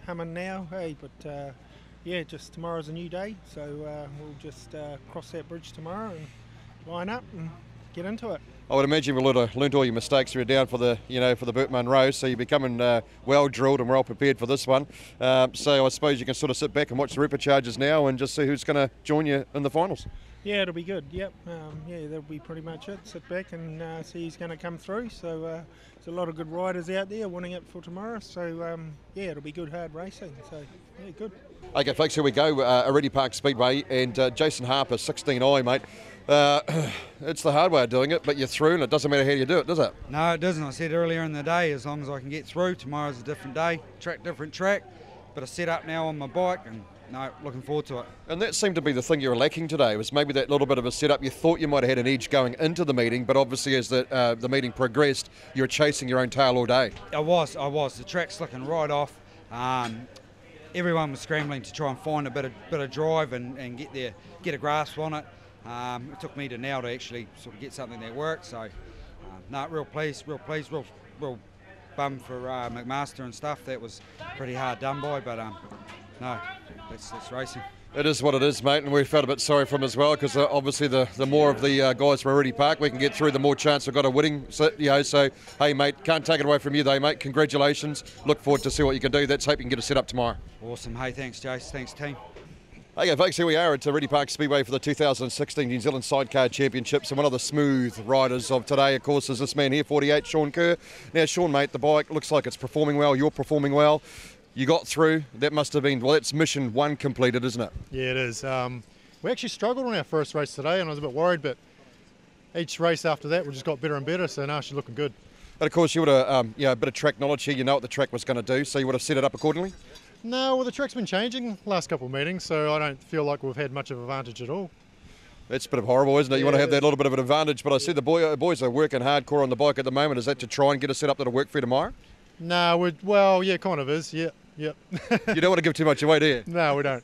humming now, hey, but yeah, just tomorrow's a new day, so we'll just cross that bridge tomorrow and line up and get into it. I would imagine you've learned all your mistakes you're down for the, for the Burt Munro, so you're becoming well drilled and well prepared for this one. So I suppose you can sort of sit back and watch the repercharges now and just see who's going to join you in the finals. Yeah, it'll be good. Yep. Yeah, that'll be pretty much it. Sit back and see who's going to come through. So there's a lot of good riders out there wanting it for tomorrow. So yeah, it'll be good, hard racing. So yeah, good. Okay, folks, here we go. Oreti Park Speedway and Jason Harper, 16i, mate. It's the hard way of doing it, but you're through, and it doesn't matter how you do it, does it? No, it doesn't. I said earlier in the day, as long as I can get through, tomorrow's a different day, different track. But I set up now on my bike, and no, looking forward to it. And that seemed to be the thing you were lacking today, was maybe that little bit of a setup. You thought you might have had an edge going into the meeting, but obviously as the meeting progressed, you were chasing your own tail all day. I was. The track's looking right off. Everyone was scrambling to try and find a bit of drive and get a grasp on it. It took me to now to actually sort of get something that worked. So, no, real pleased, real bummed for McMaster and stuff. That was pretty hard done by, but no, that's racing. It is what it is, mate, and we felt a bit sorry for him as well, because obviously the more of the guys from Oreti Park we can get through, the more chance we've got of winning. So, so, hey, mate, can't take it away from you though, mate. Congratulations. Look forward to see what you can do. Let's hope you can get a set up tomorrow. Awesome. Hey, thanks, Jace. Thanks, team. Okay, folks, here we are at Oreti Park Speedway for the 2016 New Zealand Sidecar Championships, and one of the smooth riders of today, of course, is this man here, 48, Sean Kerr. Now, Sean, mate, the bike looks like it's performing well. You're performing well. You got through. That must have been, well, that's mission one completed, isn't it? Yeah, it is. We actually struggled on our first race today, and I was a bit worried, but each race after that, we just got better and better, so now she's looking good. But, of course, you would have a bit of track knowledge here. You know what the track was going to do, so you would have set it up accordingly? No, well, the track's been changing last couple of meetings, so I don't feel like we've had much of an advantage at all. That's a bit of horrible, isn't it? You want to have that little bit of an advantage, but I see the boys are working hardcore on the bike at the moment. Is that to try and get a setup that'll work for you tomorrow? No, well, yeah, kind of is, yeah. Yep. You don't want to give too much away, do you? No, we don't.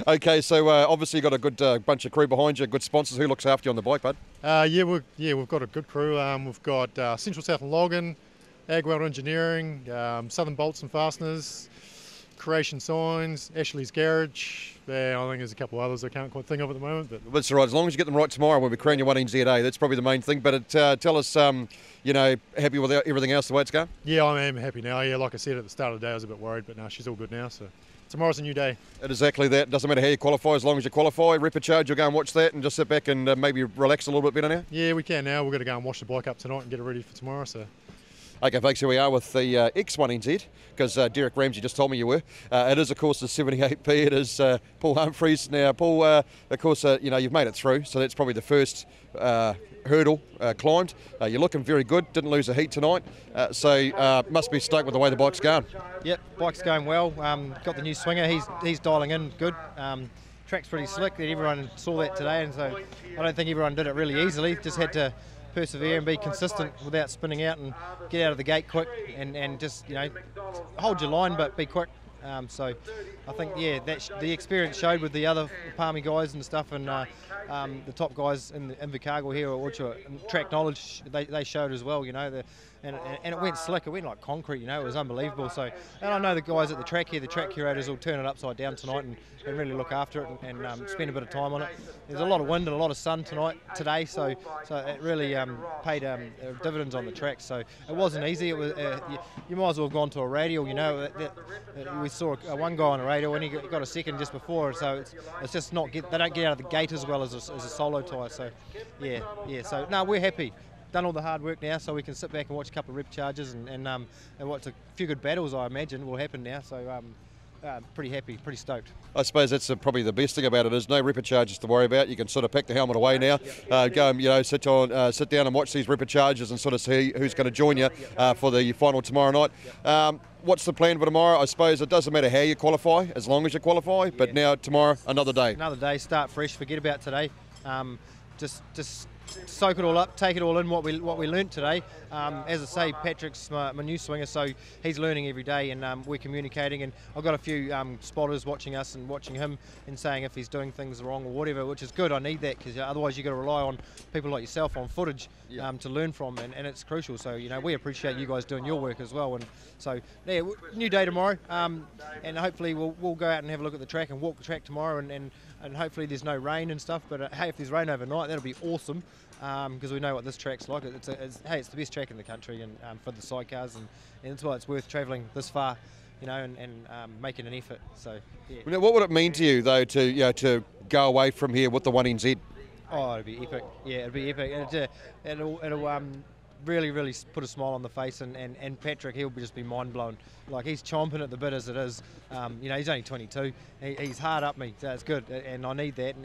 Okay, so obviously you've got a good bunch of crew behind you, good sponsors. Who looks after you on the bike, bud? Yeah, we've got a good crew. We've got Central South and Logan, Agwell Engineering, Southern Bolts and Fasteners, Creation Signs, Ashley's Garage. Yeah, I think there's a couple of others I can't quite think of at the moment. But that's all right. As long as you get them right tomorrow when we crown you 1NZA, that's probably the main thing. But tell us, happy with everything else the way it's going? Yeah, I am happy now. Yeah, like I said at the start of the day, I was a bit worried, but no, she's all good now. So tomorrow's a new day. Exactly that. Doesn't matter how you qualify, as long as you qualify. Repercharge, you'll go and watch that and just sit back and maybe relax a little bit better now? Yeah, we can now. We're going to go and wash the bike up tonight and get it ready for tomorrow. So. Okay, folks, here we are with the X1NZ, because Derek Ramsey just told me you were. It is, of course, the 78P. It is Paul Humphreys. Now, Paul, of course, you've made it through, so that's probably the first hurdle climbed. You're looking very good. Didn't lose a heat tonight, so must be stoked with the way the bike's going. Yep, bike's going well. Got the new swinger. He's dialing in good. Track's pretty slick. Everyone saw that today, and so I don't think everyone did it really easily. Just had to persevere and be consistent without spinning out and get out of the gate quick and just hold your line but be quick. So I think the experience showed with the other Palmy guys and stuff, and the top guys in the Invercargill here, which are track knowledge, they showed as well. And it went slick. It went like concrete. It was unbelievable. So, and I know the guys at the track here, the track curators, will turn it upside down tonight and really look after it and spend a bit of time on it. There's a lot of wind and a lot of sun today, so it really paid dividends on the track. So it wasn't easy. It was you might as well have gone to a radial. We saw one guy on a radial and he got a second just before. So it's just they don't get out of the gate as well as a solo tyre. So yeah. So no, we're happy. Done all the hard work now, so we can sit back and watch a couple of repercharges and watch a few good battles. I imagine will happen now. So pretty happy, pretty stoked. I suppose that's probably the best thing about it is no repercharges to worry about. You can sort of pack the helmet away now, go and sit down and watch these repercharges and sort of see who's going to join you for the final tomorrow night. What's the plan for tomorrow? I suppose it doesn't matter how you qualify, as long as you qualify. But now tomorrow, another day. Another day, start fresh. Forget about today. Just soak it all up, take it all in, what we learnt today. As I say, Patrick's my new swinger, so he's learning every day, and we're communicating. And I've got a few spotters watching us and watching him and saying if he's doing things wrong or whatever, which is good. I need that, because otherwise you've got to rely on people like yourself on footage to learn from, and it's crucial. So we appreciate you guys doing your work as well. And so yeah, new day tomorrow, and hopefully we'll go out and have a look at the track and walk the track tomorrow, and hopefully there's no rain and stuff. But hey, if there's rain overnight, that'll be awesome, because we know what this track's like. It's the best track in the country, and for the sidecars, and that's why it's worth travelling this far, and making an effort. So yeah. What would it mean to you though to go away from here with the 1NZ? Oh, it'd be epic. Yeah, it'd be epic. It'll really put a smile on the face, and Patrick, he'll just be mind blown. Like, he's chomping at the bit as it is. He's only 22. He's hard up me, so it's good, and I need that.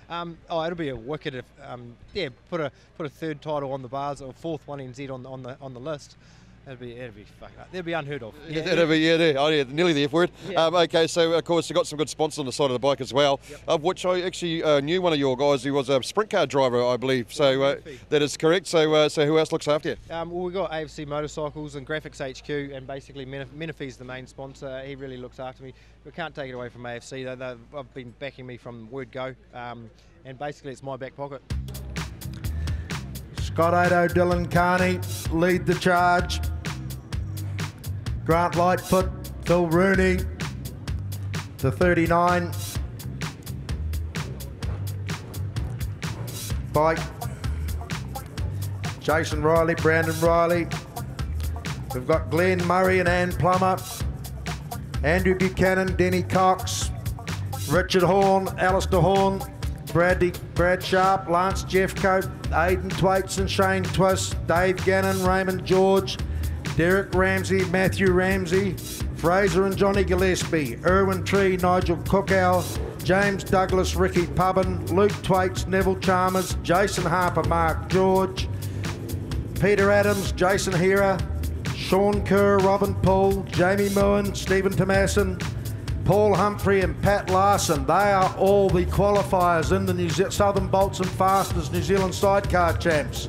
It'll be a wicked if put a third title on the bars, or fourth 1NZ on the list. It'd be fucking. That'd be unheard of. Yeah, that'd be nearly the F word. Yeah. Okay, so of course you've got some good sponsors on the side of the bike as well, of which I actually knew one of your guys who was a sprint car driver, I believe. So that is correct. So who else looks after you? Well, we've got AFC Motorcycles and Graphics HQ, and basically Menifee's the main sponsor. He really looks after me. We can't take it away from AFC. They've been backing me from word go, and basically it's my back pocket. Scott Ado, Dylan Carney lead the charge. Grant Lightfoot, Phil Rooney to 39. Bike. Jason Riley, Brandon Riley. We've got Glenn Murray and Ann Plummer. Andrew Buchanan, Denny Cox. Richard Horn, Alistair Horn. Brad Sharp, Lance Jeffcoat, Aidan Thwaites and Shane Twist, Dave Gannon, Raymond George, Derek Ramsey, Matthew Ramsey, Fraser and Johnny Gillespie, Irwin Tree, Nigel Cookow, James Douglas, Ricky Pubbin, Luke Thwaites, Neville Chalmers, Jason Harper, Mark George, Peter Adams, Jason Hera, Sean Kerr, Robin Poole, Jamie Moen, Stephen Tomasin, Paul Humphrey and Pat Larson. They are all the qualifiers in the Southern Bolts and Fasteners New Zealand Sidecar Champs.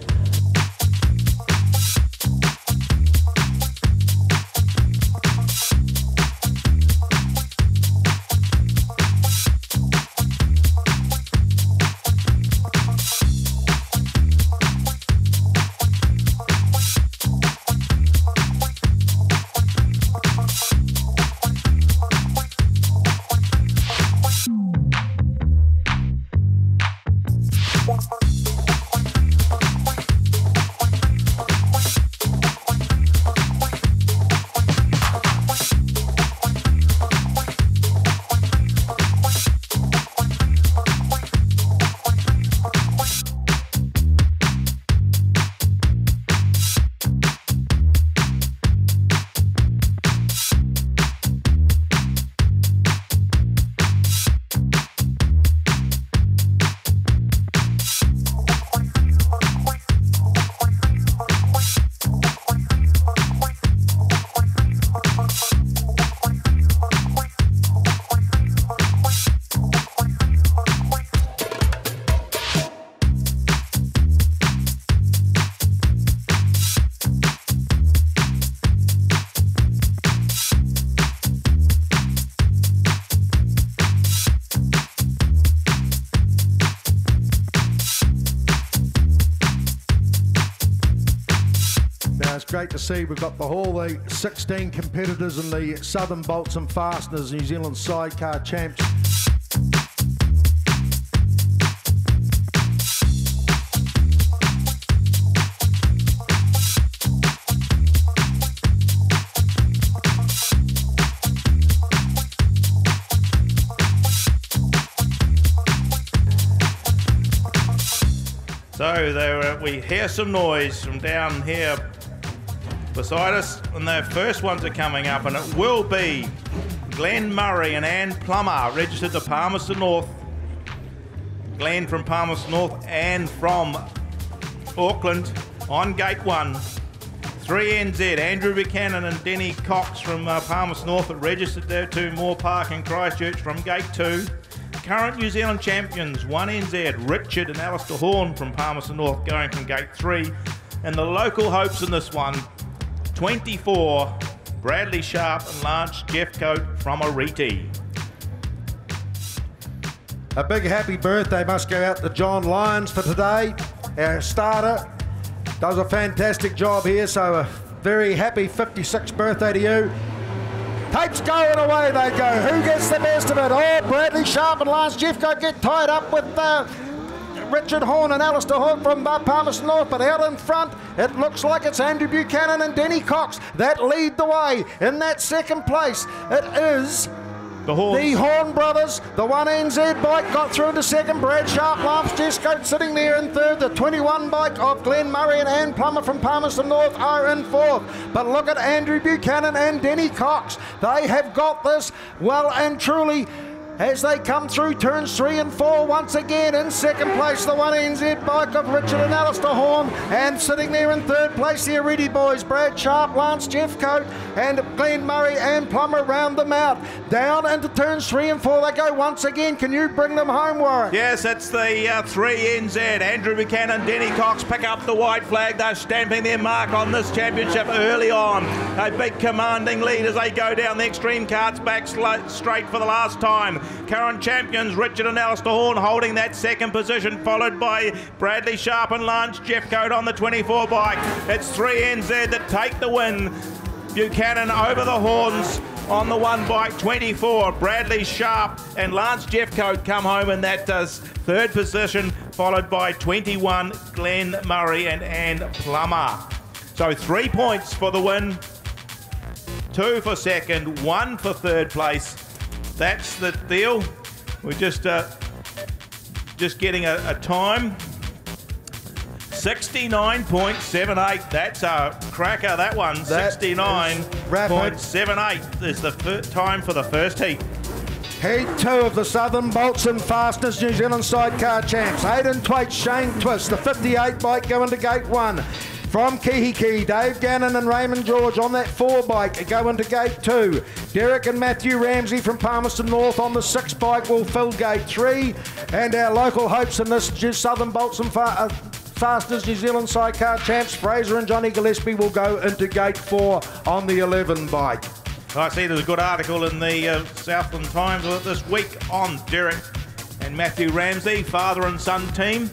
Great to see we've got all the 16 competitors in the Southern Bolts and Fasteners New Zealand Sidecar Champs. So we hear some noise from down here beside us, and the first ones are coming up, and it will be Glenn Murray and Ann Plummer, registered to Palmerston North. Glenn from Palmerston North, Ann from Auckland on gate 1. 3NZ, Andrew Buchanan and Denny Cox from Palmerston North, registered there to Moore Park in Christchurch from gate 2. current New Zealand champions, 1NZ, Richard and Alistair Horn from Palmerston North going from gate 3. And the local hopes in this one, 24, Bradley Sharp and Lance Jeffcoat from Oreti. A big happy birthday must go out to John Lyons for today. Our starter does a fantastic job here, so a very happy 56th birthday to you. Tapes going away they go. Who gets the best of it? Oh, Bradley Sharp and Lance Jeffcoat get tied up with Richard Horn and Alistair Horn from Palmerston North, but out in front it looks like it's Andrew Buchanan and Denny Cox that lead the way. In that second place it is the Horn brothers. The 1NZ bike got through into second. Brad Sharp, Lance Jeffcoat sitting there in third. The 21 bike of Glenn Murray and Ann Plummer from Palmerston North are in fourth. But look at Andrew Buchanan and Denny Cox. They have got this well and truly as they come through turns 3 and 4 once again. In second place, the 1NZ bike of Richard and Alistair Horn, and sitting there in third place, the Oreti boys, Brad Sharp, Lance Jeffcoat, and Glenn Murray and Plummer round them out. Down into turns 3 and 4 they go once again. Can you bring them home, Warren? Yes, it's the 3NZ. Andrew Buchanan, Denny Cox pick up the white flag. They're stamping their mark on this championship early on. A big commanding lead as they go down the extreme carts back straight for the last time. Current champions Richard and Alistair Horn holding that second position, followed by Bradley Sharp and Lance Jeffcoat on the 24 bike. It's 3NZ that take the win. Buchanan over the Horns on the 1 bike, 24. Bradley Sharp and Lance Jeffcoat come home in that third position, followed by 21 Glenn Murray and Ann Plummer. So 3 points for the win, 2 for second, 1 for third place. That's the deal. We're just getting a time. 69.78. That's a cracker, that one. 69.78 is the time for the first heat. Heat 2 of the Southern Bolts and Fastness New Zealand Sidecar Champs. Aidan Twaite, Shane Twist, the 58 bike going to gate 1. From Kihiki, Dave Gannon and Raymond George on that 4 bike go into gate 2. Derek and Matthew Ramsey from Palmerston North on the 6 bike will fill gate 3. And our local hopes in this Southern Bolts and Fastness New Zealand Sidecar Champs, Fraser and Johnny Gillespie, will go into gate 4 on the 11 bike. I see there's a good article in the Southland Times this week on Derek and Matthew Ramsey, father and son team.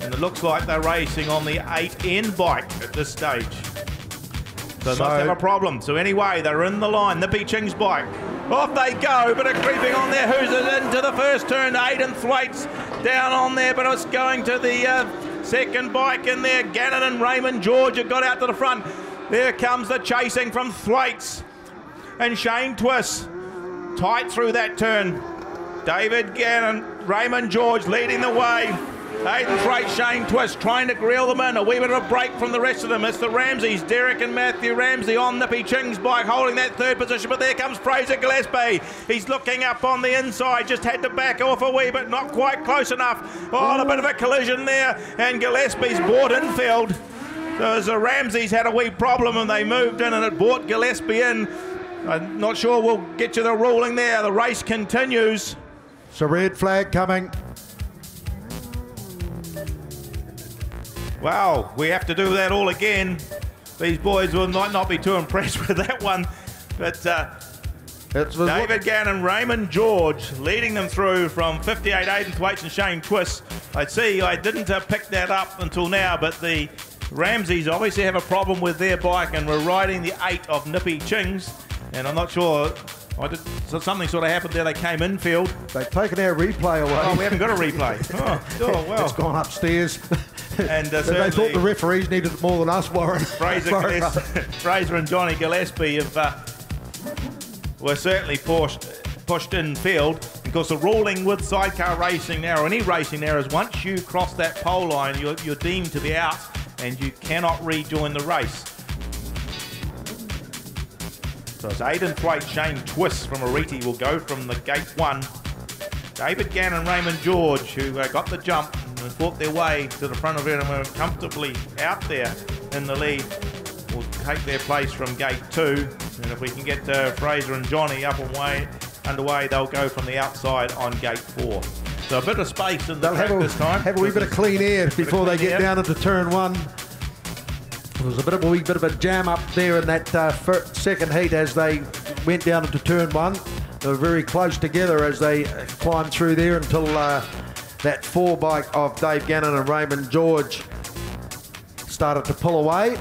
And it looks like they're racing on the 8N bike at this stage. So they must have a problem. So anyway, they're in the line. Nippy Ching's bike. Off they go, but it's creeping on there. Who's it into the first turn? Aidan Thwaites down on there, but it's going to the second bike in there. Gannon and Raymond George have got out to the front. There comes the chasing from Thwaites. And Shane Twist tight through that turn. David Gannon, Raymond George leading the way. Aidan Thwaites, Shane Twist trying to grill them in. A wee bit of a break from the rest of them. It's the Ramseys, Derek and Matthew Ramsey on Nippy Ching's bike holding that third position, but there comes Fraser Gillespie. He's looking up on the inside, just had to back off a wee bit, not quite close enough. Oh, a bit of a collision there, and Gillespie's bought infield. So as the Ramseys had a wee problem and they moved in and it brought Gillespie in. I'm not sure we'll get you the ruling there. The race continues. It's a red flag coming. Wow, we have to do that all again. These boys might not be too impressed with that one, but David Gannon, Raymond George leading them through from 58, Aidan Thwaites and Shane Twist. I didn't pick that up until now, but the Ramseys obviously have a problem with their bike and we're riding the 8 of Nippy Ching's, and I'm not sure. Something sort of happened there. They came infield. They've taken our replay away. Oh, we haven't got a replay. Oh well. It's gone upstairs. And they thought the referees needed it more than us, Warren. Fraser and Johnny Gillespie were certainly pushed in field, because the ruling with sidecar racing now, or any racing now, is once you cross that pole line, you're deemed to be out and you cannot rejoin the race. So it's Aidan Thwaites, Shane Twist from Oreti will go from the gate 1. David Gannon, Raymond George, who got the jump and fought their way to the front of it and were comfortably out there in the lead, will take their place from gate 2. And if we can get Fraser and Johnny up and underway. They'll go from the outside on gate 4. So a bit of space in the track this time. Have a wee bit of clean air before they get down into turn 1. There was a wee bit of a jam up there in that second heat as they went down into turn 1. They were very close together as they climbed through there until that 4 bike of Dave Gannon and Raymond George started to pull away.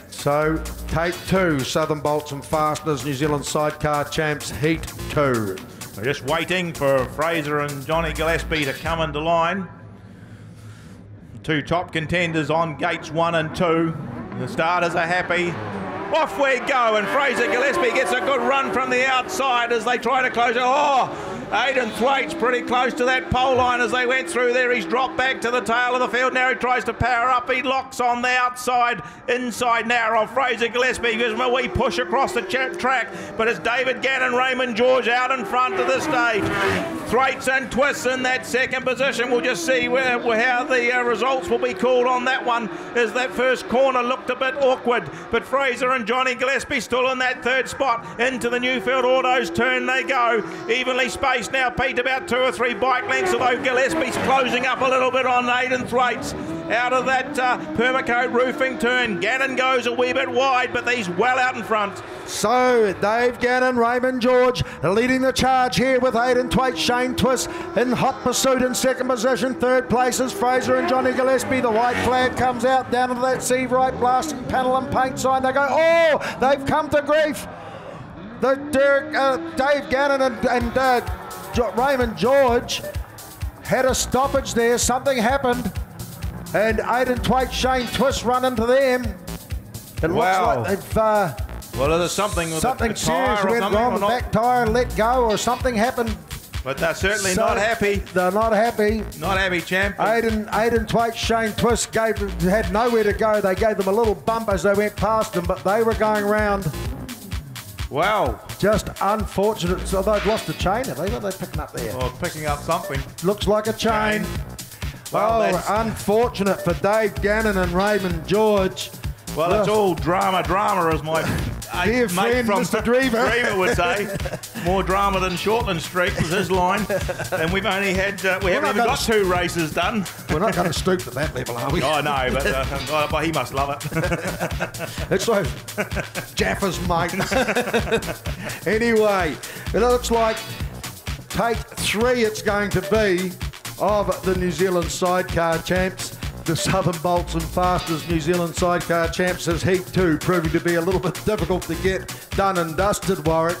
So take 2, Southern Bolts and Fasteners, New Zealand Sidecar Champs, Heat 2. We're just waiting for Fraser and Johnny Gillespie to come into line. 2 top contenders on gates 1 and 2. The starters are happy. Off we go, and Fraser Gillespie gets a good run from the outside as they try to close it. Oh, Aidan Thwaites pretty close to that pole line as they went through there. He's dropped back to the tail of the field. Now he tries to power up. He locks on the outside, inside now of Fraser Gillespie. Gives him a wee push across the track, but it's David Gannon, Raymond George out in front at this stage. Thwaites and Twists in that second position. We'll just see how the results will be called on that one, as that first corner looked a bit awkward, but Fraser and Johnny Gillespie still in that 3rd spot. Into the Newfield Autos turn they go, evenly spaced now, Pete, about 2 or 3 bike lengths, although Gillespie's closing up a little bit on Aidan Thwaites. Out of that Permacoat roofing turn, Gannon goes a wee bit wide, but he's well out in front. So Dave Gannon, Raymond George leading the charge here with Aidan Thwaites, Shane Twist in hot pursuit in 2nd position. 3rd place is Fraser and Johnny Gillespie. The white flag comes out down into that Seabright blasting panel and paint sign. They go, oh, they've come to grief. Dave Gannon and Raymond George had a stoppage there. Something happened. And Aidan Thwaites, Shane Twist run into them. It looks like they've... well, there's something with something serious went wrong. The back tyre let go or something happened. But they're certainly not happy. They're not happy. Not happy, champ. Aidan Thwaites, Shane Twist had nowhere to go. They gave them a little bump as they went past them, but they were going round. Wow. Just unfortunate. So they've lost a chain, have they? What are they picking up there? Oh, picking up something. Looks like a chain. Well, unfortunate for Dave Gannon and Raymond George. Well, it's all drama, as my dear mate friend, from Mr. Dreamer would say. More drama than Shortland Street was his line. And we've only had, we haven't even got 2 races done. We're not going to stoop to that level, are we? Oh, no, but he must love it. It's like Jaffa's mate. Anyway, it looks like take 3 it's going to be of the New Zealand Sidecar Champs. The Southern Bolts and Fasteners New Zealand Sidecar Champs as Heat 2, proving to be a little bit difficult to get done and dusted, Warwick.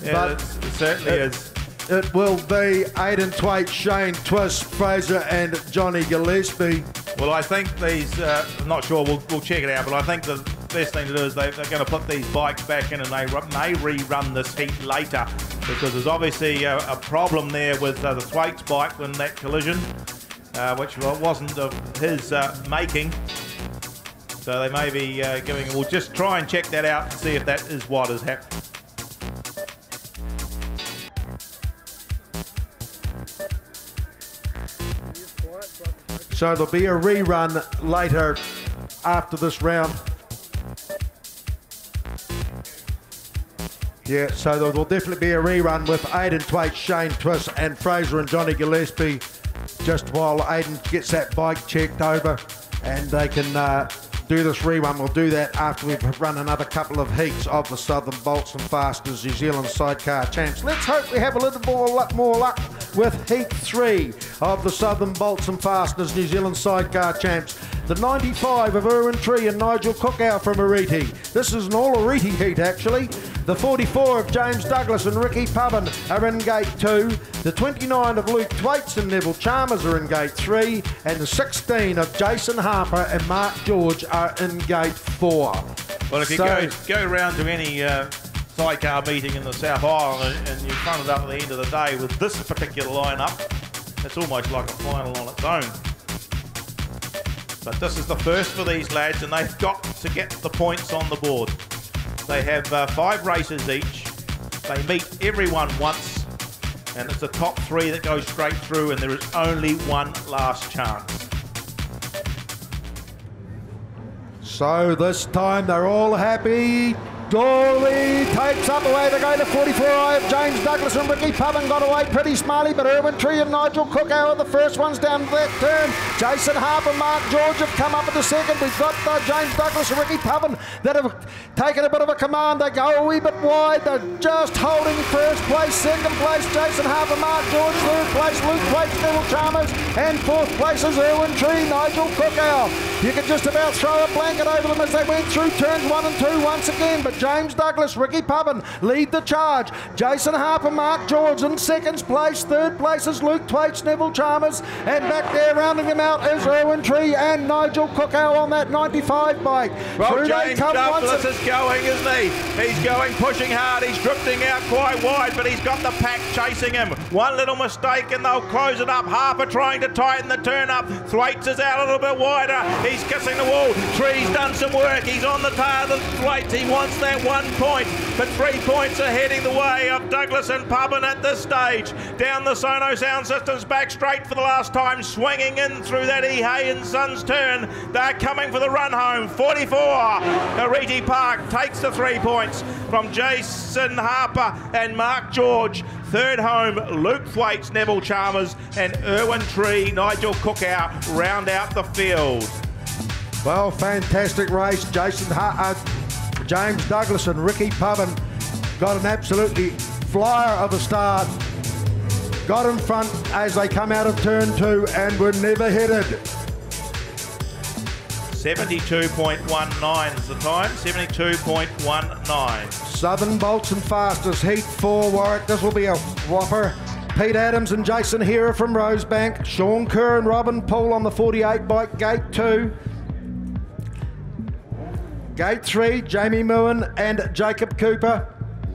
Yeah, but it certainly is. It will be Aidan Thwaites, Shane Twist, Fraser and Johnny Gillespie. Well, I think these, I'm not sure, we'll check it out, but I think the best thing to do is they're going to put these bikes back in and they may rerun this heat later, because there's obviously a problem there with the Thwaites bike in that collision, which wasn't of his making. So they may be we'll just try and check that out and see if that is what has happened. So there'll be a rerun later after this round. Yeah, so there will definitely be a rerun with Aidan Thwaites, Shane Twist and Fraser and Johnny Gillespie, just while Aidan gets that bike checked over and they can do this rerun. We'll do that after we've run another couple of heats of the Southern Bolts and Fasteners New Zealand Sidecar Champs. Let's hope we have a little more luck with Heat 3 of the Southern Bolts and Fasteners New Zealand Sidecar Champs. The 95 of Erwin Tree and Nigel Cookow from Oreti. This is an all Oreti heat actually. The 44 of James Douglas and Ricky Pubbin are in Gate 2. The 29 of Luke Thwaites and Neville Chalmers are in Gate 3. And the 16 of Jason Harper and Mark George are in Gate 4. Well, if you go around to any sidecar meeting in the South Island and you front it up at the end of the day with this particular lineup, it's almost like a final on its own. But this is the first for these lads, and they've got to get the points on the board. They have 5 races each. They meet everyone once, and it's the top 3 that goes straight through, and there is only one last chance. So this time they're all happy. Dolly takes up away. They go to 44 Eye of James Douglas and Ricky Pubbin got away pretty smartly, but Erwin Tree and Nigel Cookow are the first ones down that turn. Jason Harper, Mark George have come up at the second. We've got James Douglas and Ricky Pubbin that have taken a bit of a command. They go a wee bit wide. They're just holding first place, second place Jason Harper, Mark George, third place Luke Waits, Neville Chalmers, and fourth place is Erwin Tree, Nigel Cookow. You could just about throw a blanket over them as they went through turns 1 and 2 once again, but James Douglas, Ricky Pubbin lead the charge. Jason Harper, Mark George in second place, third place is Luke Twaits, Neville Chalmers, and back there rounding them out is Erwin Tree and Nigel Cookow on that 95 bike. Well, Through James Douglas is going, isn't he? He's going, pushing hard, he's drifting out quite wide, but he's got the pack chasing him. One little mistake and they'll close it up. Harper trying to tighten the turn up. Thwaites is out a little bit wider. He's kissing the wall. Tree's done some work. He's on the tail of Thwaites. He wants that 1 point, but 3 points are heading the way of Douglas and Pubbin at this stage. Down the Sono sound systems, back straight for the last time, swinging in through that E. Hay and Sons turn. They're coming for the run home. 44. Oreti Park takes the 3 points from Jason Harper and Mark George. Third home, Luke Thwaites, Neville Chalmers, and Erwin Tree, Nigel Cookow round out the field. Well, fantastic race. James Douglas and Ricky Pubbin got an absolutely flyer of a start. Got in front as they come out of turn 2 and were never headed. 72.19 is the time, 72.19. Southern Bolts and Fastest, Heat 4, Warwick. This will be a whopper. Pete Adams and Jason Hera from Rosebank. Sean Kerr and Robin Poole on the 48 bike, Gate 2. Gate 3, Jamie Moon and Jacob Cooper.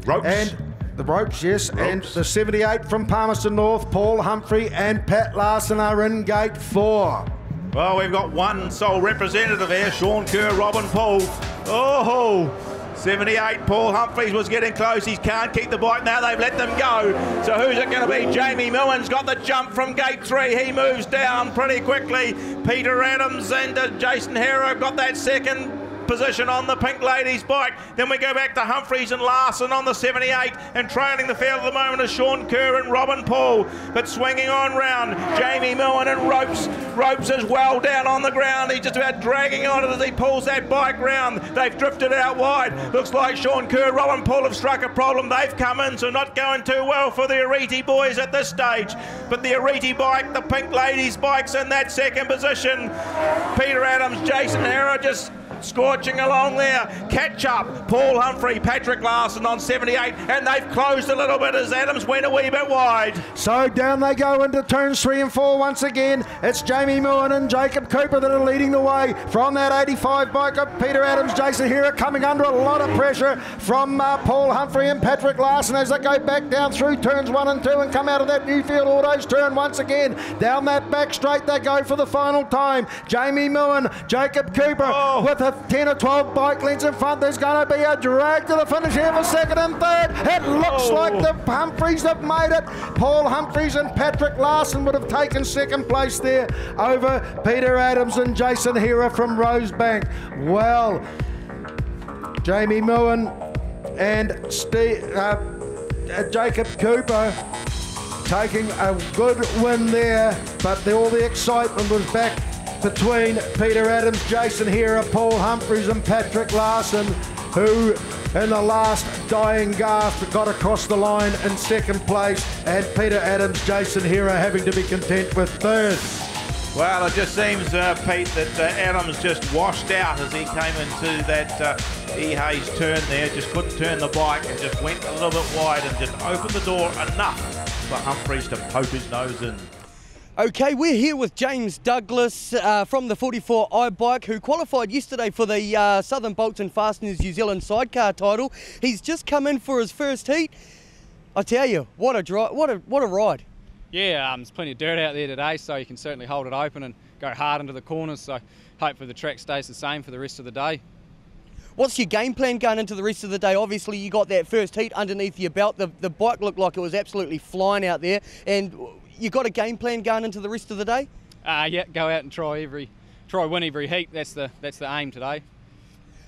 Ropes. And the ropes, yes. Ropes. And the 78 from Palmerston North, Paul Humphrey and Pat Larson are in Gate 4. Well, we've got one sole representative here, Sean Kerr, Robin Poole. Oh, 78, Paul Humphreys was getting close. He can't keep the bike now. They've let them go. So who's it going to be? Jamie Millen's got the jump from Gate 3. He moves down pretty quickly. Peter Adams and Jason Hero got that second position on the Pink Ladies bike. Then we go back to Humphreys and Larson on the 78, and trailing the field at the moment is Sean Kerr and Robin Poole, but swinging on round Jamie Millen and Ropes is well down on the ground. He's just about dragging on it as he pulls that bike round. They've drifted out wide. Looks like Sean Kerr, Robin Poole have struck a problem. They've come in, so not going too well for the Oreti boys at this stage, but the Oreti bike, the Pink Ladies bike's in that second position. Peter Adams, Jason Hera just scorching along there. Catch up, Paul Humphrey, Patrick Larson on 78, and they've closed a little bit as Adams went a wee bit wide. So down they go into turns 3 and 4 once again. It's Jamie Millen and Jacob Cooper that are leading the way from that 85 bike of Peter Adams, Jason Hera coming under a lot of pressure from Paul Humphrey and Patrick Larson as they go back down through turns 1 and 2 and come out of that Newfield Autos turn once again. Down that back straight they go for the final time. Jamie Millen, Jacob Cooper with a 10 or 12 bike lengths in front. There's going to be a drag to the finish here for second and third. It looks like the Humphreys have made it. Paul Humphreys and Patrick Larson would have taken second place there over Peter Adams and Jason Hera from Rosebank. Well, Jamie Millen and Jacob Cooper taking a good win there, but all the excitement was back between Peter Adams, Jason Hera, Paul Humphreys and Patrick Larson, who in the last dying gasp got across the line in second place, and Peter Adams, Jason Hera having to be content with third. Well, it just seems, Pete, that Adams just washed out as he came into that E. Hayes turn there, just couldn't turn the bike and just went a little bit wide and just opened the door enough for Humphreys to poke his nose in. Okay, we're here with James Douglas from the 44 iBike, who qualified yesterday for the Southern Bolts and Fasteners New Zealand Sidecar title. He's just come in for his first heat. I tell you, what a ride. Yeah, there's plenty of dirt out there today, so you can certainly hold it open and go hard into the corners. So hopefully the track stays the same for the rest of the day. What's your game plan going into the rest of the day? Obviously, you got that first heat underneath your belt. The bike looked like it was absolutely flying out there, and you got a game plan going into the rest of the day? Yeah, go out and try win every heat. That's the aim today.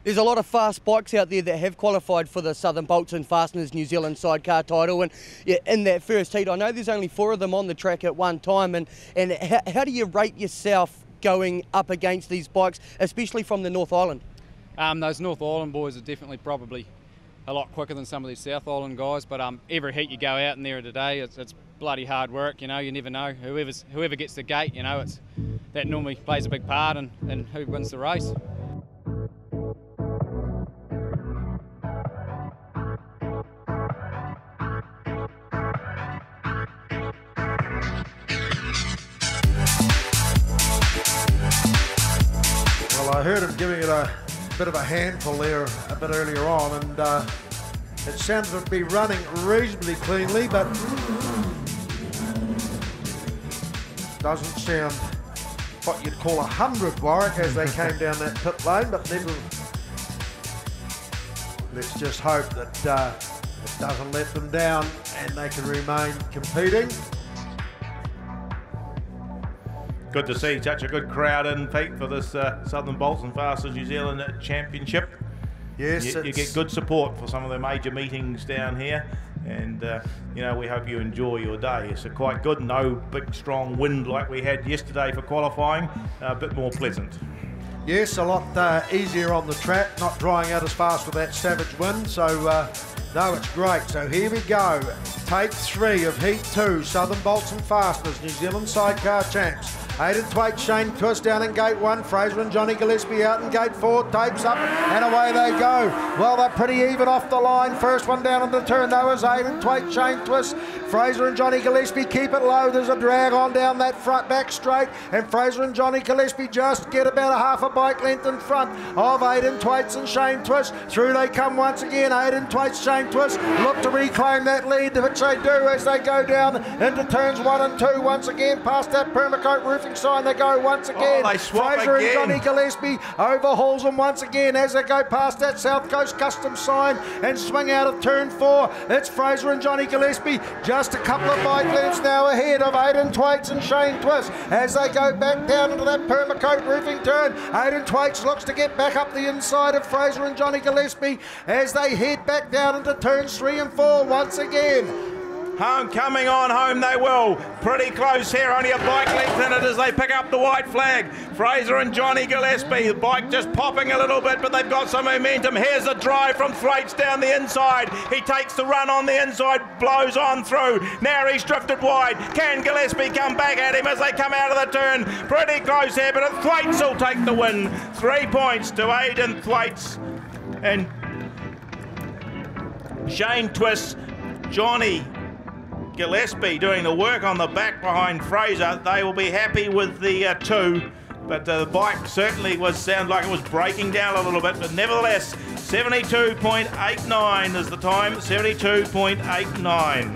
There's a lot of fast bikes out there that have qualified for the Southern Bolts and Fasteners New Zealand Sidecar title, and yeah, in that first heat, I know there's only 4 of them on the track at one time, and how do you rate yourself going up against these bikes, especially from the North Island? Those North Island boys are definitely probably a lot quicker than some of these South Island guys, but every heat you go out in there today, it's bloody hard work. You know, you never know whoever gets the gate. You know, that normally plays a big part in who wins the race. Well, I heard him giving it a bit of a handful there a bit earlier on, and it sounded to be running reasonably cleanly, but doesn't sound what you'd call 100, Warwick, as they came down that pit lane, but never. Let's just hope that it doesn't let them down and they can remain competing. Good to see such a good crowd in, Pete, for this Southern Bolts and Fasteners New Zealand Championship. Yes, you get good support for some of the major meetings down here, and you know, we hope you enjoy your day. It's quite good. No big strong wind like we had yesterday for qualifying. A bit more pleasant. Yes, a lot easier on the track, not drying out as fast with that savage wind. So no, it's great. So here we go. Take 3 of Heat 2, Southern Bolts and Fasteners New Zealand Sidecar Champs. Aidan Thwaite, Shane Twist down in gate 1, Fraser and Johnny Gillespie out in gate 4, tapes up and away they go. Well, they're pretty even off the line. First one down in the turn though is Aidan Thwaite, Shane Twist. Fraser and Johnny Gillespie keep it low. There's a drag on down that front back straight, and Fraser and Johnny Gillespie just get about a half a bike length in front of Aidan Thwaites and Shane Twist. Through they come once again. Aidan Thwaites, Shane Twist look to reclaim that lead, which they do as they go down into turns 1 and 2 once again past that Permacoat roofing sign. They go once again. They swap Fraser again. and Johnny Gillespie overhauls them once again as they go past that South Coast Customs sign and swing out of turn 4. It's Fraser and Johnny Gillespie just a couple of bike lengths now ahead of Aidan Thwaites and Shane Twist as they go back down into that Permacoat roofing turn. Aidan Thwaites looks to get back up the inside of Fraser and Johnny Gillespie as they head back down into turns 3 and 4 once again. Coming on home they will. Pretty close here, only a bike length in it as they pick up the white flag. Fraser and Johnny Gillespie, the bike just popping a little bit, but they've got some momentum. Here's a drive from Thwaites down the inside. He takes the run on the inside, blows on through. Now he's drifted wide. Can Gillespie come back at him as they come out of the turn? Pretty close here, but Thwaites will take the win. 3 points to Aidan Thwaites and Shane Twist. Johnny Gillespie doing the work on the back behind Fraser. They will be happy with the 2, but the bike certainly sound like it was breaking down a little bit, but nevertheless 72.89 is the time. 72.89.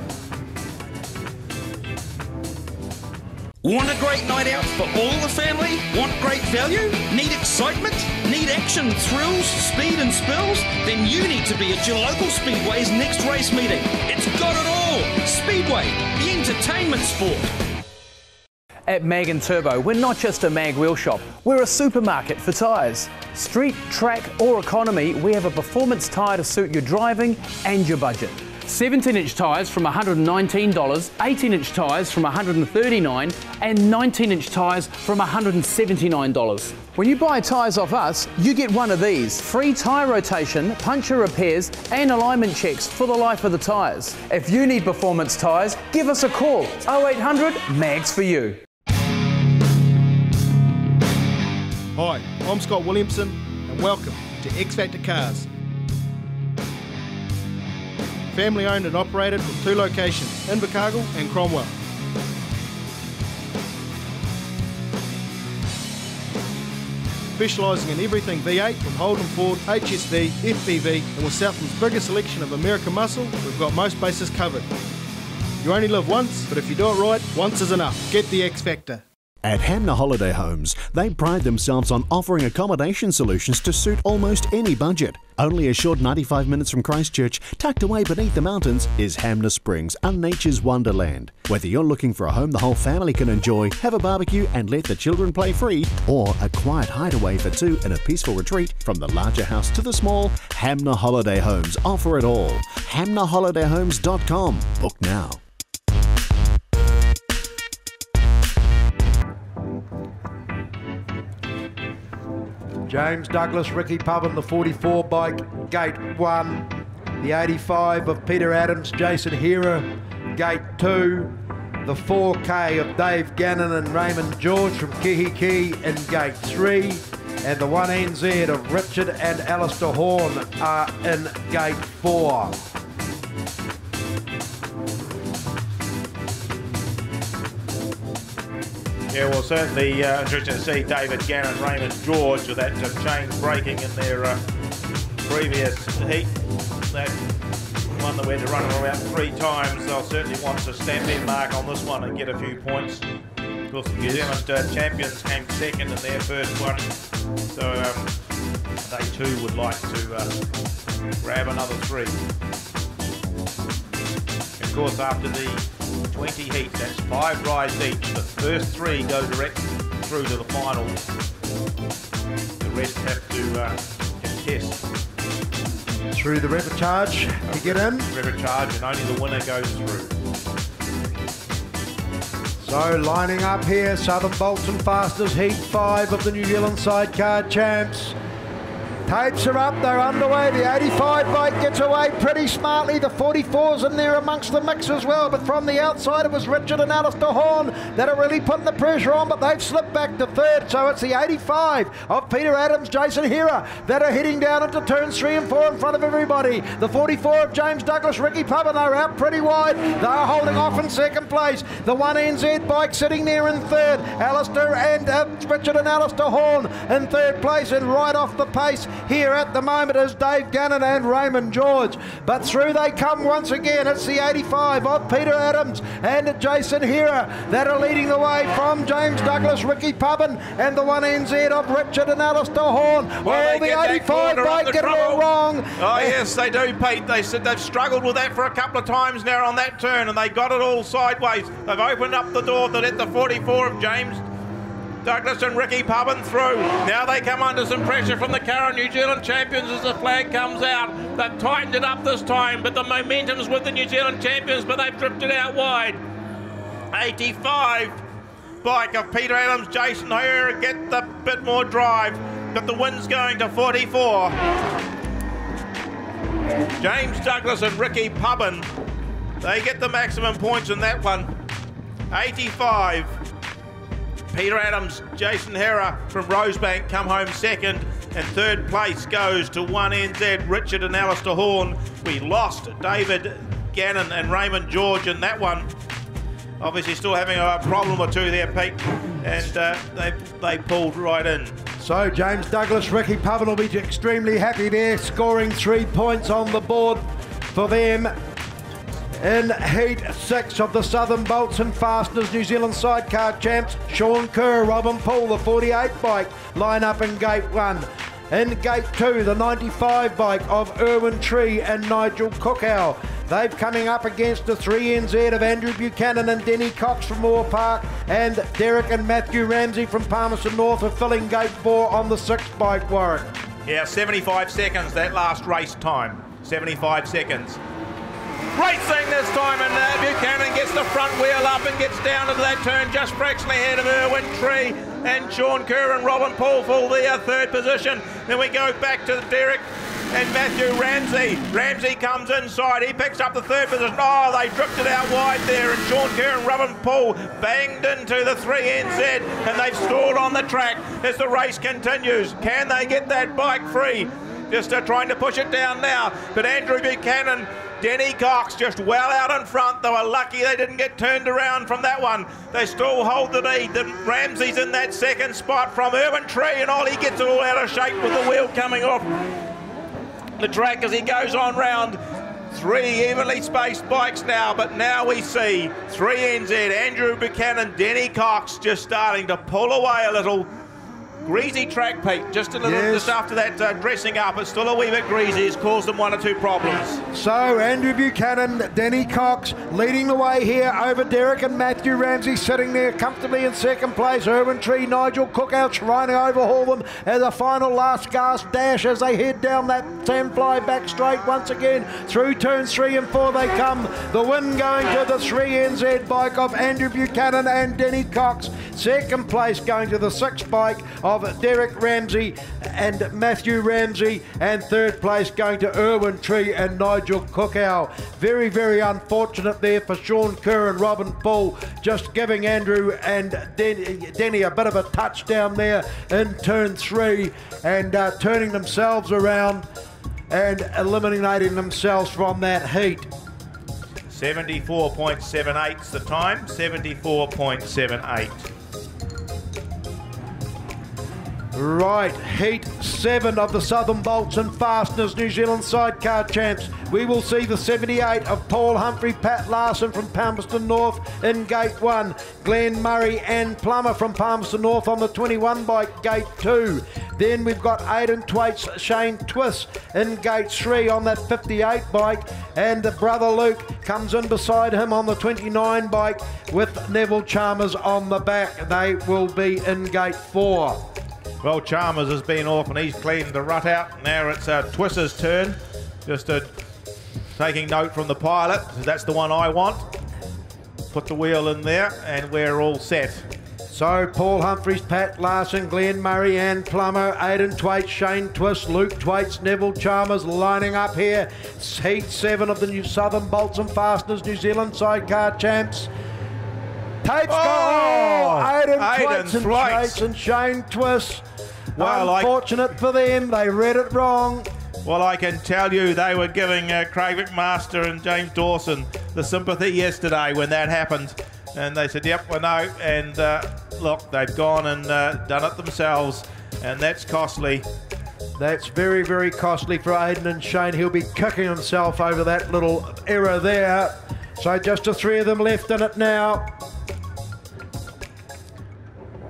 Want a great night out for all the family? Want great value? Need excitement? Need action, thrills, speed and spills? Then you need to be at your local Speedway's next race meeting. It's got it all! Speedway, the entertainment sport. At Mag and Turbo, we're not just a mag wheel shop, we're a supermarket for tyres. Street, track or economy, we have a performance tyre to suit your driving and your budget. 17-inch tyres from $119, 18-inch tyres from $139 and 19-inch tyres from $179. When you buy tyres off us, you get one of these. Free tyre rotation, puncture repairs and alignment checks for the life of the tyres. If you need performance tyres, give us a call. 0800 MAGS for you. Hi, I'm Scott Williamson and welcome to X Factor Cars. Family owned and operated with 2 locations, Invercargill and Cromwell. Specialising in everything V8 from Holden Ford, HSV, FPV, and with Southland's biggest selection of American muscle, we've got most bases covered. You only live once, but if you do it right, once is enough. Get the X Factor. At Hamner Holiday Homes, they pride themselves on offering accommodation solutions to suit almost any budget. Only a short 95 minutes from Christchurch, tucked away beneath the mountains, is Hamner Springs, a nature's wonderland. Whether you're looking for a home the whole family can enjoy, have a barbecue and let the children play free, or a quiet hideaway for two in a peaceful retreat, from the larger house to the small, Hamner Holiday Homes offer it all. HamnerHolidayHomes.com. Book now. James Douglas, Ricky Pubbin, the 44 bike, gate 1. The 85 of Peter Adams, Jason Hera, gate 2. The 4K of Dave Gannon and Raymond George from Kihiki in gate 3. And the 1NZ of Richard and Alistair Horn are in gate 4. Yeah, well, certainly interesting to see David Gannon, Raymond George with that chain breaking in their previous heat. That one that we had to run about 3 times. They'll certainly want to stamp their mark on this one and get a few points. Of course, the New Zealand champions came second in their first one, so they too would like to grab another 3. Of course, after the 20 heats, that's 5 rides each. The first 3 go direct through to the final. The rest have to contest. Through the river charge to get in. River charge, and only the winner goes through. So lining up here, Southern Bolts and Fasters, Heat 5 of the New Zealand Sidecar Champs. Tapes are up, they're underway. The 85 bike gets away pretty smartly. The 44's in there amongst the mix as well, but from the outside it was Richard and Alistair Horn that are really putting the pressure on, but they've slipped back to 3rd. So it's the 85 of Peter Adams, Jason Hera that are heading down into turns 3 and 4 in front of everybody. The 44 of James Douglas, Ricky Pubbin are out pretty wide. They're holding off in 2nd place. The 1NZ bike sitting there in 3rd. Alistair and Richard and Alistair Horn in 3rd place, and right off the pace here at the moment is Dave Gannon and Raymond George. But through they come once again. It's the 85 of Peter Adams and Jason Hera that are leading the way from James Douglas, Ricky Pubbin, and the 1NZ of Richard and Alistair Horn. Well, the 85 bike get it all wrong. Oh yes, they do, Pete. They said they've struggled with that for a couple of times now on that turn, and they got it all sideways. They've opened up the door to let the 44 of James Douglas and Ricky Pubbin through. Now they come under some pressure from the current New Zealand champions as the flag comes out. They've tightened it up this time, but the momentum's with the New Zealand champions, but they've drifted out wide. 85 bike of Peter Adams, Jason Hera get the bit more drive, but the win's going to 44. James Douglas and Ricky Pubbin, they get the maximum points in that one. 85. Peter Adams, Jason Hera from Rosebank come home 2nd, and 3rd place goes to 1NZ, Richard and Alistair Horn. We lost David Gannon and Raymond George in that one. Obviously still having a problem or 2 there, Pete, and they pulled right in. So James Douglas, Ricky Pubbin will be extremely happy there, scoring 3 points on the board for them. In Heat 6 of the Southern Bolts and Fasters New Zealand Sidecar Champs, Sean Kerr, Robin Poole, the 48 bike, line up in Gate 1. In Gate 2, the 95 bike of Erwin Tree and Nigel Cookow. They've coming up against the 3NZ of Andrew Buchanan and Denny Cox from Moore Park, and Derek and Matthew Ramsey from Palmerston North are filling Gate 4 on the 6th bike, Warwick. Yeah, 75 seconds, that last race time. 75 seconds. Racing this time, and Buchanan gets the front wheel up and gets down into that turn just fractionally ahead of Erwin Tree, and Sean Kerr and Robin Poole for their 3rd position. Then we go back to Derek and Matthew Ramsey. Ramsey comes inside, he picks up the 3rd position. Oh, they drifted out wide there, and Sean Kerr and Robin Poole banged into the 3NZ, and they've stalled on the track as the race continues. Can they get that bike free? Just trying to push it down now, but Andrew Buchanan, Denny Cox just well out in front. They were lucky they didn't get turned around from that one. They still hold the lead. The Ramsey's in that 2nd spot from Erwin Tree, and Ollie gets it all out of shape with the wheel coming off the track as he goes on round Three evenly spaced bikes now, but now we see 3NZ, Andrew Buchanan, Denny Cox just starting to pull away a little. Greasy track, Pete, just a little, just after that dressing up. It's still a wee bit greasy. It's caused them 1 or 2 problems. So Andrew Buchanan, Denny Cox leading the way here over Derek and Matthew Ramsey sitting there comfortably in second place. Erwin Tree, Nigel Cookout trying to overhaul them as a final last gasp dash as they head down that Sandfly back straight once again. Through turns 3 and 4 they come. The win going to the 3NZ bike of Andrew Buchanan and Denny Cox. Second place going to the 6th bike of Derek Ramsey and Matthew Ramsey, and third place going to Erwin Tree and Nigel Cookow. Very, very unfortunate there for Sean Kerr and Robin Bull, just giving Andrew and Denny a bit of a touchdown there in turn 3 and turning themselves around and eliminating themselves from that heat. 74.78's the time, 74.78. Right, heat 7 of the Southern Bolts and Fasteners New Zealand Sidecar Champs. We will see the 78 of Paul Humphrey, Pat Larson from Palmerston North in Gate 1. Glenn Murray and Plummer from Palmerston North on the 21 bike, Gate 2. Then we've got Aidan Twaite's Shane Twiss in Gate 3 on that 58 bike. And the brother Luke comes in beside him on the 29 bike with Neville Chalmers on the back. They will be in Gate 4. Well, Chalmers has been off and he's cleaned the rut out. Now it's Twiss's turn. Just taking note from the pilot. That's the one I want. Put the wheel in there and we're all set. So Paul Humphreys, Pat Larson, Glenn Murray, Ann Plummer, Aidan Twaite, Shane Twiss, Luke Twaits, Neville Chalmers lining up here. It's heat 7 of the New Southern Bolts and Fasteners New Zealand Sidecar Champs. Tape's Aidan Twaits and Shane Twiss. Well, unfortunate for them, they read it wrong. Well, I can tell you they were giving Craig McMaster and James Dawson the sympathy yesterday when that happened. And they said, yep, I know. And look, they've gone and done it themselves. And that's costly. That's very, very costly for Aidan and Shane. He'll be kicking himself over that little error there. So just the 3 of them left in it now.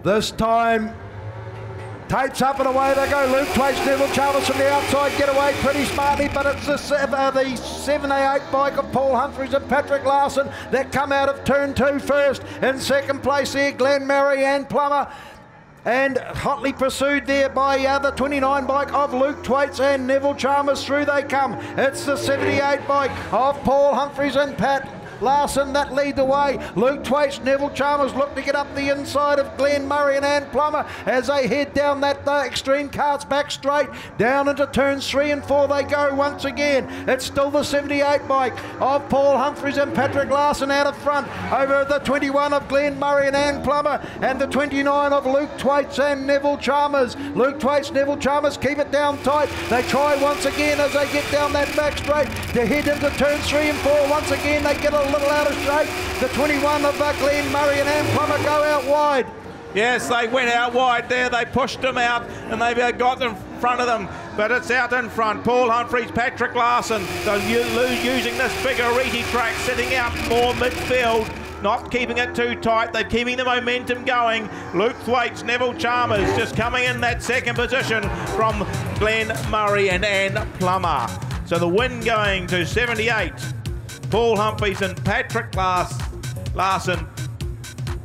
This time, Tape's up and away they go. Luke Twaits, Neville Chalmers from the outside get away pretty smartly, but it's the 78 bike of Paul Humphreys and Patrick Larson that come out of turn 2 first. In second place there, Glenn Murray and Plummer. And hotly pursued there by the 29 bike of Luke Twaits and Neville Chalmers. Through they come. It's the 78 bike of Paul Humphreys and Pat Larson that lead the way. Luke Twaits, Neville Chalmers look to get up the inside of Glenn Murray and Ann Plummer as they head down that extreme carts back straight. Down into turns 3 and 4 they go once again. It's still the 78 bike of Paul Humphreys and Patrick Larson out of front over the 21 of Glenn Murray and Ann Plummer and the 29 of Luke Twaits and Neville Chalmers. Luke Twaits, Neville Chalmers keep it down tight. They try once again as they get down that back straight to head into turns 3 and 4. Once again they get a little out of shape. The 21 of Glenn Murray and Ann Plummer go out wide. Yes, they went out wide there. They pushed them out and they've got in front of them. But it's out in front. Paul Humphreys, Patrick Larson, using this big Oreti track, sitting out more midfield. Not keeping it too tight. They're keeping the momentum going. Luke Thwaites, Neville Chalmers just coming in that second position from Glenn Murray and Ann Plummer. So the win going to 78. Paul Humphreys and Patrick Larson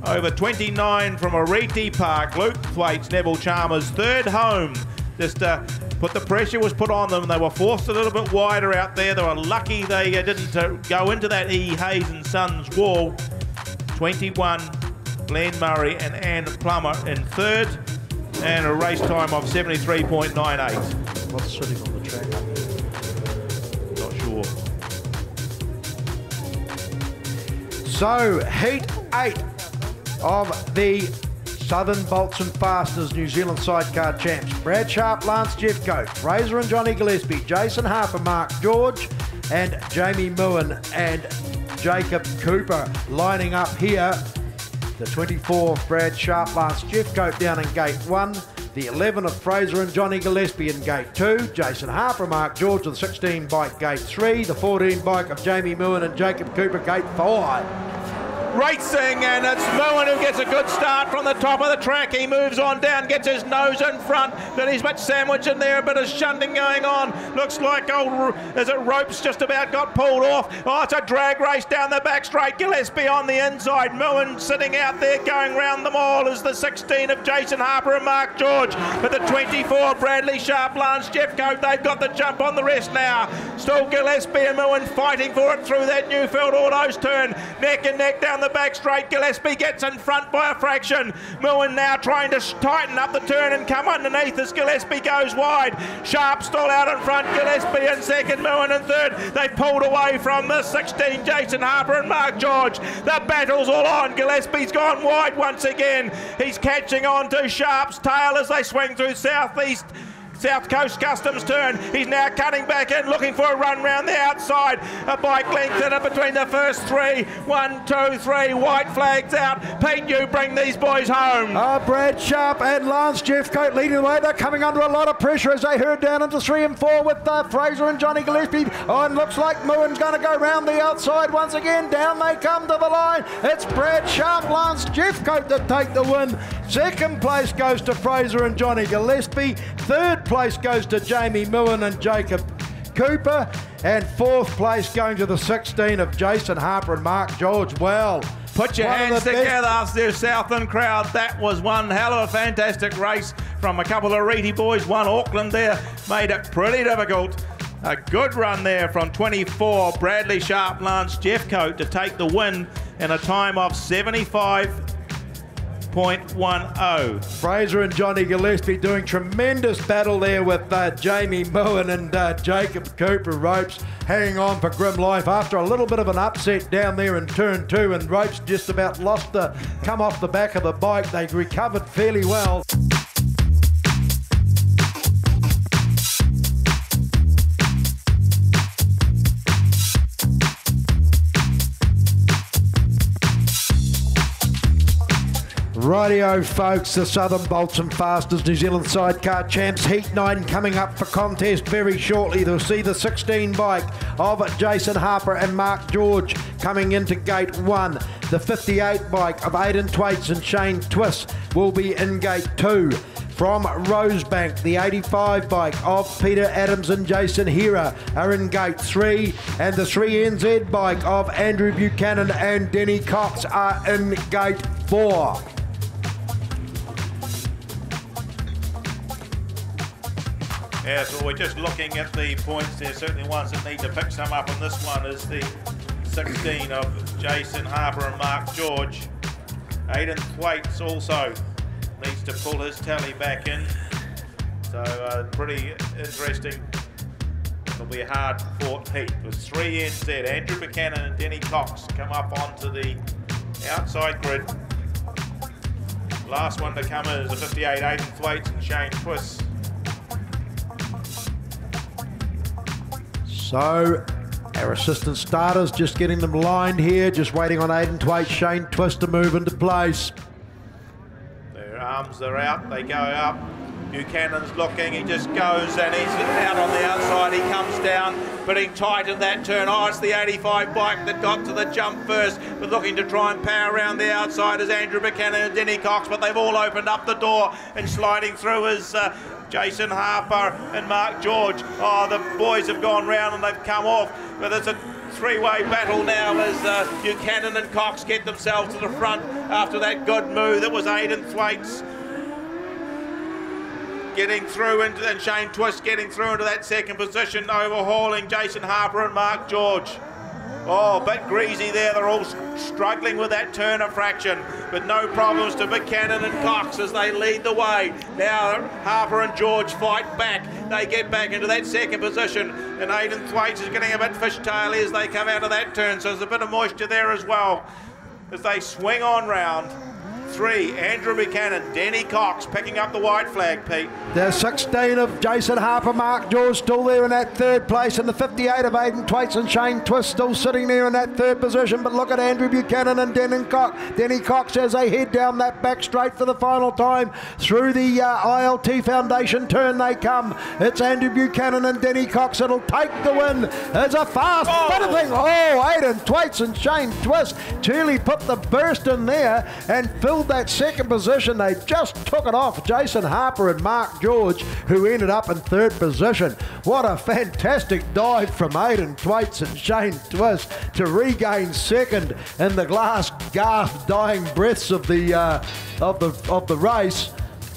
over 29 from Oreti Park. Luke Thwaites, Neville Chalmers, third home. Just put the pressure was put on them. They were forced a little bit wider out there. They were lucky they didn't go into that E. Hayes and Sons wall. 21, Glenn Murray and Ann Plummer in third, and a race time of 73.98. What's sitting on the track? Not sure. So, heat 8 of the Southern Bolts and Fasteners New Zealand Sidecar Champs. Brad Sharp, Lance Jeffcoat, Fraser and Johnny Gillespie, Jason Harper, Mark George, and Jamie Moen and Jacob Cooper lining up here. The 24 Brad Sharp, Lance Jeffcoat down in Gate 1. The 11 of Fraser and Johnny Gillespie in gate 2. Jason Harper, Mark George of the 16 bike gate 3. The 14 bike of Jamie Muir and Jacob Cooper gate 4. Racing, and it's Moen who gets a good start from the top of the track. He moves on down, gets his nose in front, but he's much sandwiched in there, a bit of shunting going on. Looks like ropes just about got pulled off. Oh, it's a drag race down the back straight. Gillespie on the inside. Moen sitting out there going round them all is the 16 of Jason Harper and Mark George. But the 24, Bradley Sharp, Lance Jeffcoat, they've got the jump on the rest now. Still Gillespie and Moen fighting for it through that Newfield Autos turn. Neck and neck down the back straight. Gillespie gets in front by a fraction. Moen now trying to tighten up the turn and come underneath as Gillespie goes wide. Sharp still out in front. Gillespie in second, Moen in third. They've pulled away from the 16, Jason Harper and Mark George. The battle's all on. Gillespie's gone wide once again. He's catching on to Sharp's tail as they swing through South Coast Customs turn. He's now cutting back in, looking for a run round the outside. A bike length in it between the first three. 1, 2, 3. White flags out. Pete, you bring these boys home. Brad Sharp and Lance Jeffcoat leading the way. They're coming under a lot of pressure as they herd down into 3 and 4 with Fraser and Johnny Gillespie. Oh, and looks like Moen's going to go round the outside once again. Down they come to the line. It's Brad Sharp, Lance Jeffcoat that take the win. Second place goes to Fraser and Johnny Gillespie. Third place goes to Jamie Millen and Jacob Cooper, and fourth place going to the 16 of Jason Harper and Mark George. Well, put your hands together up there, Southland crowd. That was one hell of a fantastic race from a couple of Oreti boys. One Auckland there made it pretty difficult. A good run there from 24 Bradley Sharp, Lance Jeffcoat to take the win in a time of 75.10. Fraser and Johnny Gillespie doing tremendous battle there with Jamie Moen and Jacob Cooper. Ropes hanging on for grim life after a little bit of an upset down there in turn 2, and Ropes just about come off the back of the bike. They recovered fairly well. Rightio folks, the Southern Bolts and Fasters New Zealand Sidecar Champs Heat 9 coming up for contest very shortly. They'll see the 16 bike of Jason Harper and Mark George coming into gate 1. The 58 bike of Aidan Thwaites and Shane Twist will be in gate 2. From Rosebank, the 85 bike of Peter Adams and Jason Hera are in gate 3, and the 3NZ bike of Andrew Buchanan and Denny Cox are in gate 4. Yeah, so we're just looking at the points. There's certainly ones that need to pick some up, and this one is the 16 of Jason Harper and Mark George. Aidan Thwaites also needs to pull his tally back in. So pretty interesting. It'll be a hard fought heat with 3NZ. Andrew Buchanan and Denny Cox come up onto the outside grid. Last one to come in is the 58 Aidan Thwaites and Shane Twist. So our assistant starters just getting them lined here, just waiting on Aidan Thwaites, Shane Twist to move into place. Their arms are out, they go up. Buchanan's looking, he just goes and he's out on the outside, he comes down, putting tight in that turn. Oh, it's the 85 bike that got to the jump first, but looking to try and power around the outside is Andrew Buchanan and Denny Cox, but they've all opened up the door, and sliding through is Jason Harper and Mark George. Oh, the boys have gone round and they've come off, but it's a three-way battle now as Buchanan and Cox get themselves to the front after that good move. That was Aidan Thwaites getting through into, and Shane Twist getting through into that second position, overhauling Jason Harper and Mark George. Oh, a bit greasy there. They're all struggling with that turn of fraction, but no problems to Buchanan and Cox as they lead the way. Now Harper and George fight back. They get back into that second position, and Aidan Thwaites is getting a bit fishtaily as they come out of that turn, so there's a bit of moisture there as well as they swing on round. 3, Andrew Buchanan, Denny Cox picking up the white flag, Pete. There's 16 of Jason Harper, Mark George still there in that third place, and the 58 of Aidan Twaits and Shane Twist still sitting there in that third position. But look at Andrew Buchanan and Denny Cox as they head down that back straight for the final time. Through the ILT Foundation turn they come. It's Andrew Buchanan and Denny Cox that'll take the win. It's a fast thing. Oh, Aidan Twaits and Shane Twist truly put the burst in there and filled that second position. They just took it off Jason Harper and Mark George, who ended up in third position. What a fantastic dive from Aidan Twaits and Shane Twist to regain second in the last gasp, dying breaths of the race.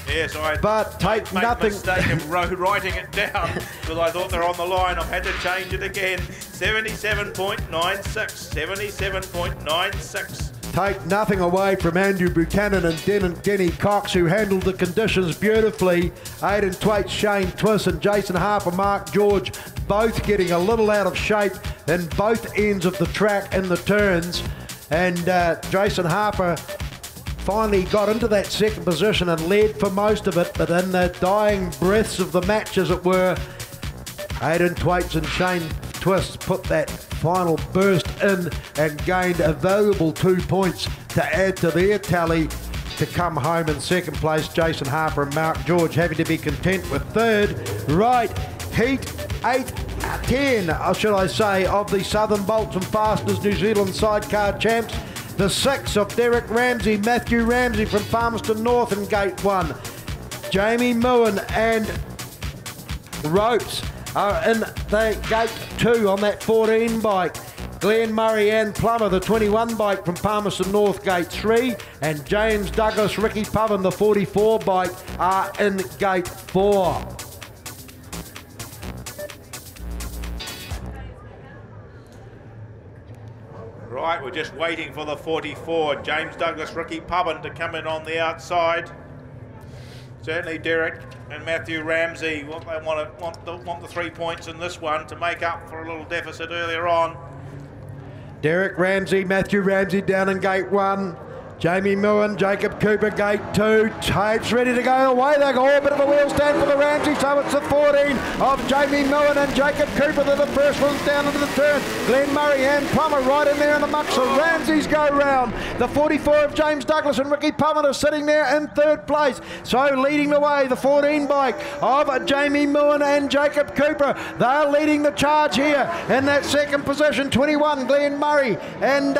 Yes, I take made nothing. a mistake of writing it down because I thought they're on the line. I've had to change it again. 77.96. 77.96. Take nothing away from Andrew Buchanan and Denny Cox, who handled the conditions beautifully. Aidan Twaits, Shane Twist and Jason Harper, Mark George, both getting a little out of shape in both ends of the track in the turns. And Jason Harper finally got into that second position and led for most of it, but in the dying breaths of the match, as it were, Aidan Twaits and Shane Twist put that final burst in and gained a valuable 2 points to add to their tally to come home in second place. Jason Harper and Mark George having to be content with third. Right, heat 8-10, should I say, of the Southern Bolts and Fasters New Zealand Sidecar Champs. The 6 of Derek Ramsey, Matthew Ramsey from Palmerston North in Gate 1. Jamie Moen and Ropes are in the Gate 2 on that 14 bike. Glenn Murray and Plummer, the 21 bike from Palmerston North, Gate 3. And James Douglas, Ricky Pubbin, the 44 bike, are in Gate 4. Right, we're just waiting for the 44. James Douglas, Ricky Pubbin to come in on the outside. Certainly Derek and Matthew Ramsey want the 3 points in this one to make up for a little deficit earlier on. Derek Ramsey, Matthew Ramsey down in Gate 1. Jamie Moen, Jacob Cooper, Gate 2. Tapes ready to go away. They go a bit of a wheel stand for the Ramsey, so it's the 14 of Jamie Moen and Jacob Cooper. They're the first ones down into the turn. Glenn Murray and Plummer right in there in the muck, so Ramsey's go round. The 44 of James Douglas and Ricky Pubbin are sitting there in third place. So leading the way, the 14 bike of Jamie Moen and Jacob Cooper. They're leading the charge here in that second position. 21, Glenn Murray and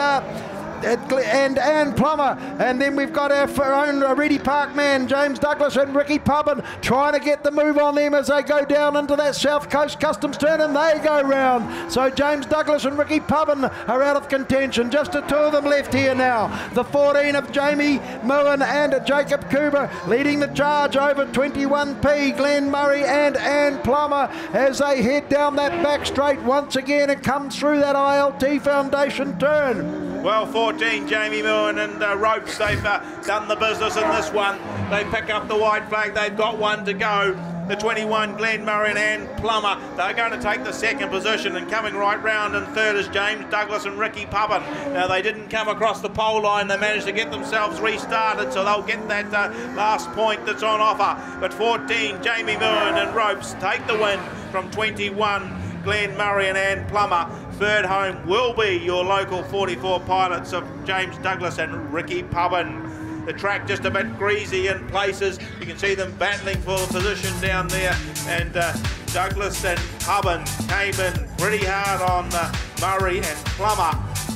Anne Plummer, and then we've got our own Oreti Park man James Douglas and Ricky Pubbin trying to get the move on them as they go down into that South Coast Customs turn, and they go round. So James Douglas and Ricky Pubbin are out of contention. Just the 2 of them left here now. The 14 of Jamie Moen and Jacob Cooper leading the charge over 21p Glenn Murray and Anne Plummer as they head down that back straight once again and come through that ILT Foundation turn. Well, 14, Jamie Moen and Ropes, they've done the business in this one. They pick up the white flag, they've got one to go. The 21, Glenn Murray and Anne Plummer, they're going to take the second position, and coming right round in third is James Douglas and Ricky Pubbin. Now, they didn't come across the pole line, they managed to get themselves restarted, so they'll get that last point that's on offer. But 14, Jamie Moen and Ropes take the win from 21, Glenn Murray and Anne Plummer. Third home will be your local 44 pilots of James Douglas and Ricky Pubbin. The track just a bit greasy in places. You can see them battling for the position down there. And Douglas and Pubbin came in pretty hard on Murray and Plummer.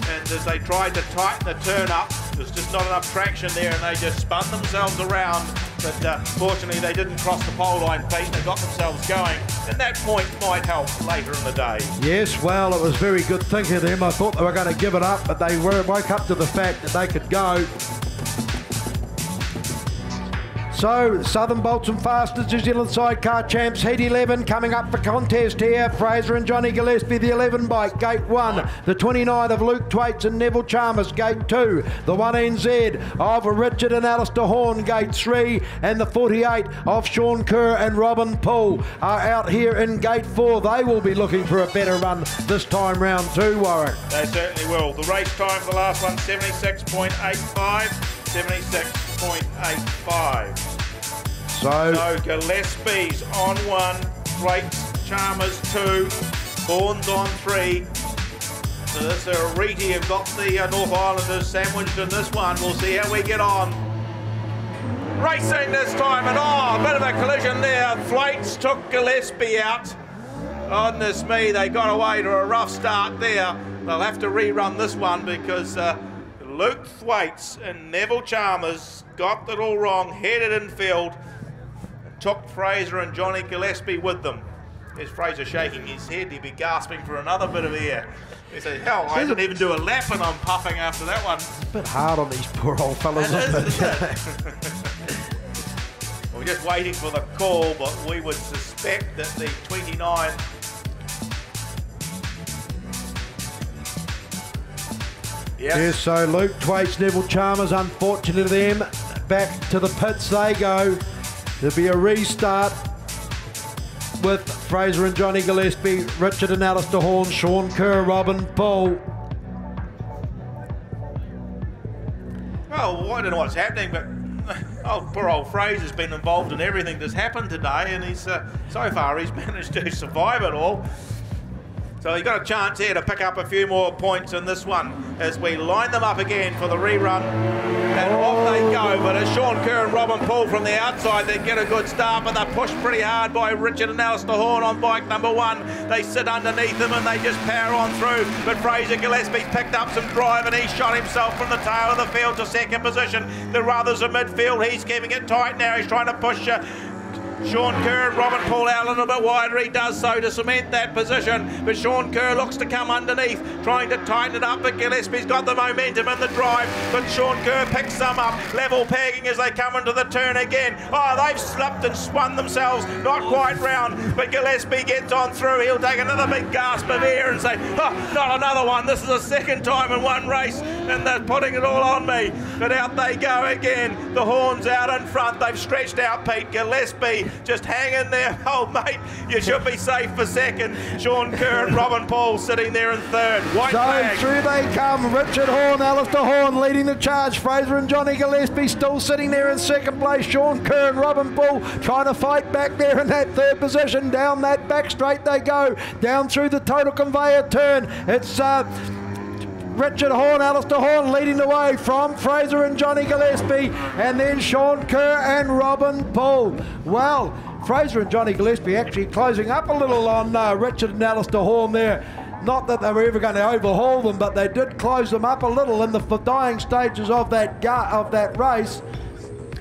And as they tried to tighten the turn up, there's just not enough traction there, and they just spun themselves around. But fortunately, they didn't cross the pole line, Pete. They got themselves going, and that point might help later in the day. Yes, well, it was very good thinking of them. I thought they were going to give it up, but they woke up to the fact that they could go. So, Southern Bolts and Fasters New Zealand Sidecar Champs, Heat 11 coming up for contest here. Fraser and Johnny Gillespie, the 11 bike, Gate 1. The 29 of Luke Twaits and Neville Chalmers, Gate 2. The 1NZ of Richard and Alistair Horn, Gate 3. And the 48 of Sean Kerr and Robin Poole are out here in Gate 4. They will be looking for a better run this time round too, Warwick. They certainly will. The race time for the last one, 76.85, 76. 76.85. So Gillespie's on 1, Great Charmers 2, Horns on 3. So this Oreti have got the North Islanders sandwiched in this one. We'll see how we get on. Racing this time, and a bit of a collision there. Thwaites took Gillespie out. Goodness me, they got away to a rough start there. They'll have to rerun this one because Luke Thwaites and Neville Chalmers got it all wrong, headed infield, and took Fraser and Johnny Gillespie with them. There's Fraser shaking his head, he'd be gasping for another bit of air. He said, hell, I didn't even do a lap and I'm puffing after that one. it's a bit hard on these poor old fellas, isn't it? We're just waiting for the call, but we would suspect that the 29 Yes, so Luke Thwaites, Neville Chalmers, unfortunately them, back to the pits they go. There'll be a restart with Fraser and Johnny Gillespie, Richard and Alistair Horn, Sean Kerr, Robin Bull. Well, I don't know what's happening, but poor old Fraser's been involved in everything that's happened today, and he's so far he's managed to survive it all. So he's got a chance here to pick up a few more points in this one as we line them up again for the rerun. And off they go, but as Sean Kerr and Robin pull from the outside, they get a good start, but they're pushed pretty hard by Richard and Alistair Horn on bike number 1. They sit underneath them and they just power on through, but Fraser Gillespie's picked up some drive and he shot himself from the tail of the field to second position. The Ruthers are midfield, he's keeping it tight now, he's trying to push Sean Kerr and Robin pull out a little bit wider. He does so to cement that position, but Sean Kerr looks to come underneath, trying to tighten it up, but Gillespie's got the momentum and the drive, but Sean Kerr picks some up, level pegging as they come into the turn again. They've slipped and spun themselves, not quite round, but Gillespie gets on through. He'll take another big gasp of air and say, not another one. This is the second time in one race and they're putting it all on me. But out they go again. The Horns out in front. They've stretched out Pete. Gillespie just hang in there. Oh, mate, you should be safe for second. Sean Kerr and Robin Paul sitting there in third. White flag. Through they come. Richard Horn, Alistair Horn leading the charge. Fraser and Johnny Gillespie still sitting there in second place. Sean Kerr and Robin Bull trying to fight back there in that third position. Down that back straight they go. Down through the total conveyor turn. It's Richard Horn, Alistair Horn leading the way from Fraser and Johnny Gillespie, and then Sean Kerr and Robin Bull. Well, Fraser and Johnny Gillespie actually closing up a little on Richard and Alistair Horn there. Not that they were ever going to overhaul them, but they did close them up a little in the dying stages of that race.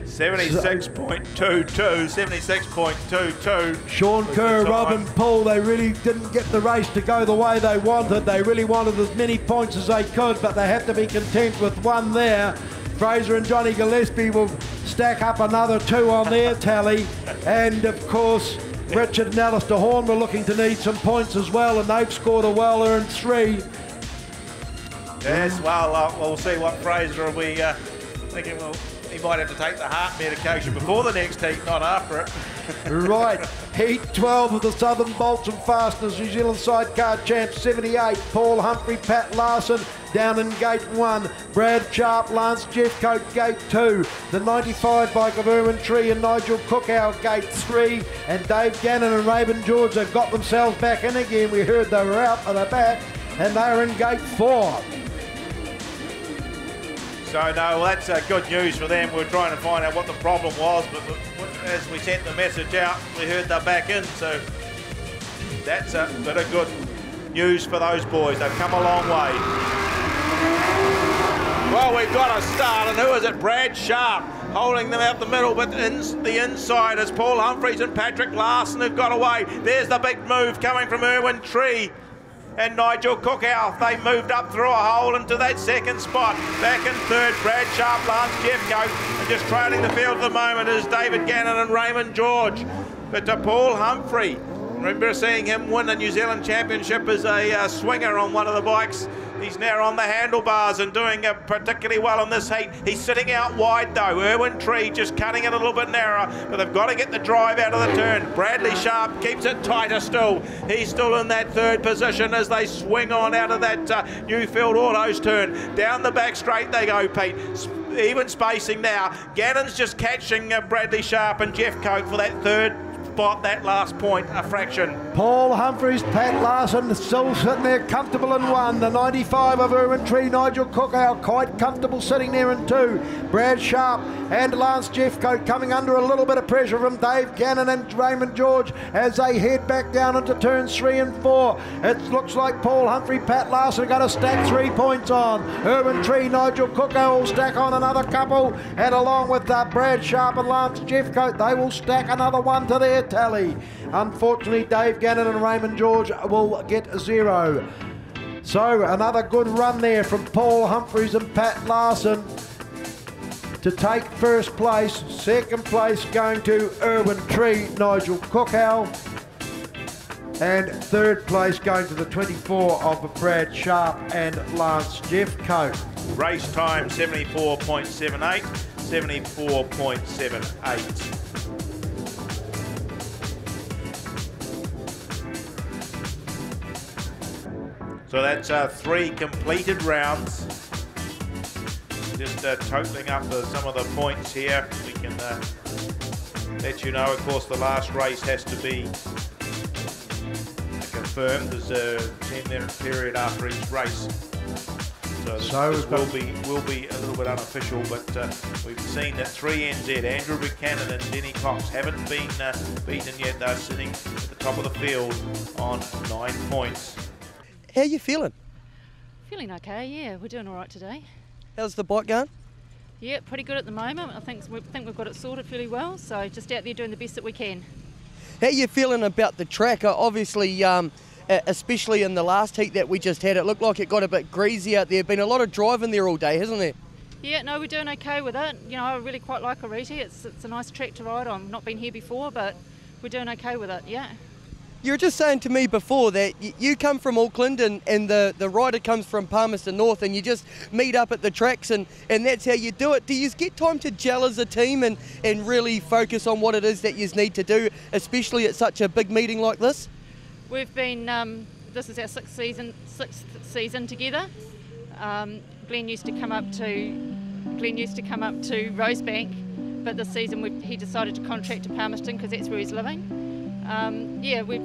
76.22, 76.22. Sean Kerr, Robin Paul, they really didn't get the race to go the way they wanted. They really wanted as many points as they could, but they had to be content with one there. Fraser and Johnny Gillespie will stack up another 2 on their tally. And of course, Richard and Alistair Horn were looking to need some points as well, and they've scored a well-earned 3. Yes, well, we'll see what Fraser will be thinking. Well, he might have to take the heart medication before the next heat, not after it. Right, heat 12 of the Southern Bolts and Fasteners New Zealand Sidecar Champs 78. Paul Humphrey, Pat Larson down in gate 1. Brad Sharp, Lance Jeffcoat gate 2. The 95 bike of Erwin Tree and Nigel Cookow gate 3. And Dave Gannon and Raven George have got themselves back in again. We heard they were out, but they're back, and they're in gate 4. So no, well, that's good news for them. We're trying to find out what the problem was, but as we sent the message out, we heard they're back in. So that's a bit of good news for those boys. They've come a long way. Well, we've got a start, and who is it? Brad Sharp holding them out the middle, but the inside is Paul Humphreys and Patrick Larson who've got away. There's the big move coming from Erwin Tree and Nigel Cookow. They moved up through a hole into that second spot. Back in third, Brad Sharp, Lance Jeffcoat, and just trailing the field at the moment is David Gannon and Raymond George. But to Paul Humphrey, remember seeing him win the New Zealand Championship as a swinger on one of the bikes. He's now on the handlebars and doing particularly well in this heat. He's sitting out wide though. Erwin Tree just cutting it a little bit narrower, but they've got to get the drive out of the turn. Bradley Sharp keeps it tighter still. He's still in that third position as they swing on out of that Newfield Autos turn. Down the back straight they go, Pete. even spacing now. Gannon's just catching Bradley Sharp and Jeff Coke for that third spot, that last point, a fraction. Paul Humphreys, Pat Larson still sitting there comfortable in 1. The 95 of Irwin Tree, Nigel Cookout, quite comfortable sitting there in 2. Brad Sharp and Lance Jeffcoat coming under a little bit of pressure from Dave Gannon and Raymond George as they head back down into turns 3 and 4. It looks like Paul Humphrey, Pat Larson are going to stack 3 points on. Irwin Tree, Nigel Cookout will stack on another couple, and along with Brad Sharp and Lance Jeffcoat, they will stack another 1 to their tally. Unfortunately, Dave Gannon and Raymond George will get 0. So another good run there from Paul Humphreys and Pat Larson to take first place. Second place going to Irwin Tree, Nigel Cookow. And third place going to the 24 of Brad Sharp and Lance Jeffcoat. Race time 74.78, 74.78. So that's 3 completed rounds. Just totaling up some of the points here. We can let you know, of course, the last race has to be confirmed. There's a 10-minute period after each race. So this will be a little bit unofficial, but we've seen that 3 NZ, Andrew Buchanan and Denny Cox, haven't been beaten yet. They're sitting at the top of the field on 9 points. How are you feeling? Feeling okay, yeah. We're doing all right today. How's the bike going? Yeah, pretty good at the moment. I think we've got it sorted fairly well, so just out there doing the best that we can. How are you feeling about the track? Obviously, especially in the last heat that we just had, it looked like it got a bit greasy out there. Been a lot of driving there all day, hasn't there? Yeah, no, we're doing okay with it. You know, I really quite like Oreti. It's a nice track to ride on. Not been here before, but we're doing okay with it, yeah. You were just saying to me before that you come from Auckland and the rider comes from Palmerston North, and you just meet up at the tracks and that's how you do it. Do you get time to gel as a team and really focus on what it is that you need to do, especially at such a big meeting like this? We've been, this is our sixth season together. Glenn used to come up to Rosebank, but this season he decided to contract to Palmerston because that's where he's living. Yeah, we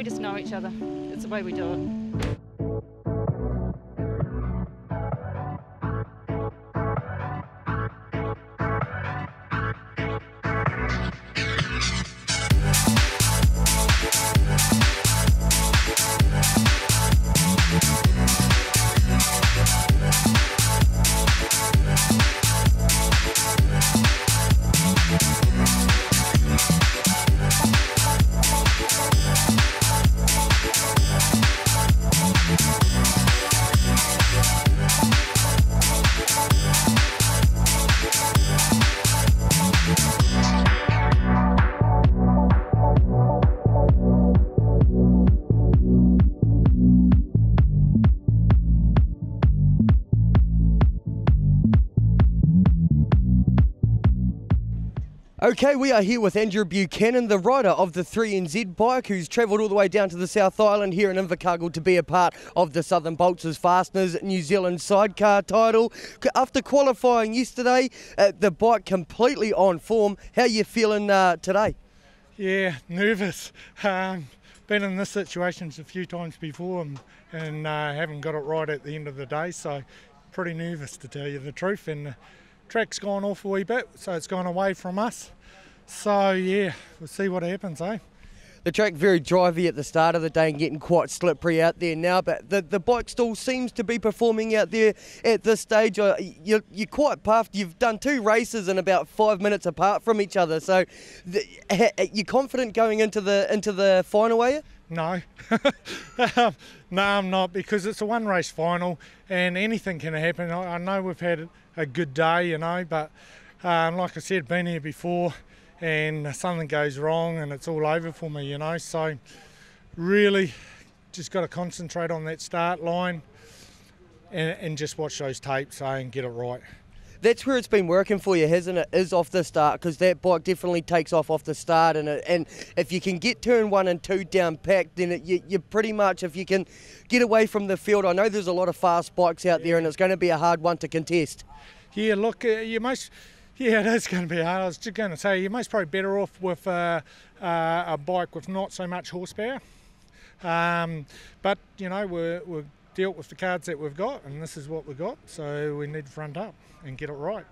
just know each other. It's the way we do it. Okay, we are here with Andrew Buchanan, the rider of the 3NZ bike, who's travelled all the way down to the South Island here in Invercargill to be a part of the Southern Bolts' Fasteners New Zealand Sidecar title. After qualifying yesterday, the bike completely on form. How are you feeling today? Yeah, nervous. Been in this situation a few times before and haven't got it right at the end of the day, so pretty nervous to tell you the truth. And the track's gone off a wee bit, so it's gone away from us. So yeah, we'll see what happens, eh? The track very drivey at the start of the day and getting quite slippery out there now, but the bike still seems to be performing out there at this stage. You're quite puffed. You've done 2 races in about 5 minutes apart from each other, so you're confident going into the final, are you? No, no, I'm not, because it's a 1 race final and anything can happen. I know we've had a good day, you know, but like I said, been here before and something goes wrong and it's all over for me, you know. So really just got to concentrate on that start line and just watch those tapes and get it right. That's where it's been working for you, hasn't it? Is off the start, because that bike definitely takes off the start, and if you can get turn 1 and 2 down packed, then you pretty much, if you can get away from the field, I know there's a lot of fast bikes out there and it's going to be a hard one to contest. Yeah, look, you most, yeah, it is going to be hard. I was just going to say, you're most probably better off with a bike with not so much horsepower. But, you know, we've dealt with the cards that we've got, and this is what we've got, so we need to front up and get it right.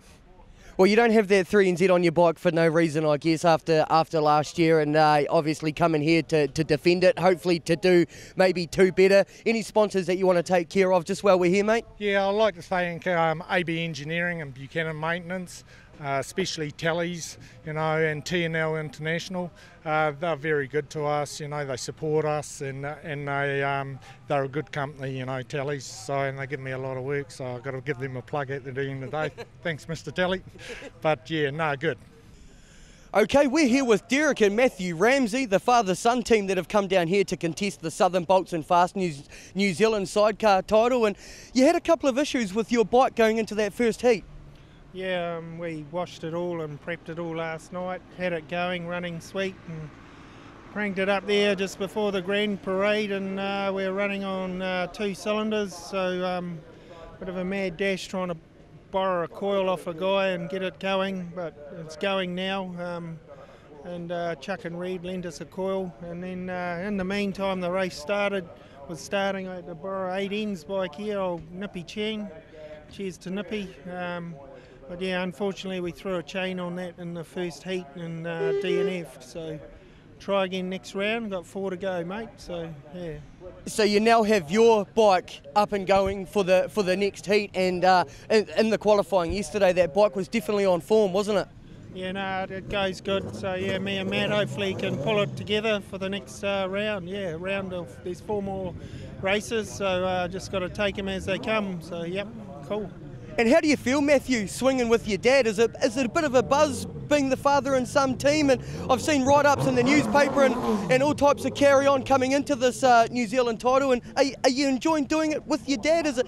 Well, you don't have that 3NZ on your bike for no reason, I guess, after last year, and obviously coming here to defend it, hopefully to do maybe 2 better. Any sponsors that you want to take care of just while we're here, mate? Yeah, I'd like to thank AB Engineering and Buchanan Maintenance, especially Tellies, you know, and TNL International. They're very good to us, you know, they support us, and they're a good company, you know, Tellies, so, and they give me a lot of work, so I've got to give them a plug at the end of the day. Thanks, Mr. Telly. But yeah, no, good. Okay, we're here with Derek and Matthew Ramsey, the father-son team that have come down here to contest the Southern Bolts and Fast New Zealand Sidecar title, and you had a couple of issues with your bike going into that first heat. Yeah, we washed it all and prepped it all last night, had it going, running sweet, and cranked it up there just before the Grand Parade, and we're running on 2 cylinders, so bit of a mad dash trying to borrow a coil off a guy and get it going, but it's going now, and Chuck and Reed lent us a coil, and then in the meantime the race was starting. I had to borrow 8 ends bike here, old Nippy Chang, cheers to Nippy. But yeah, unfortunately we threw a chain on that in the first heat and DNF'd, so try again next round. Got 4 to go, mate, so yeah. So you now have your bike up and going for the next heat, and in the qualifying yesterday that bike was definitely on form, wasn't it? Yeah, no, it goes good, so yeah, me and Matt hopefully can pull it together for the next round. Yeah, there's 4 more races, so just got to take them as they come, so yep, cool. And how do you feel, Matthew, swinging with your dad? Is it a bit of a buzz being the father and son team? And I've seen write-ups in the newspaper and all types of carry-on coming into this New Zealand title. And are you enjoying doing it with your dad? Does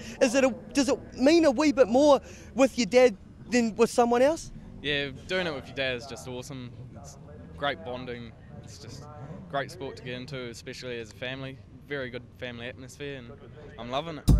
it mean a wee bit more with your dad than with someone else? Yeah, doing it with your dad is just awesome. It's great bonding. It's just great sport to get into, especially as a family. Very good family atmosphere, and I'm loving it.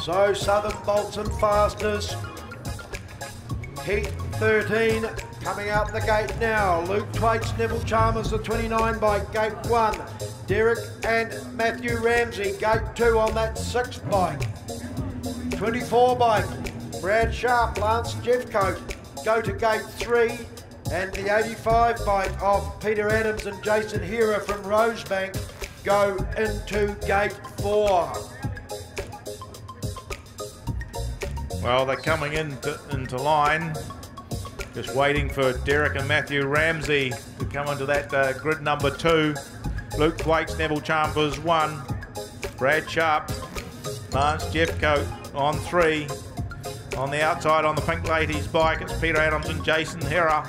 So Southern Bolts and Fasters, heat 13, coming out the gate now. Luke Twaits, Neville Chalmers, the 29 bike, gate 1. Derek and Matthew Ramsey, gate 2 on that 6 bike. 24 bike, Brad Sharp, Lance Jeffcoat, go to gate 3. And the 85 bike of Peter Adams and Jason Hera from Rosebank go into gate 4. Well, they're coming into line, just waiting for Derek and Matthew Ramsey to coming to that grid number 2. Luke Thwaites, Neville Chambers 1. Brad Sharp, Lance Jeffcoat on 3. On the outside on the Pink Ladies bike, it's Peter Adams and Jason Hera.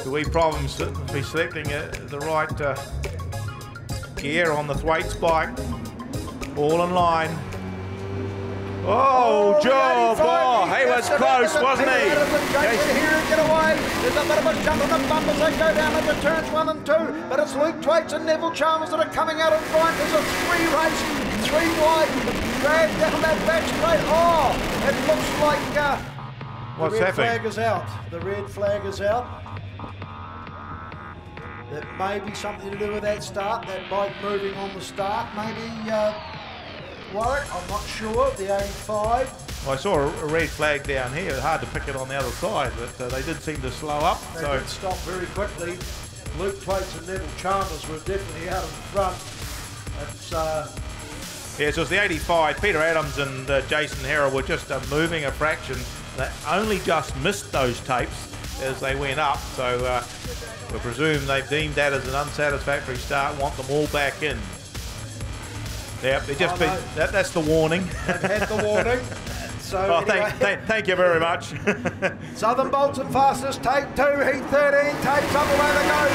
The wee problems to be selecting the right gear on the Thwaites bike. All in line. Oh, job! Oh, he was close, wasn't he? Here get away. There's a bit of a jump on the bump as they go down into turns 1 and 2. But it's Luke Thwaites and Neville Chalmers that are coming out in front. There's a 3 race, 3 wide. Drag down that back straight. Oh, it looks like What's the red happening? flag is out. The red flag is out. That may be something to do with that start. That bike moving on the start. Maybe Warwick, I'm not sure. The 85. Well, I saw a red flag down here. It's hard to pick it on the other side, but they did seem to slow up. They So did stop very quickly. Luke Thwaites and Neville Chalmers were definitely out in front. It's yeah, so it's the 85. Peter Adams and Jason Hera were just moving a fraction. They only just missed those tapes as they went up. So we presume they've deemed that as an unsatisfactory start. Want them all back in. Yep, they just been. That's the warning. They've had the warning. So anyway. thank you very much. Southern Bolts and Fastest, take 2, heat 13, tapes up, away they go.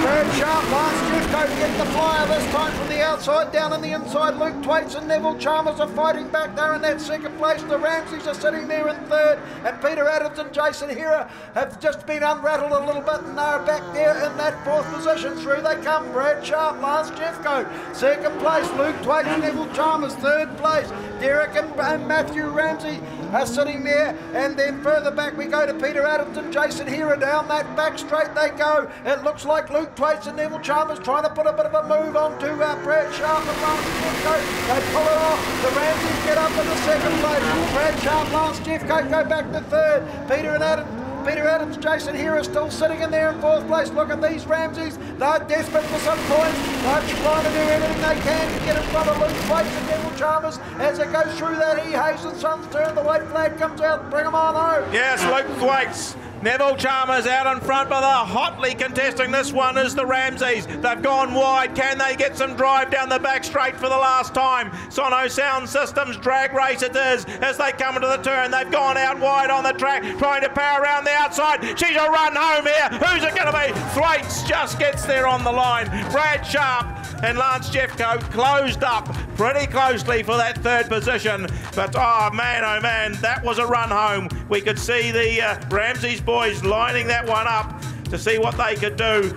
Brad Sharp, Lance Jeffcoat get the flyer this time from the outside, down on the inside. Luke Thwaites and Neville Chalmers are fighting back there in that second place. The Ramseys are sitting there in third, and Peter Adams and Jason Hera have just been unrattled a little bit, and they're back there in that 4th position. Through they come, Brad Sharp, Lance Jeffcoat, 2nd place. Luke Thwaites and Neville Chalmers, 3rd place. Derek and Matthew Ramsey are sitting there, and then further back we go to Peter Adams and Jason Hera. Down that back straight they go. It looks like Luke Thwaites and Neville Chalmers trying to put a bit of a move on to Brad Sharp and Lance Jeffcoat. They pull it off. The Ramseys get up in the 2nd place. Brad Sharp, Lance Jeffcoat go back to 3rd. Peter Adams, Jason Hera still sitting in there in 4th place. Look at these Ramseys. They're desperate for some points. They're trying to do everything they can to get in front of Luke Thwaites and Neville Chalmers as it goes through that E. Hayes and Sons turn. The white flag comes out. Bring them on home. Yes, Luke Thwaites. Neville Chalmers out in front, but they're hotly contesting this one is the Ramseys. They've gone wide. Can they get some drive down the back straight for the last time? Sono Sound Systems drag race it is as they come into the turn. They've gone out wide on the track, trying to power around the outside. She's a run home here. Who's it going to be? Thwaites just gets there on the line. Brad Sharp and Lance Jeffcoat closed up pretty closely for that 3rd position. But oh man, that was a run home. We could see the Ramseys boys lining that one up to see what they could do.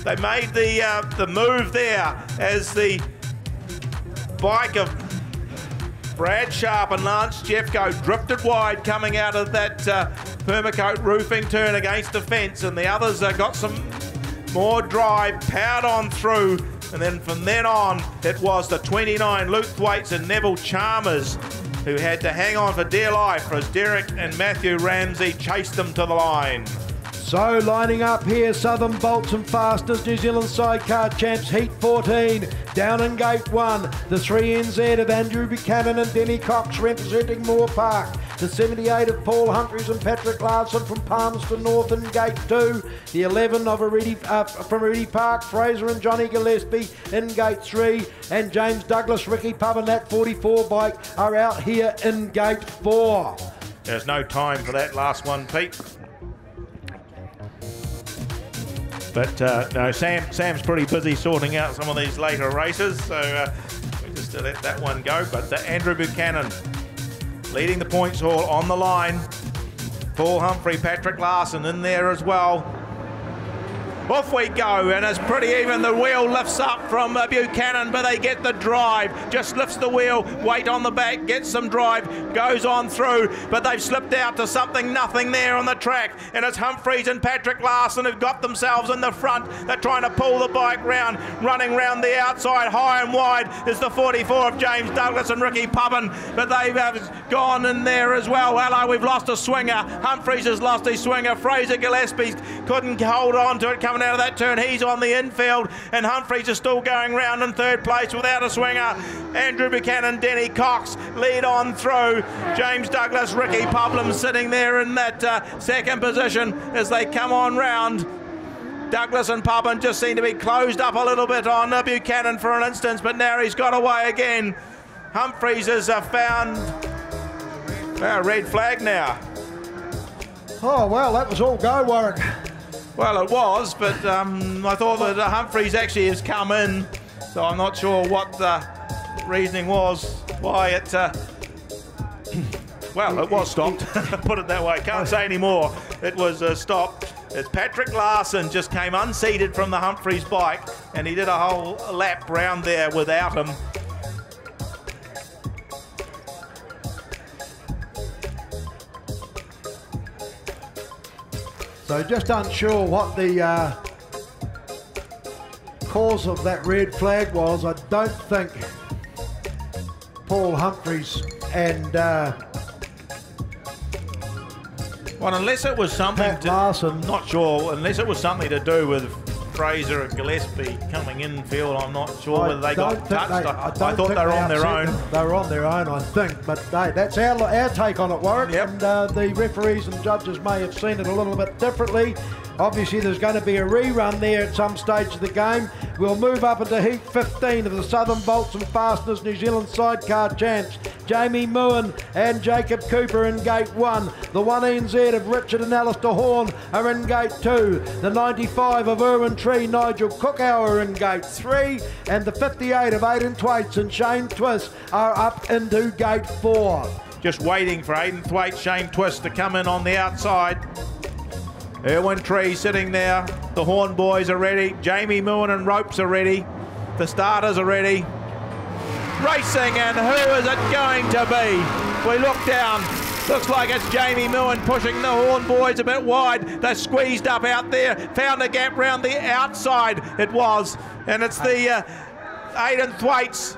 They made the move there as the bike of Brad Sharp and Lance Jeffcoat drifted wide coming out of that Permacoat roofing turn against the fence, and the others got some more drive, powered on through, and then from then on it was the 29 Luke Thwaites and Neville Chalmers who had to hang on for dear life as Derek and Matthew Ramsey chased them to the line. So lining up here, Southern Bolts and Fastest, New Zealand Sidecar Champs, Heat 14. Down in Gate 1, the 3 NZ of Andrew Buchanan and Denny Cox representing Moore Park. The 78 of Paul Humphreys and Patrick Larson from Palmerston North in Gate 2. The 11 of from Oreti Park, Fraser and Johnny Gillespie in Gate 3. And James Douglas, Ricky Pub and that 44 bike are out here in Gate 4. There's no time for that last one, Pete. But no, Sam's pretty busy sorting out some of these later races, so we just let that one go. But Andrew Buchanan leading the points haul on the line. Paul Humphrey, Patrick Larson in there as well. Off we go, and it's pretty even. The wheel lifts up from Buchanan, but they get the drive. Just lifts the wheel, weight on the back, gets some drive, goes on through, but they've slipped out to nothing there on the track. And it's Humphreys and Patrick Larson who've got themselves in the front. They're trying to pull the bike round, running round the outside, high and wide is the 44 of James Douglas and Ricky Pubbin, but they've gone in there as well. Hello, we've lost a swinger. Humphreys has lost his swinger. Fraser Gillespie couldn't hold on to it coming coming out of that turn. He's on the infield, and Humphreys is still going round in third place without a swinger. Andrew Buchanan, Denny Cox lead on through. James Douglas, Ricky Publin sitting there in that second position as they come on round. Douglas and Publin just seem to be closed up a little bit on Buchanan for an instance, but now he's got away again. Humphreys has found a red flag now. Oh, well, that was all go, Warwick. Well, it was, but I thought that Humphreys actually has come in, so I'm not sure what the reasoning was, why it... well, it was stopped, put it that way. Can't say any more. It was stopped. As Patrick Larson just came unseated from the Humphreys bike, and he did a whole lap round there without him. So just unsure what the cause of that red flag was. I don't think Paul Humphreys and well, unless it was something Larson. Not sure, unless it was something to do with Fraser and Gillespie coming in field, I'm not sure whether they got touched. I thought they were on their own. They were on their own, I think. But hey, that's our take on it, Warwick. Yep. And the referees and judges may have seen it a little bit differently. Obviously, there's going to be a rerun there at some stage of the game. We'll move up into Heat 15 of the Southern Bolts and Fasteners New Zealand Sidecar Champs. Jamie Muin and Jacob Cooper in Gate 1. The 1NZ of Richard and Alistair Horn are in Gate 2. The 95 of Erwin Tree, Nigel Cookhour are in Gate 3. And the 58 of Aidan Thwaites and Shane Twist are up into Gate 4. Just waiting for Aidan Thwaites, Shane Twist to come in on the outside. Erwin Tree sitting there. The Horn boys are ready. Jamie Muin and Ropes are ready. The starters are ready. Racing, and who is it going to be? We look down. Looks like it's Jamie Muin pushing the Horn boys a bit wide. They're squeezed up out there. Found a gap round the outside. It was. And it's the Aidan Thwaites.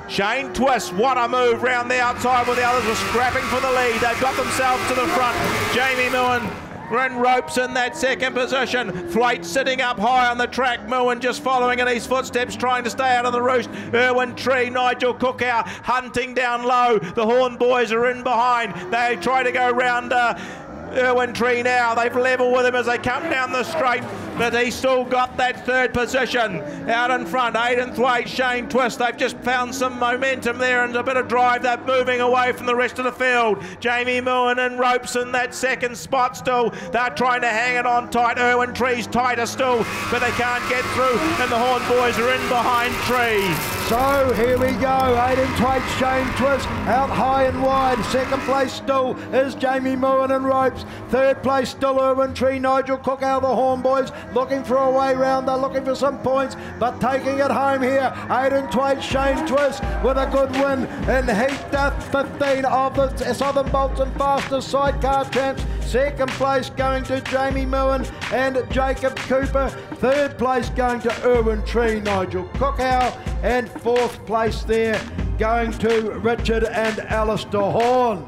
Shane Twist, what a move round the outside where the others were scrapping for the lead. They've got themselves to the front. Jamie Muin and Ropes in that second position. Thwaites sitting up high on the track. Muin just following in his footsteps, trying to stay out of the roost. Erwin Tree, Nigel Cookhour hunting down low. The Horn boys are in behind. They try to go round Erwin Tree now. They've level with him as they come down the straight, but he's still got that third position. Out in front, Aidan Thwaites, Shane Twist. They've just found some momentum there and a bit of drive. They're moving away from the rest of the field. Jamie Muin and Ropes in that second spot still. They're trying to hang it on tight. Erwin Tree's tighter still, but they can't get through, and the Horn boys are in behind Tree. So here we go. Aidan Thwaites, Shane Twist out high and wide. Second place still is Jamie Muin and Ropes. Third place still Erwin Tree, Nigel Cookhour, the Horn boys looking for a way round. They're looking for some points, but taking it home here. Aidan Thwaites, Shane Twist with a good win in Heat 15 of the Southern Bolts and Fasteners Sidecar Champs. Second place going to Jamie Muin and Jacob Cooper. Third place going to Erwin Tree, Nigel Cookhour. And fourth place there going to Richard and Alistair Horn.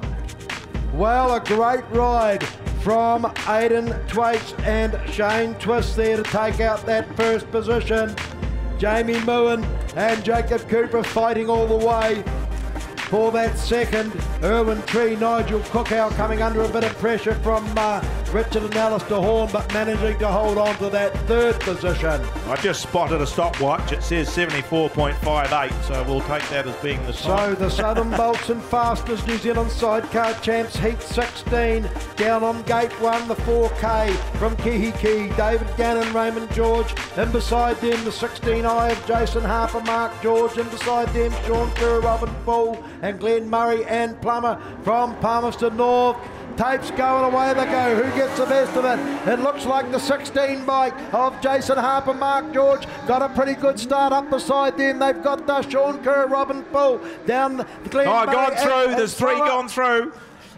Well, a great ride from Aidan Thwaites and Shane Twist there to take out that first position. Jamie Muin and Jacob Cooper fighting all the way for that second. Erwin Tree, Nigel Cookhour coming under a bit of pressure from Richard and Alistair Horn, but managing to hold on to that third position. I just spotted a stopwatch. It says 74.58, so we'll take that as being the time. So the Southern Bolts and Fasteners New Zealand Sidecar Champs Heat 16 down on Gate 1, the 4K from Kihiki, David Gannon, Raymond George, and beside them the 16I of Jason Harper, Mark George, and beside them Sean Kerr, Robin Bull, and Glenn Murray and Plummer from Palmerston North. Tapes going away they go. Who gets the best of it? It looks like the 16 bike of Jason Harper, Mark George got a pretty good start up beside them. They've got Sean Kerr, Robin Bull down Glen Murray. Gone through. There's three gone through.